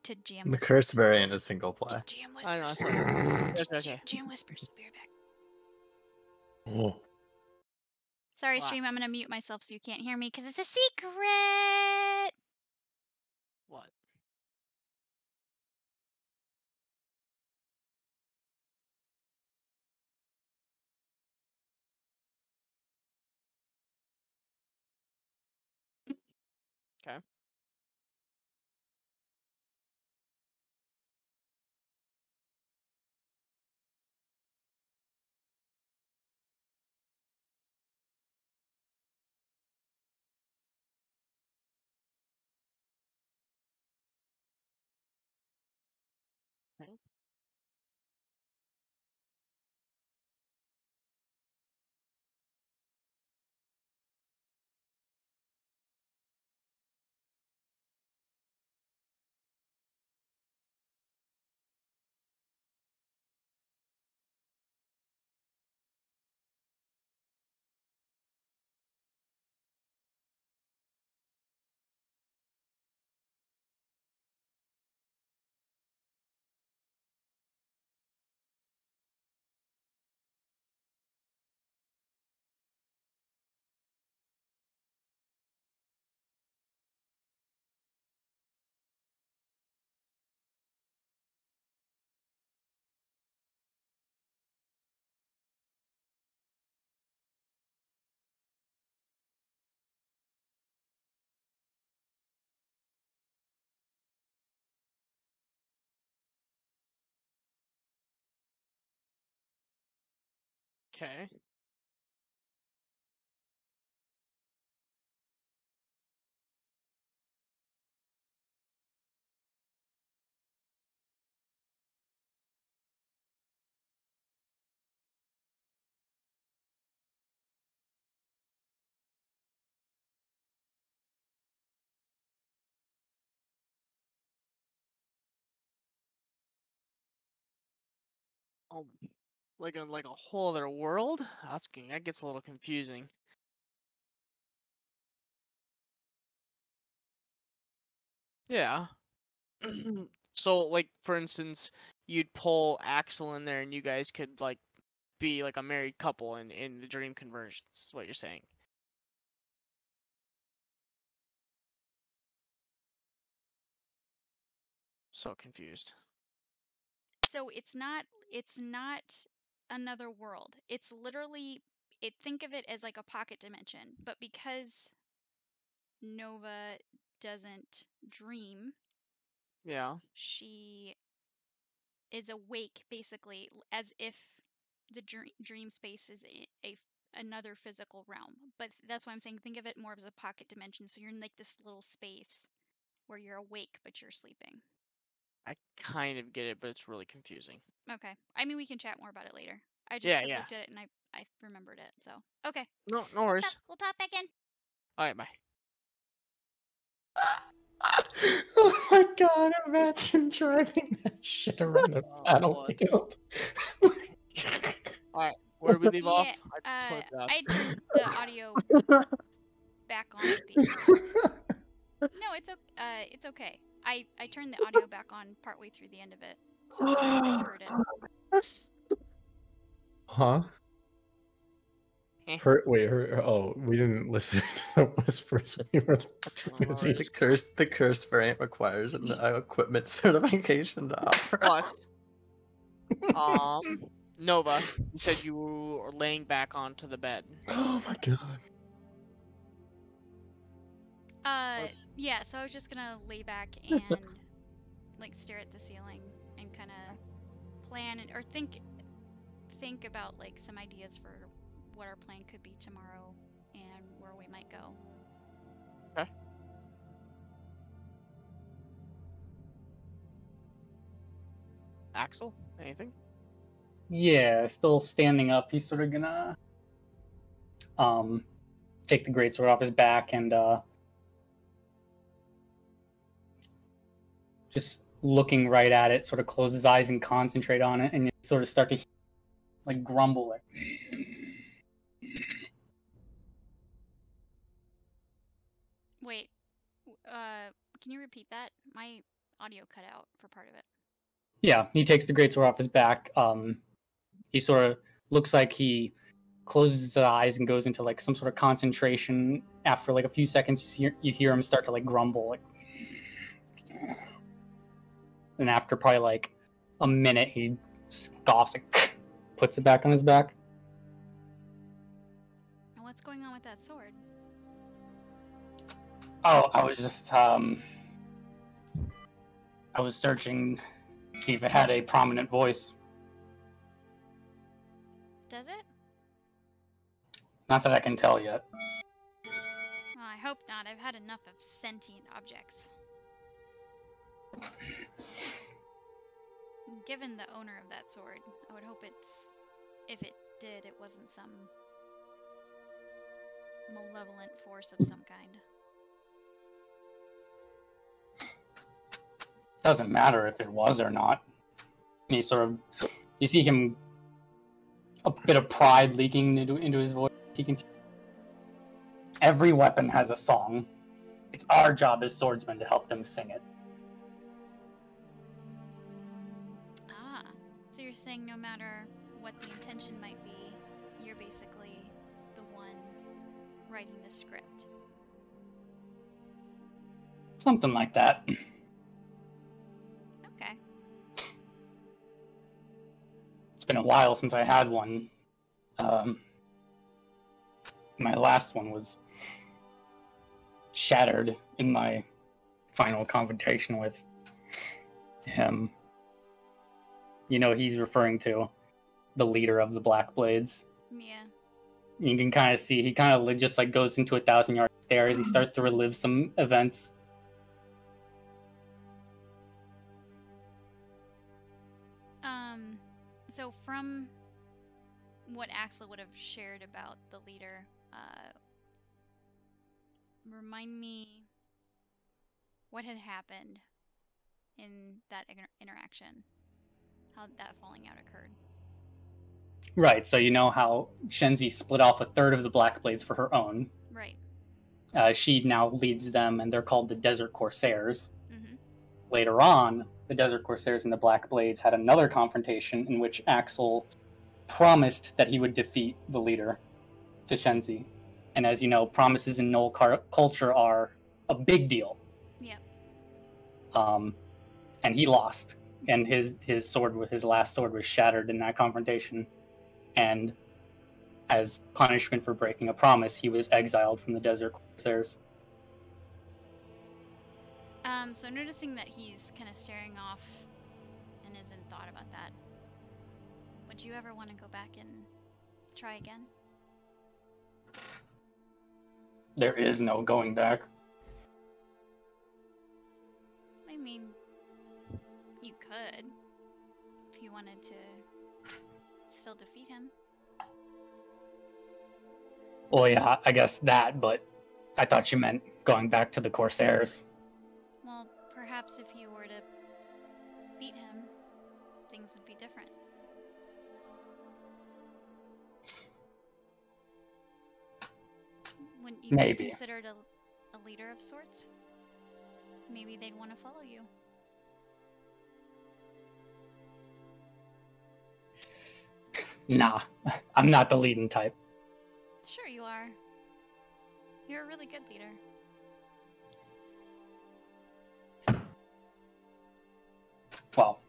to GM The Whispers. cursed variant is single play. GM I know. Whispers. Okay. GM Whispers. Be right back. Oh. Sorry, Wow. stream. I'm gonna mute myself so you can't hear me because it's a secret. What? Okay. Okay. Okay. Oh, like a whole other world? That gets a little confusing. Yeah. So, like, for instance, you'd pull Axel in there, and you guys could like be like a married couple in the dream conversions. Is what you're saying? So confused. So it's not another world. It's literally think of it as like a pocket dimension, but because Nova doesn't dream, Yeah. she is awake basically as if the dream space is another physical realm. But that's why I'm saying think of it more as a pocket dimension. So you're in like this little space where you're awake but you're sleeping. I kind of get it, but it's really confusing. Okay. I mean, we can chat more about it later. I just looked at it and I remembered it. So okay. No worries. We'll pop back in. All right, bye. Oh my god, imagine driving that shit around a battlefield. Alright, where did we leave off? I turned the audio back on, I think. No, it's okay. I turned the audio back on partway through the end of it, so I heard it. Huh? Oh, we didn't listen to the whispers. We were busy. The cursed variant requires an equipment certification to operate. But, Nova, you said you were laying back onto the bed. Oh my god. Yeah, so I was just gonna lay back and like stare at the ceiling and kind of plan or think about like some ideas for what our plan could be tomorrow and where we might go. Okay. Axel, anything? Yeah, still standing up. He's sort of gonna take the greatsword off his back and just looking right at it, sort of close his eyes and concentrate on it, and you sort of start to like grumble, like. Wait, can you repeat that? My audio cut out for part of it. Yeah, he takes the greatsword off his back. He sort of looks like he closes his eyes and goes into like some sort of concentration. After like a few seconds, you hear him start to like grumble, like. And after probably like a minute, he scoffs, like, puts it back on his back. And what's going on with that sword? Oh, I was just I was searching to see if it had a prominent voice. Does it? Not that I can tell yet. Well, I hope not. I've had enough of sentient objects. Given the owner of that sword, I would hope if it did, it wasn't some malevolent force of some kind. Doesn't matter if it was or not. You see him, a bit of pride leaking into his voice. Every weapon has a song. It's our job as swordsmen to help them sing it. Ah, so you're saying no matter what the intention might be, you're basically the one writing the script. Something like that. Okay. It's been a while since I had one. My last one was shattered in my final confrontation with him. You know, he's referring to the leader of the Black Blades. Yeah. You can kind of see, he kind of just like goes into 1,000-yard stare as he starts to relive some events. So from what Axel would have shared about the leader, remind me what had happened in that interaction, how that falling out occurred. Right, so you know how Shenzi split off 1/3 of the Black Blades for her own. Right. She now leads them, and they're called the Desert Corsairs. Mm-hmm. Later on, the Desert Corsairs and the Black Blades had another confrontation in which Axel promised that he would defeat the leader, to Shenzi. And as you know, promises in Knoll culture are a big deal. Yep. And he lost, and his last sword was shattered in that confrontation. And as punishment for breaking a promise, he was exiled from the Desert Corsairs. So noticing that he's kind of staring off and isn't thought about that, would you ever want to go back and try again? There is no going back. I mean, you could, if you wanted to still defeat him. Well, yeah, I guess that, but I thought you meant going back to the Corsairs. Well, perhaps if you were to beat him, things would be different. Wouldn't you Maybe. be considered a leader of sorts? Maybe they'd want to follow you. Nah, I'm not the leading type. Sure you are. You're a really good leader. Well,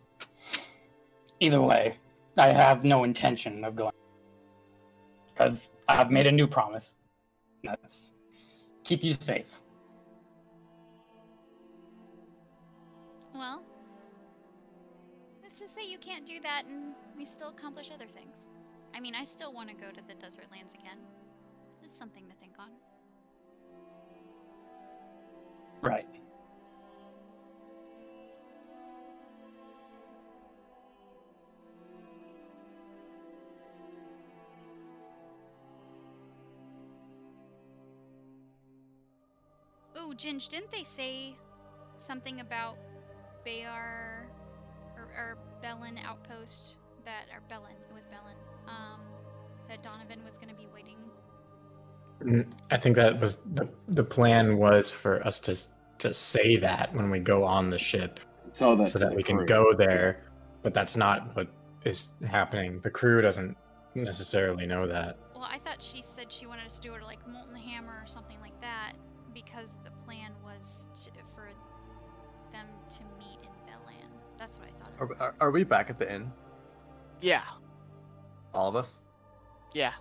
either way, I have no intention of going. Because I've made a new promise. That's keep you safe. Well, let's just say you can't do that and we still accomplish other things. I mean, I still want to go to the desert lands again. Just something to think on. Right. Ooh, Ginge, didn't they say something about Bayar or Bellin outpost that, or Bellin, it was Bellin, that Donovan was going to be waiting? I think that was the plan was for us to say that when we go on the ship, Tell that so to that the we can crew. go there. But that's not what is happening. The crew doesn't necessarily know that. Well, I thought she said she wanted us to go to like Molten Hammer or something like that, because the plan was for them to meet in Bellan. That's what I thought. Are we back at the inn? Yeah. All of us? Yeah.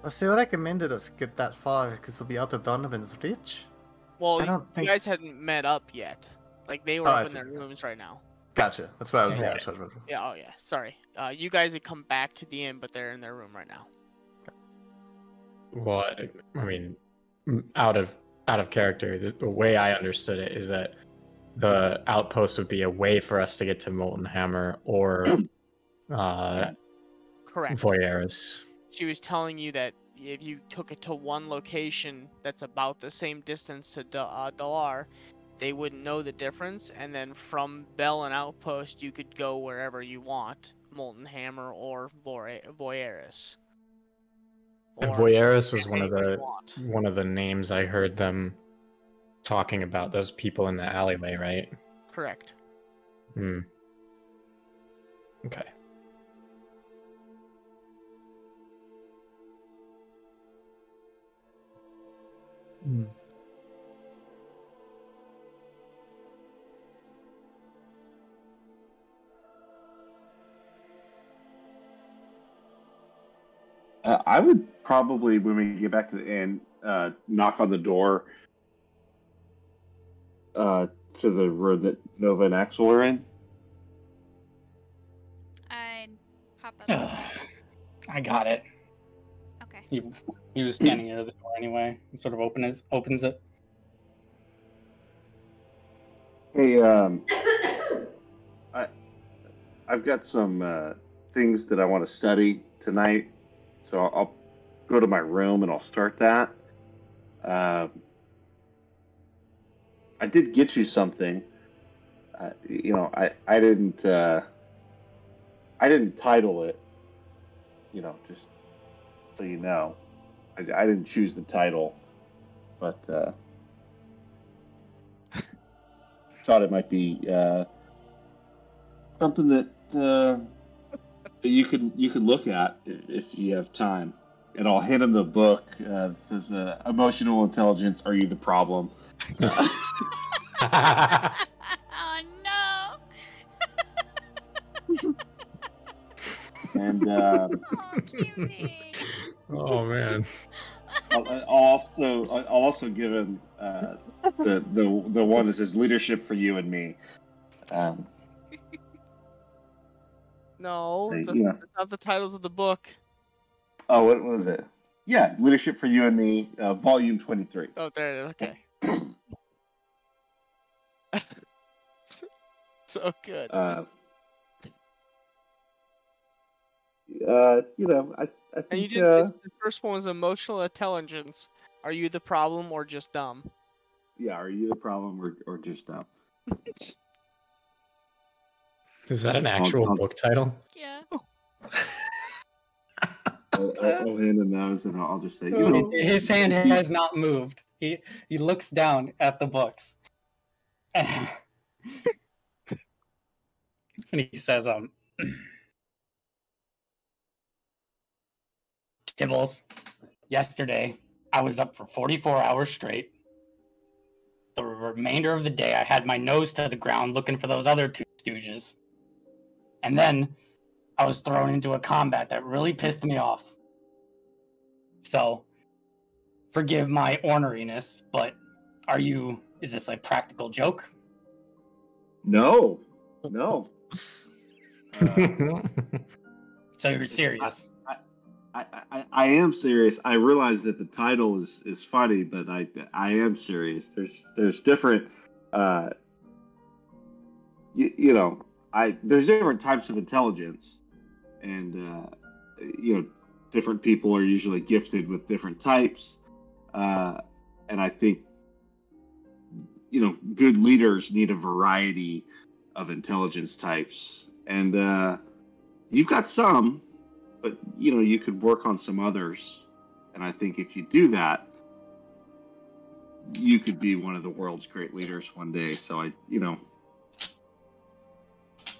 Well, she recommended us get that far because we'll be out of Donovan's reach. Well, I don't you think guys so. hadn't met up yet. Like, they were Oh, up I in see. their rooms right now. Gotcha. That's what I was. Right. Yeah, that's what I was wondering. Yeah, oh yeah, sorry. You guys had come back to the inn, but they're in their room right now. Well, I mean, out of character, the way I understood it is that the outpost would be a way for us to get to Molten Hammer or Correct. Voyeris. She was telling you that if you took it to one location that's about the same distance to Dalar, they wouldn't know the difference, and then from Bellin Outpost, you could go wherever you want, Molten Hammer or Voyeris. And Or Voyeris was anywhere you want. one of the names I heard them talking about. Those people in the alleyway, right? Correct. Hmm. Okay. I would probably, when we get back to the inn, knock on the door to the room that Nova and Axel are in. I'd hop up. I got it. Okay. He was standing near the door anyway. He sort of opens it. Hey, I've got some things that I want to study tonight, so I'll go to my room and I'll start that. I did get you something. I didn't title it. Just so you know, I didn't choose the title, but thought it might be something that you can look at if you have time. And I'll hand him the book. It says Emotional Intelligence, Are You the Problem? Oh no! And Oh, TV. Oh man. I'll also give him the one that says Leadership for You and Me. No, Hey, that's not the titles of the book. Oh, what was it? Yeah, Leadership for You and Me, Volume 23. Oh, there it is. Okay. So good. I And think you did this. The first one was Emotional Intelligence. Are you the problem or just dumb? yeah, Are You the Problem or just dumb? Is that an actual book title? Yeah. I'll hand him those, and I'll just say, His hand has not moved. He looks down at the books, and he says, Tibbles, yesterday I was up for 44 hours straight. The remainder of the day I had my nose to the ground looking for those other two stooges. And then I was thrown into a combat that really pissed me off. So, forgive my orneriness, but is this a practical joke? No. So you're serious? I am serious. I realize that the title is funny, but I am serious. There's different there's different types of intelligence, and different people are usually gifted with different types, and I think good leaders need a variety of intelligence types, and you've got some, but you could work on some others. And I think if you do that, you could be one of the world's great leaders one day. So I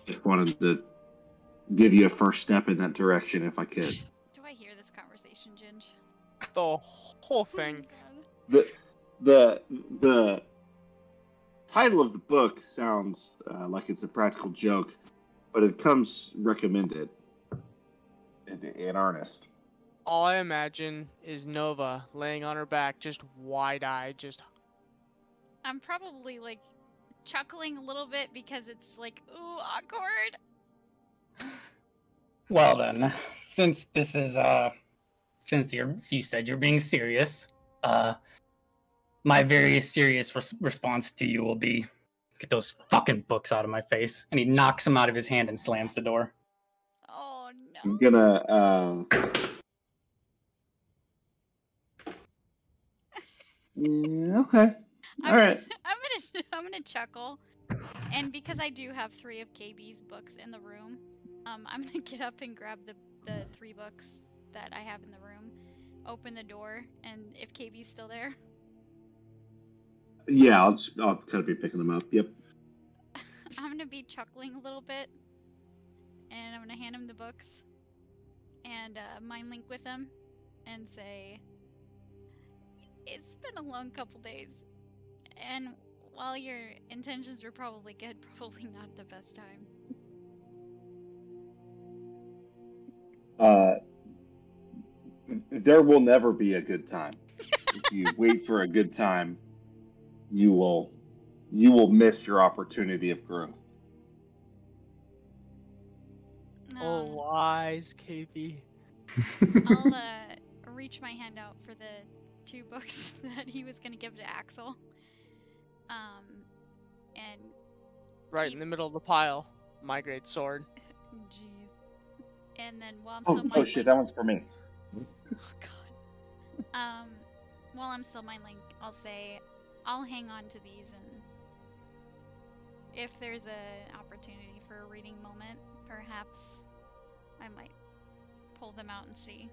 just wanted to give you a first step in that direction if I could. Do I hear this conversation, Ginge? The whole thing. The title of the book sounds like it's a practical joke, but it comes recommended in earnest. All I imagine is Nova laying on her back, just wide-eyed, just... I'm probably, like, chuckling a little bit because it's, like, ooh, awkward. Well then, since this is, since you said you're being serious, my very serious response to you will be, get those fucking books out of my face. And he knocks them out of his hand and slams the door. Oh, no. I'm gonna, yeah, okay. All right. I'm gonna chuckle, and because I do have 3 of KB's books in the room, I'm gonna get up and grab the 3 books that I have in the room, open the door, and if KB's still there. Yeah, I'll kind of be picking them up. Yep. I'm gonna be chuckling a little bit, and I'm gonna hand him the books, and mind link with him, and say, "It's been a long couple days, and while your intentions were probably good, probably not the best time." There will never be a good time. If you wait for a good time, you will miss your opportunity of growth. Oh, wise, KB. I'll reach my hand out for the 2 books that he was gonna give to Axel. And Right in the middle of the pile. My great sword. Jeez. And then while I'm Oh, still oh shit, that one's for me. Oh god. While I'm still mind link, I'll say I'll hang on to these, and if there's an opportunity for a reading moment, perhaps I might pull them out and see.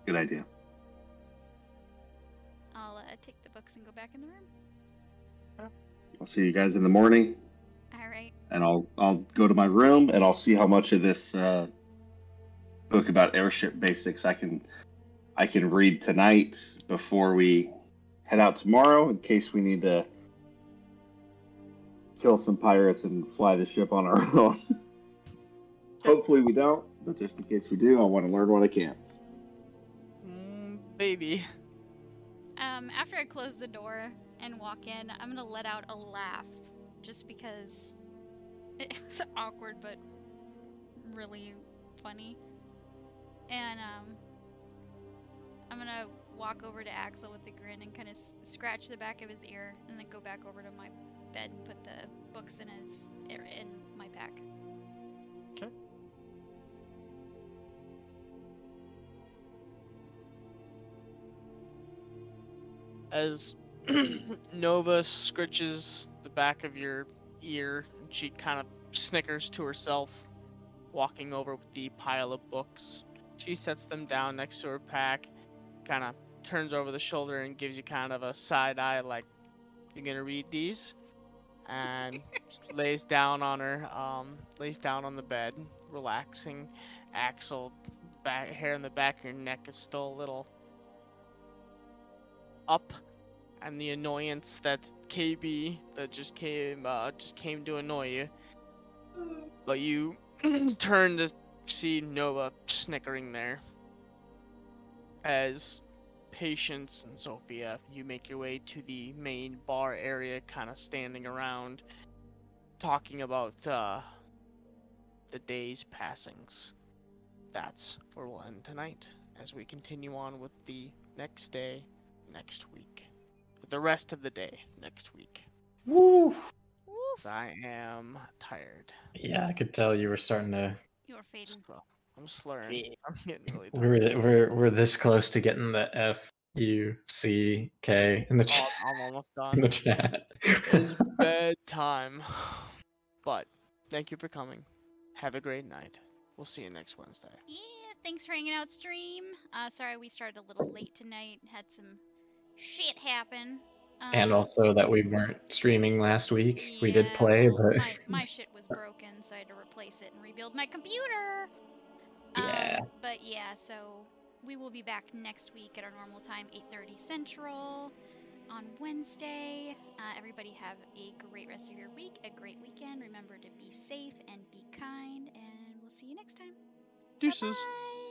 Good idea. I'll take the books and go back in the room. I'll see you guys in the morning. All right. And I'll go to my room and I'll see how much of this book about airship basics I can read tonight before we head out tomorrow, in case we need to kill some pirates and fly the ship on our own. Hopefully we don't, but just in case we do, I want to learn what I can. Baby. After I close the door and walk in, I'm gonna let out a laugh, just because it was awkward but really funny. And I'm gonna walk over to Axel with a grin and kind of scratch the back of his ear, and then go back over to my bed and put the books in my pack. Okay. As Nova scritches the back of your ear, and she kind of snickers to herself, walking over with the pile of books. She sets them down next to her pack, kind of turns over the shoulder and gives you kind of a side eye, like, "You gonna read these?" And just lays down on the bed, relaxing. Axel, hair in the back of your neck is still a little up, and the annoyance that KB that just came to annoy you. But you turn to see Nova snickering there. As Patience and Sophia, you make your way to the main bar area, kind of standing around, talking about the day's passings. That's where we'll end tonight, as we continue on with the next day next week. With the rest of the day next week. Woo! 'Cause I am tired. Yeah, I could tell you were starting to. You were fading. I'm slurring. I'm getting really tired. We're this close to getting the F. UCK in the Oh, chat. I'm almost In the done. chat. It's bedtime. But thank you for coming. Have a great night. We'll see you next Wednesday. Yeah, thanks for hanging out, stream. Sorry we started a little late tonight. Had some shit happen. And also that we weren't streaming last week. Yeah, We did play, well, but my shit was broken, so I had to replace it and rebuild my computer. Yeah. But yeah, so we will be back next week at our normal time, 8:30 Central on Wednesday. Everybody have a great rest of your week, a great weekend. Remember to be safe and be kind, and we'll see you next time. Deuces. Bye-bye.